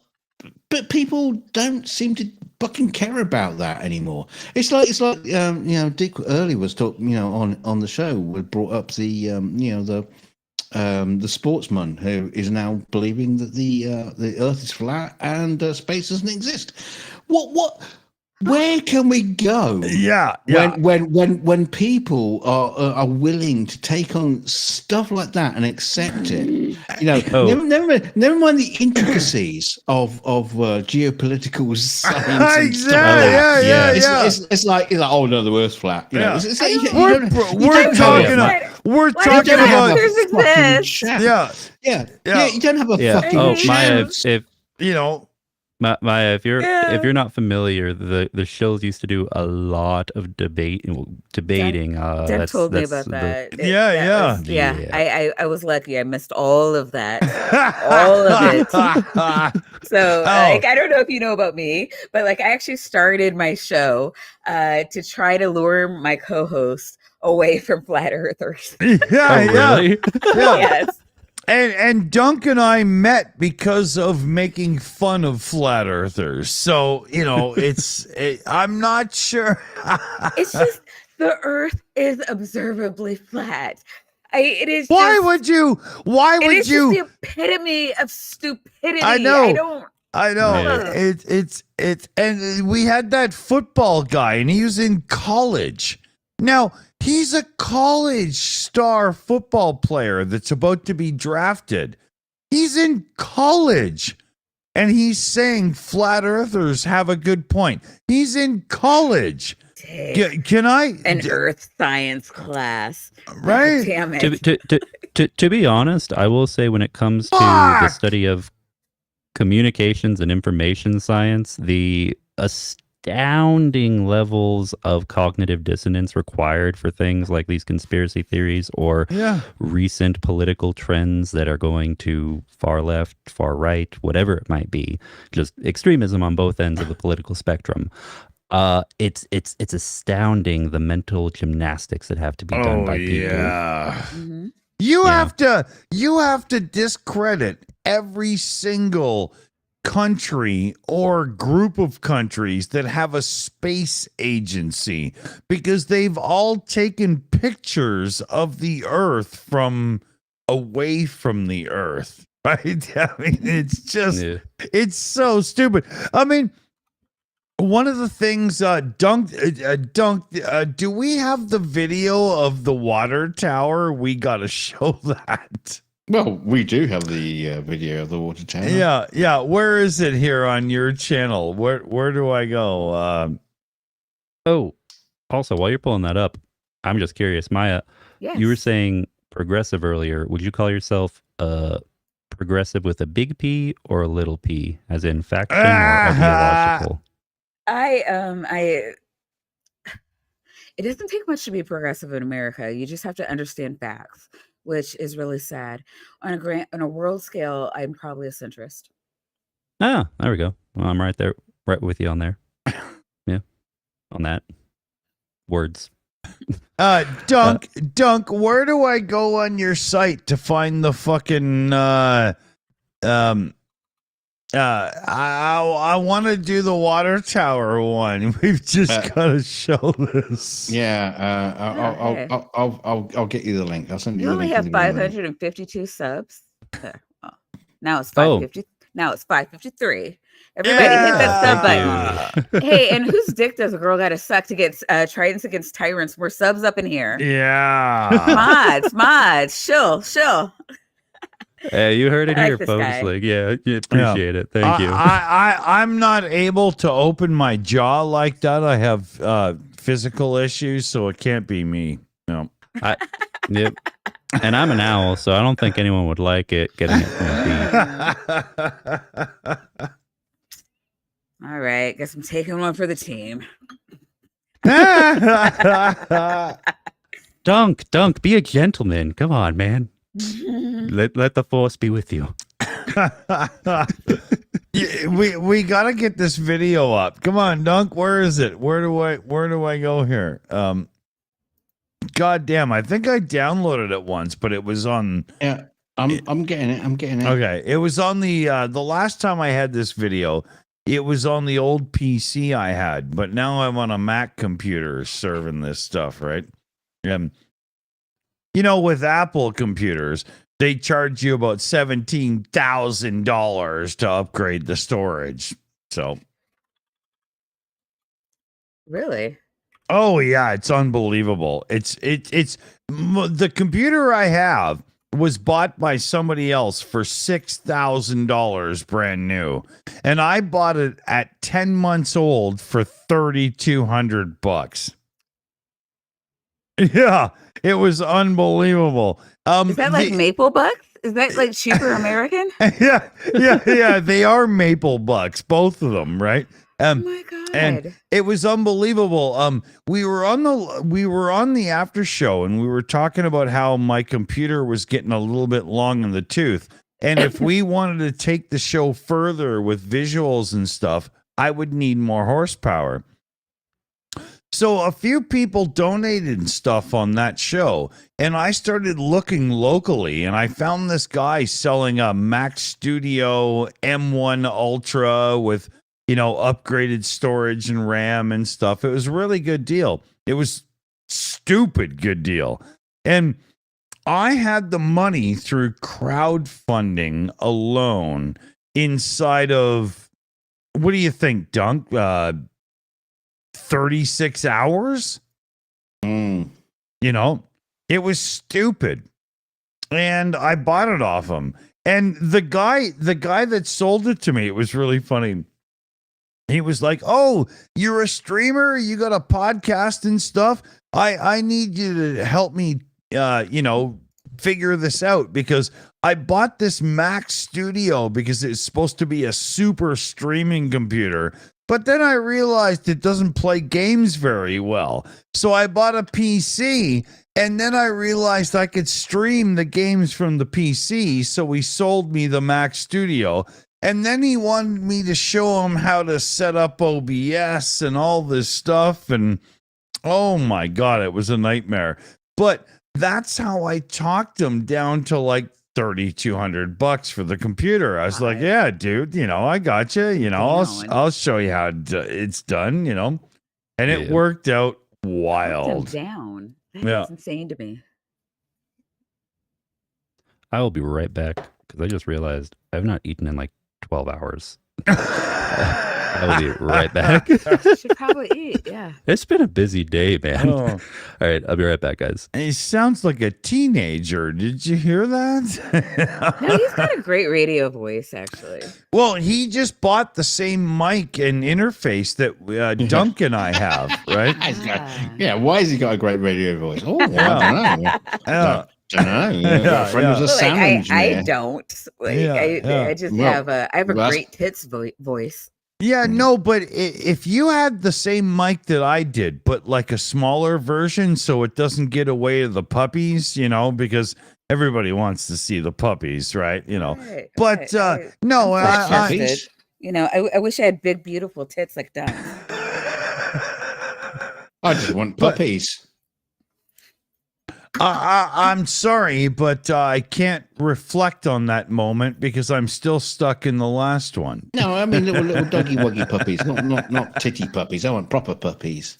people don't seem to fucking care about that anymore. It's like you know, Dick earlier was talking, you know, on the show, we brought up the you know, the sportsman who is now believing that the Earth is flat and space doesn't exist. What where can we go? Yeah. When people are willing to take on stuff like that and accept it, you know, Oh. never mind the intricacies of geopolitical science and stuff like that. Yeah. It's like oh no, the Earth's flat. You know, Yeah. it's like, We're talking about Thurs exist. yeah. You don't have a fucking Oh, Maya, chance. if You know, Maya, if you're Yeah. not familiar, the Shills used to do a lot of debating. Deb told me about that. Yeah. I was lucky. I missed all of that. All of it. So, like, I don't know if you know about me, but like, I actually started my show to try to lure my co-host away from flat earthers. Really? Yes. And Dunk and I met because of making fun of flat earthers. So, you know, I'm not sure. It's just the earth is observably flat. It is. Why just, would you? Why it would is you? just the epitome of stupidity. I know. I don't. It's and we had that football guy and he was in college. Now, he's a college star football player that's about to be drafted. He's in college and he's saying flat earthers have a good point. He's in college. Can I? An earth science class. Right? Damn it. To be honest, I will say when it comes to the study of communications and information science, the astounding levels of cognitive dissonance required for things like these conspiracy theories or recent political trends that are going to far left, far right, whatever it might be, just extremism on both ends of the political spectrum. It's astounding the mental gymnastics that have to be done by people. Yeah. Mm-hmm. You have to discredit every single country or group of countries that have a space agency because they've all taken pictures of the Earth from away from the Earth, right? I mean, it's just it's so stupid. I mean, one of the things, Dunk, do we have the video of the water tower? We got to show that. Well, we do have the video of the water tower. Yeah. Where is it here on your channel? Where do I go? Oh, also, while you're pulling that up, I'm just curious, Maya. Yes. You were saying progressive earlier. Would you call yourself progressive with a big P or a little p, as in faction or ideological? It doesn't take much to be progressive in America. You just have to understand facts, which is really sad. On a world scale, I'm probably a centrist. Ah, there we go. Well, I'm right there, right with you on there. Yeah, on that. Words. Dunk, where do I go on your site to find the fucking I want to do the water tower one. We've just got to show this. Yeah, I'll get you the link. I'll send you. You the only link have in the beginning. 552 subs. There. Oh. Now it's 550. Now it's 553. Everybody hit that sub button. Hey, and whose dick does a girl got to suck to get tridents against tyrants? We're subs up in here. Yeah. Mods. Shill. Hey, you heard it I like here, this folks. guy. Like, yeah, appreciate it. Thank you. I'm not able to open my jaw like that. I have physical issues, so it can't be me. No. Yep. And I'm an owl, so I don't think anyone would like it getting it from a bee. All right. Guess I'm taking one for the team. Dunk, be a gentleman. Come on, man. Let the force be with you. we gotta get this video up. Come on, Dunk. Where is it? Where do I go here? God damn, I think I downloaded it once, but it was on. Yeah, I'm getting it. Okay, it was on the last time I had this video. It was on the old PC I had, but now I'm on a Mac computer serving this stuff, right? You know, with Apple computers, they charge you about $17,000 to upgrade the storage. So, Really? Oh yeah, it's unbelievable. It's the computer I have was bought by somebody else for $6,000 brand new, and I bought it at 10 months old for $3,200. Yeah, it was unbelievable. Is that like Maple Bucks? Is that like cheaper American? yeah. They are maple bucks, both of them, right? Oh my God. And it was unbelievable. We were on the after show, and we were talking about how my computer was getting a little bit long in the tooth, and if we wanted to take the show further with visuals and stuff, I would need more horsepower. So a few people donated stuff on that show, and I started looking locally, and I found this guy selling a Mac Studio M1 Ultra with, upgraded storage and RAM and stuff. It was a really good deal. It was stupid good deal. And I had the money through crowdfunding alone inside of, what do you think, Dunk? 36 hours? It was stupid. And I bought it off him. And the guy that sold it to me, it was really funny. He was like, "Oh, you're a streamer? You got a podcast and stuff? I need you to help me figure this out, because I bought this Mac Studio because it's supposed to be a super streaming computer. But then I realized it doesn't play games very well. So I bought a PC, and then I realized I could stream the games from the PC. So he sold me the Mac Studio. And then he wanted me to show him how to set up OBS and all this stuff. And oh my God, it was a nightmare. But that's how I talked him down to like $3,200 for the computer. I was like, "Yeah, dude, I got you. I'll show you how it's done. And it worked out wild." Down. That's insane to me. I will be right back, because I just realized I've not eaten in like 12 hours. I will be right back. You should probably eat, yeah. It's been a busy day, man. Oh. All right, I'll be right back, guys. And he sounds like a teenager. Did you hear that? No, he's got a great radio voice, actually. Well, he just bought the same mic and interface that Dunk and I have, right? Yeah, why has he got a great radio voice? Oh, I don't know. I don't know. My friend was a sound engineer. I don't. I just have a great tits voice. Yeah, no, but if you had the same mic that I did, but like a smaller version, so it doesn't get away to the puppies, because everybody wants to see the puppies, right? Right, but no, I wish I had big, beautiful tits like Dunk. I just want puppies. I'm sorry, but I can't reflect on that moment because I'm still stuck in the last one. No, I mean little doggy wuggy puppies, not titty puppies. I want proper puppies.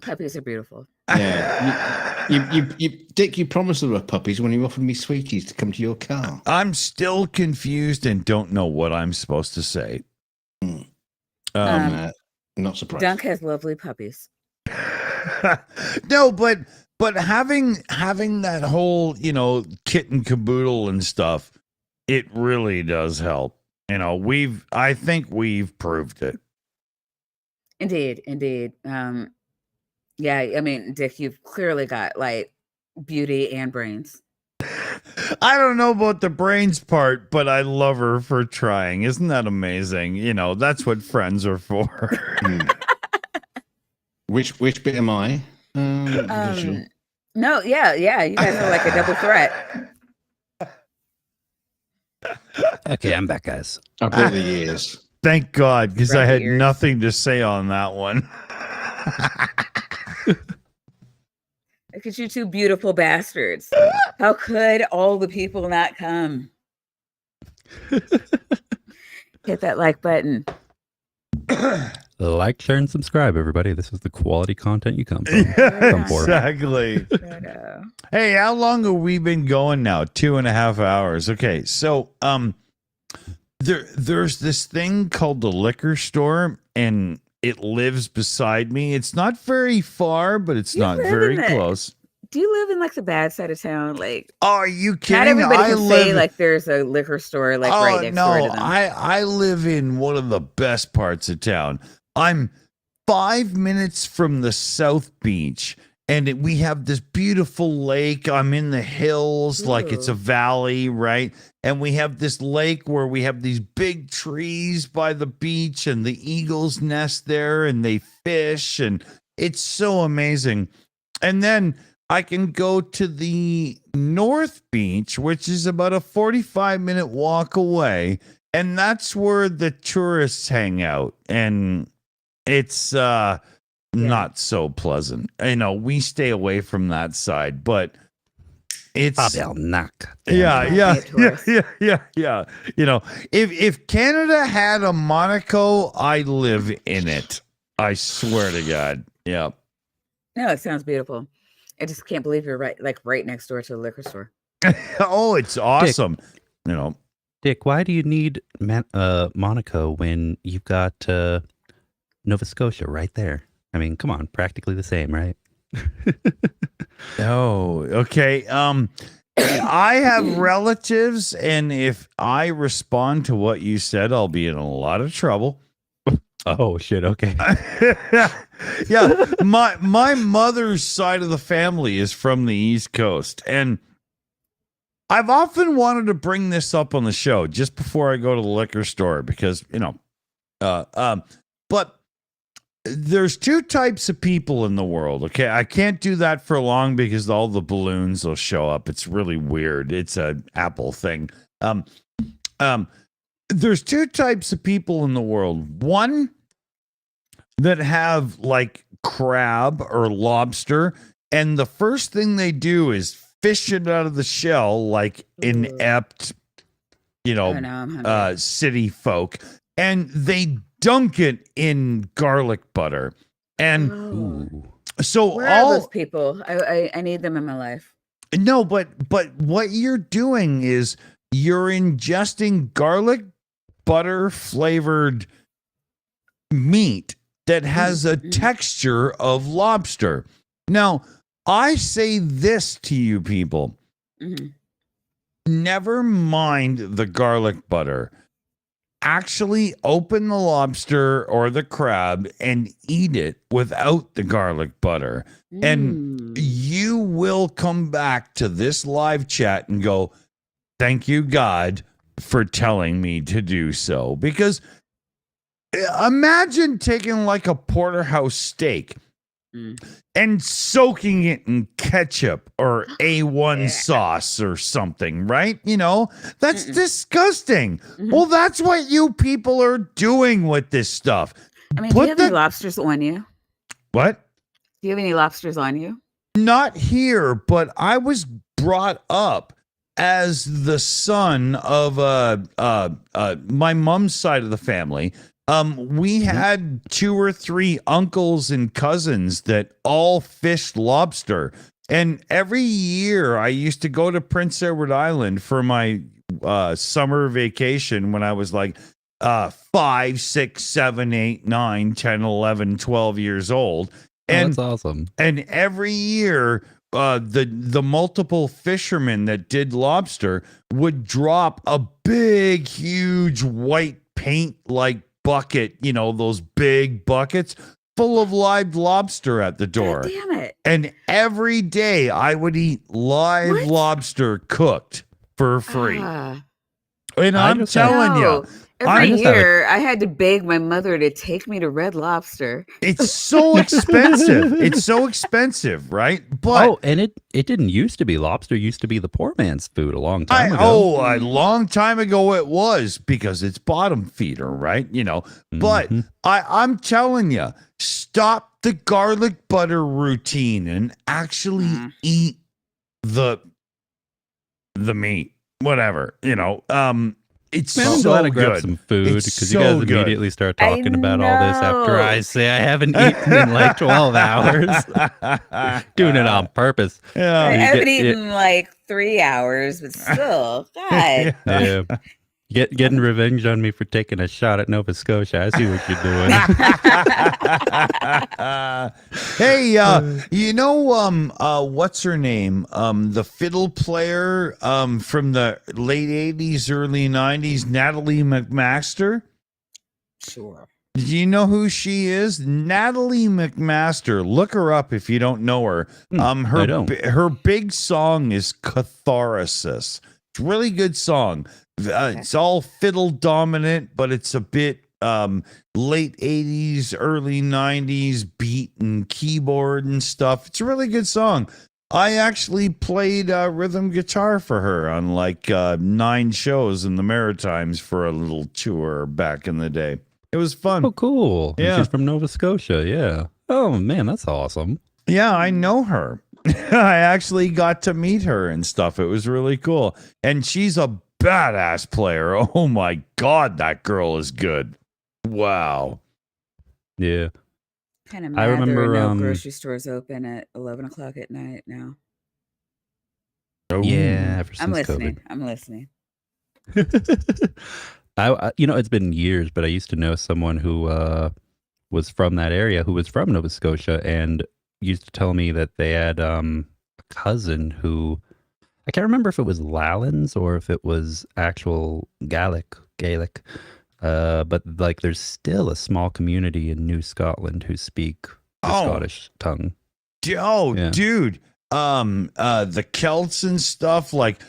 Puppies are beautiful. Yeah, you Dick, you promised there were puppies when you offered me sweeties to come to your car. I'm still confused and don't know what I'm supposed to say. Not surprised. Dunk has lovely puppies. No, but having that whole kit and caboodle and stuff, it really does help. I think we've proved it. Indeed. Yeah, I mean, Dick, you've clearly got like beauty and brains. I don't know about the brains part, but I love her for trying. Isn't that amazing? That's what friends are for. Which bit am I? No, yeah, you guys are like a double threat. Okay, I'm back, guys. I brought the ears. Thank God, because I had ears. nothing to say on that one. Look at you two beautiful bastards. How could all the people not come? Hit that like button. Like, share, and subscribe, everybody. This is the quality content you come from. Exactly. Hey, how long have we been going now? 2.5 hours. Okay, so there's this thing called the liquor store, and it lives beside me. It's not very far, but it's You not live in very the- close. Do you live in like the bad side of town? Like, Oh, are you kidding? not everybody I can say like there's a liquor store like right next door to them. I live in one of the best parts of town. I'm 5 minutes from the South Beach, and we have this beautiful lake. I'm in the hills, like it's a valley, right? And we have this lake where we have these big trees by the beach, and the eagles nest there, and they fish, and it's so amazing. And then I can go to the North Beach, which is about a 45-minute walk away, and that's where the tourists hang out. And it's not so pleasant. You know, we stay away from that side, but it's they'll knock. yeah. You know, if Canada had a Monaco, I live in it. I swear to God. Yeah. No, it sounds beautiful. I just can't believe you're right next door to a liquor store. Oh, it's awesome. You know, Dick, why do you need Monaco when you've got Nova Scotia right there? I mean, come on, practically the same, right? oh, okay. I have relatives, and if I respond to what you said, I'll be in a lot of trouble. Oh shit! Okay. Yeah, my mother's side of the family is from the East Coast, and I've often wanted to bring this up on the show just before I go to the liquor store because but there's two types of people in the world. Okay, I can't do that for long because all the balloons will show up. It's really weird. It's an Apple thing. There's two types of people in the world. One that have like crab or lobster, and the first thing they do is fish it out of the shell like inept, city folk, and they dunk it in garlic butter. And so where are those people? I need them in my life. No, but what you're doing is you're ingesting garlic butter flavored meat that has a texture of lobster. Now, I say this to you people. Never mind the garlic butter. Actually open the lobster or the crab and eat it without the garlic butter. And you will come back to this live chat and go, thank you, God, for telling me to do so. Because imagine taking like a porterhouse steak and soaking it in ketchup or A1 sauce or something, right? You know, that's disgusting. Well, that's what you people are doing with this stuff. I mean, do you have any lobsters on you? What? Do you have any lobsters on you? Not here, but I was brought up as the son of my mom's side of the family. We had 2 or 3 uncles and cousins that all fished lobster. And every year I used to go to Prince Edward Island for my summer vacation when I was like 5, 6, 7, 8, 9, 10, 11, 12 years old. And that's awesome. And every year the multiple fishermen that did lobster would drop a big, huge white paint like bucket, you know, those big buckets full of live lobster at the door. God damn it. And every day I would eat live lobster cooked for free. And I'm telling you, every year I had to beg my mother to take me to Red Lobster. It's so expensive. It's so expensive, right? But and it didn't used to be. Lobster used to be the poor man's food a long time ago. A long time ago it was, because it's bottom feeder, right? You know. But I'm telling you, stop the garlic butter routine and actually eat the meat, whatever, you know. It's I'm so glad I good. grabbed some food because So you guys good. immediately start talking about all this after I say I haven't etten in like 12 hours. Doing it on purpose. Yeah. I haven't eaten like 3 hours, but still, God. Yeah. Getting revenge on me for taking a shot at Nova Scotia. I see what you're doing. Hey, you know, what's her name? The fiddle player from the late 80s, early 90s, Natalie McMaster. Sure. Do you know who she is? Natalie McMaster. Look her up if you don't know her. I don't. Her big song is Catharsis. It's a really good song. It's all fiddle dominant, but it's a bit late 80s, early 90s beat and keyboard and stuff. It's a really good song. I actually played rhythm guitar for her on like 9 shows in the Maritimes for a little tour back in the day. It was fun. Oh, cool. And Yeah. she's from Nova Scotia. Yeah. Oh, man, that's awesome. Yeah, I know her. I actually got to meet her and stuff. It was really cool. And she's a badass player. Oh my God, that girl is good. Wow. Yeah. Kind of I mad there remember, are no grocery stores open at 11 o'clock at night now. Oh. Yeah, ever since I'm listening. COVID. I'm listening. It's been years, but I used to know someone who was from that area, who was from Nova Scotia, and used to tell me that they had a cousin who, I can't remember if it was Lallans or if it was actual Gaelic, but like there's still a small community in New Scotland who speak the Scottish tongue. Oh, Yeah. dude. The Celts and stuff, like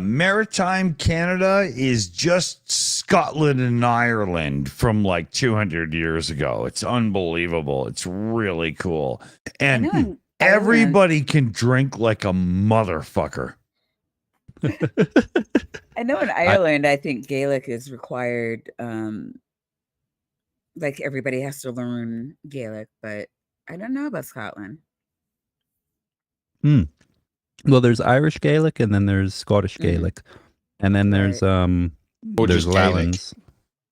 maritime Canada is just Scotland and Ireland from like 200 years ago. It's unbelievable. It's really cool. I know And in Ireland- everybody can drink like a motherfucker. I know in Ireland, I think Gaelic is required. Like everybody has to learn Gaelic, but I don't know about Scotland. Well, there's Irish Gaelic and then there's Scottish Gaelic. And then there's Or there's just Gaelic. Lallans.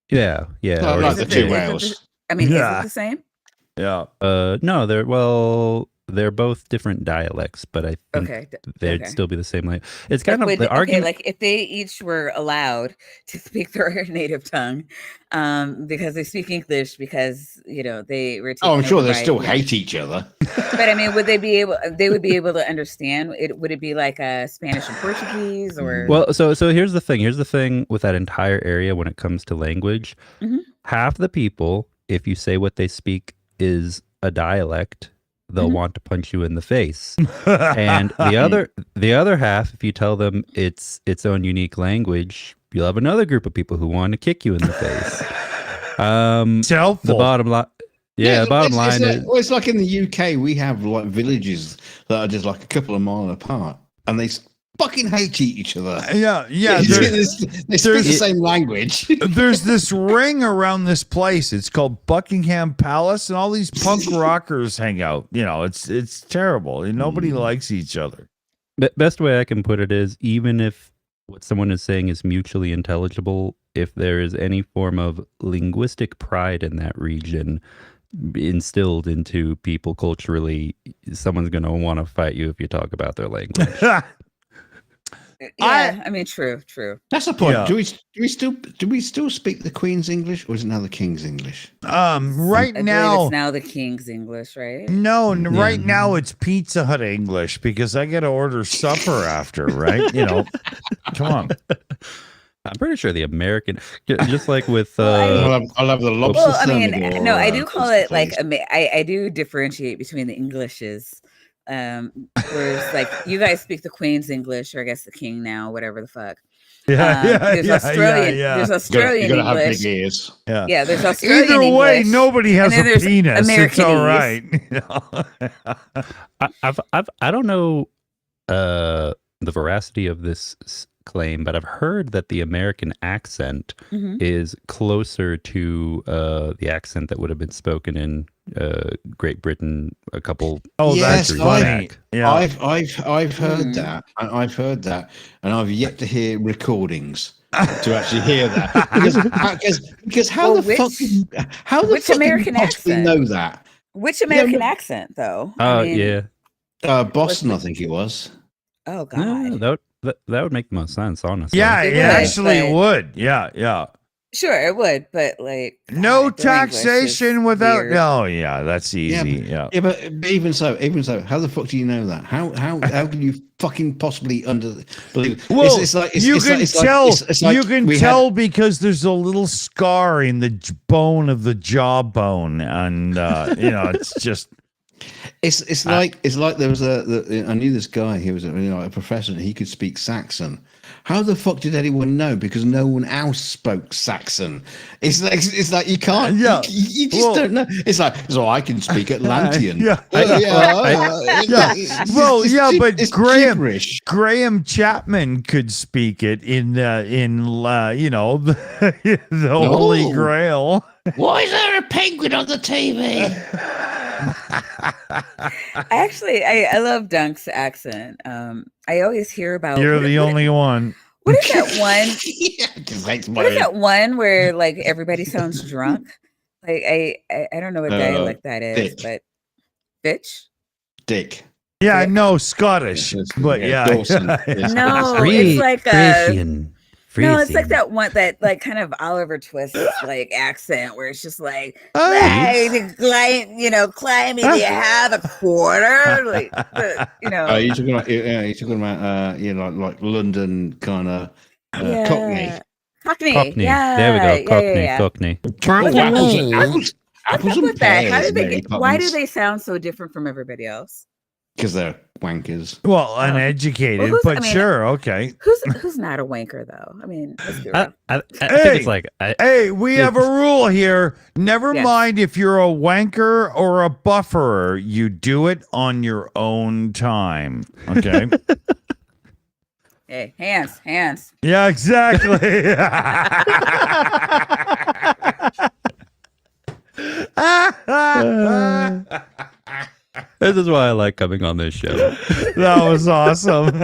Yeah. Like or- the Is it two is it Wales. I mean, is Yeah. it the same? Yeah. No, they're both different dialects, but I think Okay. they'd okay. still be the same language. It's kind Like, of the okay, argument. like if they each were allowed to speak their native tongue, because they speak English because they were. Oh, I'm taken sure over they by- still hate each other. But I mean, would they be able? They would be able to understand it. Would it be like a Spanish and Portuguese, or Well, so here's the thing. Here's the thing with that entire area when it comes to language. Mhm. Half the people, if you say what they speak is a dialect, they'll Mhm. want to punch you in the face. And the other half, if you tell them it's its own unique language, you'll have another group of people who want to kick you in the face. It's helpful. The bottom line, bottom line is it's like in the UK, we have like villages that are just like a couple of miles apart, and they fucking hate each other. Yeah. they speak the same language. There's this ring around this place. It's called Buckingham Palace, and all these punk rockers hang out. It's terrible. Nobody likes each other. best way I can put it is, even if what someone is saying is mutually intelligible, if there is any form of linguistic pride in that region instilled into people culturally, someone's going to want to fight you if you talk about their language. yeah, I mean, true. That's the point. Yeah. Do we still speak the Queen's English, or is it now the King's English? Right I believe now, it's now the King's English, right? no, right now it's Pizza Hut English because I got to order supper after, right? Come on. I'm pretty sure the American, just like with Well, I'll have the lobster. Well, I mean, thermidor, no, I do call please. it like I do differentiate between the Englishes. Whereas like you guys speak the Queen's English, or I guess the King now, whatever the fuck. There's Australian. There's Australian You gotta have English. big ears. Yeah, there's Australian Either way, English. nobody has and then a there's penis. It's all Americanese. right. I don't know the veracity of this claim, but I've heard that the American accent Mhm. is closer to the accent that would have been spoken in Great Britain a couple. Oh, that's Yes, funny. Yeah. I've heard Mhm. that. I've heard that, and I've yet to hear recordings to actually hear that. Because how Well, the fuck? How the which fuck American can you possibly accent? know that? Which American but- accent, though? Oh I mean, yeah. Boston, I think it was. Oh God. that would make the most sense, honestly. Yeah, It it would, actually but- would. Yeah. Sure, it would, but like No God, their English is taxation without. weird. No, yeah, that's easy. Yeah. Yeah, but even so, how the fuck do you know that? How can you fucking possibly believe? Well, it's like you can tell. You can we tell because there's a little scar in the bone of the jawbone, and it's just. It's like there was I knew this guy. He was a professor. And he could speak Saxon. How the fuck did anyone know? Because no one else spoke Saxon. It's like you can't. Yeah. You just don't know. It's like I can speak Atlantean. Yeah. But it's Graham gibberish. Graham Chapman could speak it in the Holy Grail. Why is there a penguin on the TV? I love Dunk's accent. I always hear about. You're the only one. What is that one? Thanks, What is that one where like everybody sounds drunk? Like I don't know what dialect that is, Dick. but bitch. Dick. Yeah, Yeah. no, Scottish, but yeah. Dawson. No, Free- it's like Frisian. no, it's like Frisian. that one that like kind of Oliver Twist like accent where it's just like, Oh. hey, climbing, do you have a quarter? Like, You're talking about like London kind of Cockney. Cockney. Yeah, There we go. Cockney. yeah. Cockney. What's Apples up and with that? How pears, did they Mary why do Poppins. they sound so different from everybody else? Because they're wankers. Well, uneducated, Well, but sure, okay. Who's not a wanker though? I mean, let's be real. I Hey! think it's like Hey, we have a rule here. Never Yes. mind if you're a wanker or a bufferer, you do it on your own time. Okay. Hey, hands. Yeah, exactly. this is why I like coming on this show. That was awesome.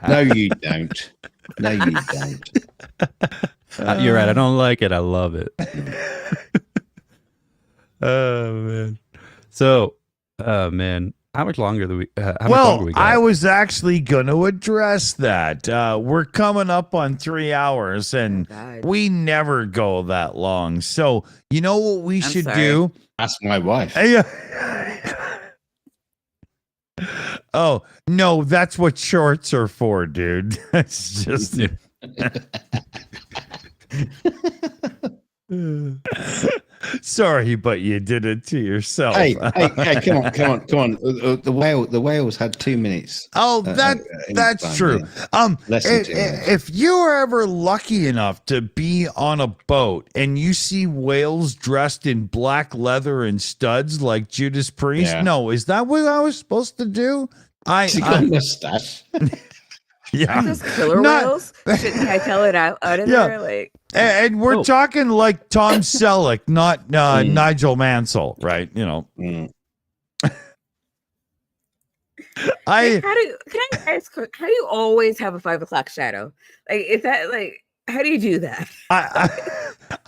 No, you don't. No, you don't. You're right. I don't like it. I love it. Oh man. So, man, how much longer do we? How much longer Well, we got? I was actually going to address that. We're coming up on 3 hours, and God. we never go that long. So, you know what we I'm should sorry. do? That's my wife. Oh, no, that's what shorts are for, dude. It's just. Sorry, but you did it to yourself. Hey, come on. The whales had 2 minutes. Oh, in that's time, true. yeah. Less than 2 minutes. If you are ever lucky enough to be on a boat and you see whales dressed in black leather and studs like Judas Priest, Yeah. no, is that what I was supposed to do? She got a mustache. Yeah. Those killer Not- whales? Shouldn't I tell it out of Yeah. there? Like, And we're talking like Tom Selleck, not Nigel Mansell, right? You know, Mm. can I ask? How do you always have a 5 o'clock shadow? Like, is that like? How do you do that? I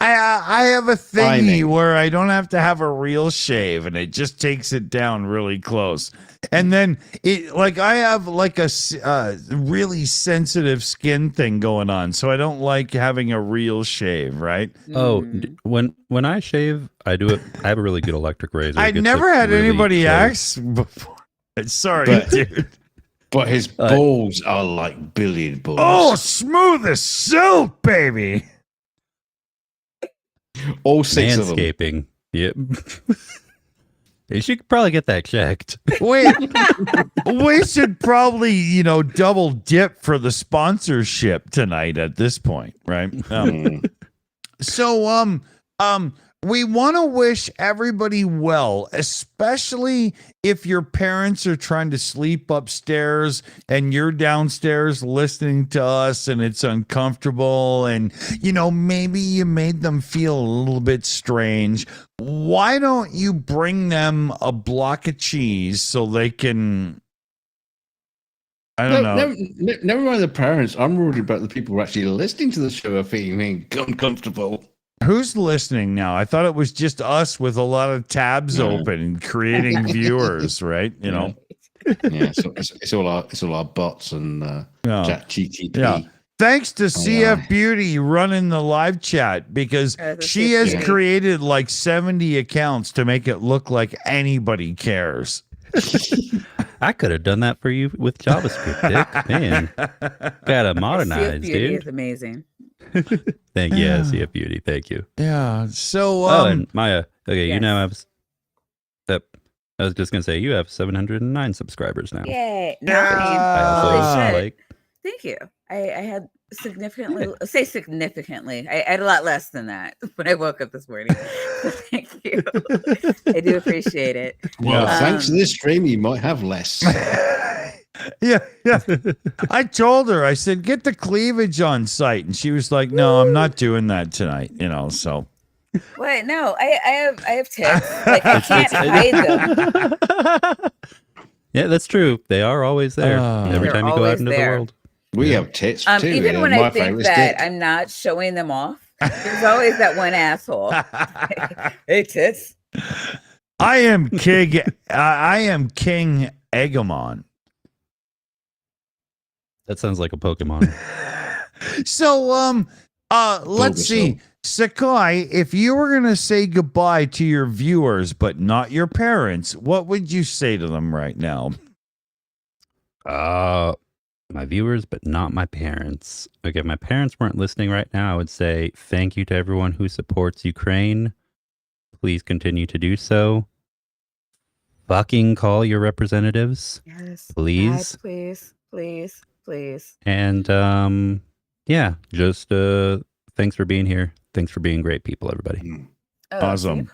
have a thingy Timing. where I don't have to have a real shave, and it just takes it down really close. And then I have like a really sensitive skin thing going on, so I don't like having a real shave, right? Oh, Mm. when I shave, I do it. I have a really good electric razor. I It gets, never like, had really anybody close. ask before. Sorry, But- dude. But his balls are like billiard balls. Oh, smooth as silk, baby. All 6 of them. Manscaping. Yep. You should probably get that checked. We should probably, double dip for the sponsorship tonight at this point, right? So, we want to wish everybody well, especially if your parents are trying to sleep upstairs and you're downstairs listening to us and it's uncomfortable and, maybe you made them feel a little bit strange. Why don't you bring them a block of cheese so they can... I don't know. Never mind the parents. I'm worried about the people who are actually listening to the show are feeling uncomfortable. Who's listening now? I thought it was just us with a lot of tabs open and creating viewers, right? Yeah, so it's all our bots and chat GTP. Yeah. Thanks to AI. CF Beauty running the live chat because she has created like 70 accounts to make it look like anybody cares. I could have done that for you with JavaScript, Dick. Man, gotta modernize, Beauty dude. is amazing. Thank you, CF Beauty. Thank you. Yeah. So, and Maya, okay, you now have. I was just gonna say you have 709 subscribers now. Yay! Yeah. Holy shit! Thank you. I had significantly. I had a lot less than that when I woke up this morning. Thank you. I do appreciate it. Well, thanks to this stream, you might have less. Yeah. I told her, I said, get the cleavage on site. And she was like, no, I'm not doing that tonight, so. What? No, I have tips. Like, I can't hide them. Yeah, that's true. They are always there every time you go out into the world. We have tits too. Even when I think that I'm not showing them off, there's always that one asshole. Hey, tits. I am King Egomon. That sounds like a Pokemon. So, let's see. Sakai, if you were going to say goodbye to your viewers, but not your parents, what would you say to them right now? My viewers, but not my parents. Okay, if my parents weren't listening right now, I would say thank you to everyone who supports Ukraine. Please continue to do so. Fucking call your representatives. Yes. Please. Yes, please. And, yeah, just thanks for being here. Thanks for being great people, everybody. Awesome. You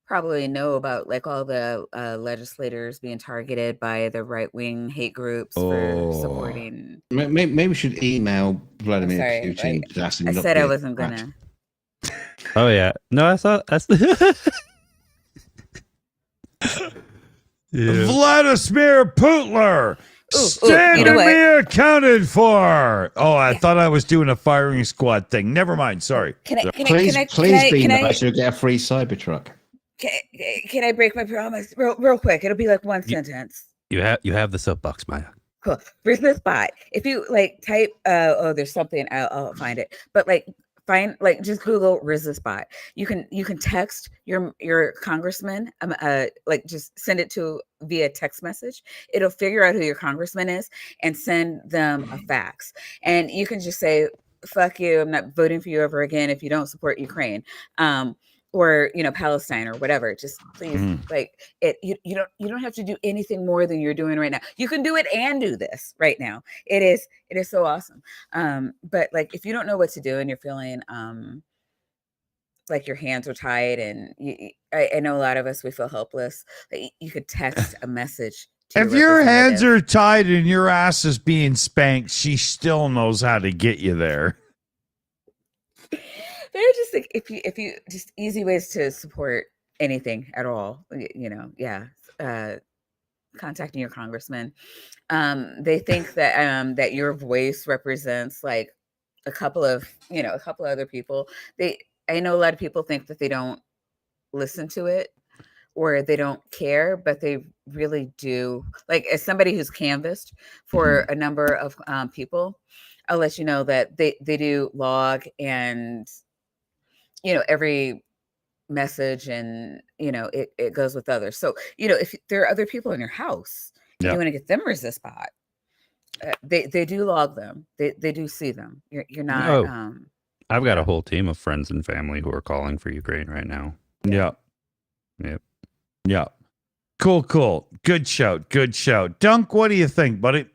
probably know about like all the legislators being targeted by the right-wing hate groups for supporting. Maybe we should email Vladimir Putin. I said I wasn't gonna. Oh yeah, no, I saw. Vladimir Putler. Stand to be accounted for. Oh, I thought I was doing a firing squad thing. Never mind. Sorry. Please be nice. You'll get a free Cybertruck. Can I break my promise real quick? It'll be like one sentence. You have the soapbox, Maya. Cool. Business bot. If you like type, there's something. I'll find it. But just Google resist bot. You can text your congressman. Just send it to via text message. It'll figure out who your congressman is and send them a fax. And you can just say, "Fuck you! I'm not voting for you ever again if you don't support Ukraine." Or Palestine or whatever. Just please, you don't have to do anything more than you're doing right now. You can do it and do this right now. It is so awesome. But if you don't know what to do and you're feeling like your hands are tied, and I know a lot of us, we feel helpless. You could text a message. If your hands are tied and your ass is being spanked, she still knows how to get you there. They're just if you just easy ways to support anything at all, contacting your congressman. They think that that your voice represents like a couple of other people. I know a lot of people think that they don't listen to it or they don't care, but they really do. Like, as somebody who's canvassed for a number of people, I'll let you know that they do log and every message, and it goes with others. So if there are other people in your house, you want to get them resist bot, they do log them. They do see them. You're not. I've got a whole team of friends and family who are calling for Ukraine right now. Yeah. Yep. Yeah. Cool. Good shout. Dunk, what do you think, buddy?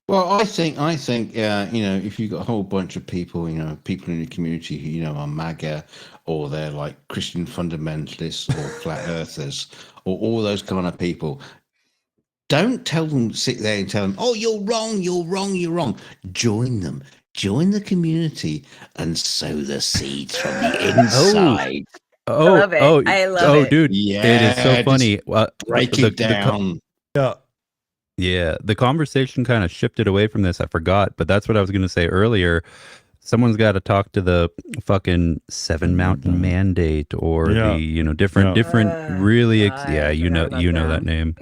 Well, I think, if you've got a whole bunch of people, people in the community who, are MAGA, or they're like Christian fundamentalists or flat earthers, or all those kind of people, don't sit there and tell them, oh, you're wrong. Join them. Join the community and sow the seeds from the inside. I love it. I love it. Dude, yeah, it is so funny. Break it down. Yeah, the conversation kind of shifted away from this. I forgot, but that's what I was going to say earlier. someone's got to talk to the fucking Seven Mountain Mandate or the different really God, you know them. that name.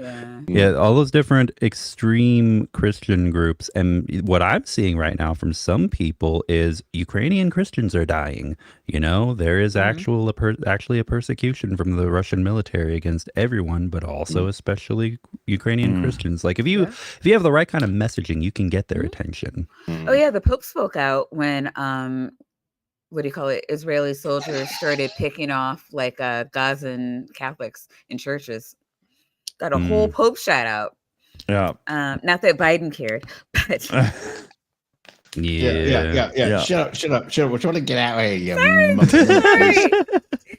Yeah. All those different extreme Christian groups. And what I'm seeing right now from some people is Ukrainian Christians are dying. There is actually a persecution from the Russian military against everyone, but also especially Ukrainian Christians. Like if you have the right kind of messaging, you can get their attention. Oh yeah, the Pope spoke out when what do you call it? Israeli soldiers started picking off like Gazan Catholics in churches. Got a whole Pope shout out. Yeah. Not that Biden cared, but Yeah. Shut up. We're trying to get out of here. sorry.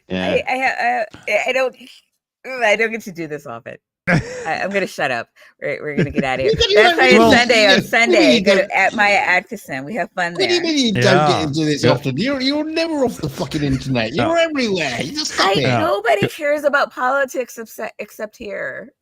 Yeah. I don't get to do this often. I'm gonna shut up. We're gonna get out of here. That's why on Sunday. Go to at Maya Atkinson. We have fun there. What do you mean you don't get into this often? You're never off the fucking internet. You're everywhere. You just stop it. Nobody cares about politics except here.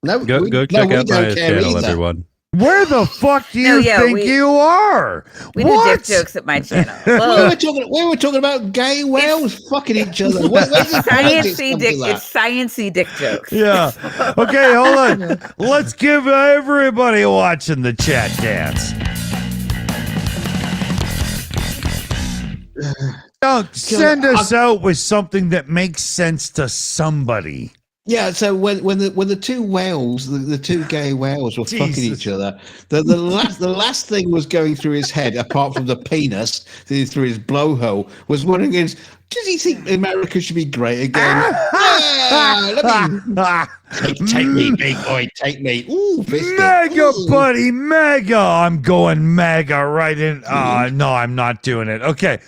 No, go check out my channel, everyone. Where the fuck do you think you are? We do dick jokes at my channel. We were talking about gay whales fucking each other. It's sciencey dick jokes. Yeah. Okay, hold on. Let's give everybody watching the chat dance. Send us out with something that makes sense to somebody. Yeah, so when the two whales, the two gay whales were fucking each other, the last thing was going through his head, apart from the penis through his blowhole, was wondering, does he think America should be great again? Take me, big boy, take me. Ooh, MAGA, buddy, MAGA. I'm going MAGA right in. No, I'm not doing it. Okay.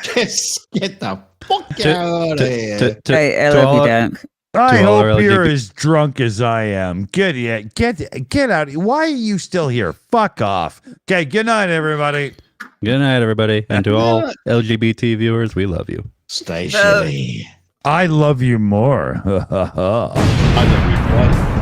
Just get the fuck out of here. I love you, Dunk. I hope you're as drunk as I am. Get out. Why are you still here? Fuck off. Okay, good night, everybody. Good night, everybody. And to all LGBT viewers, we love you. Stay shitty. I love you more. I love you more.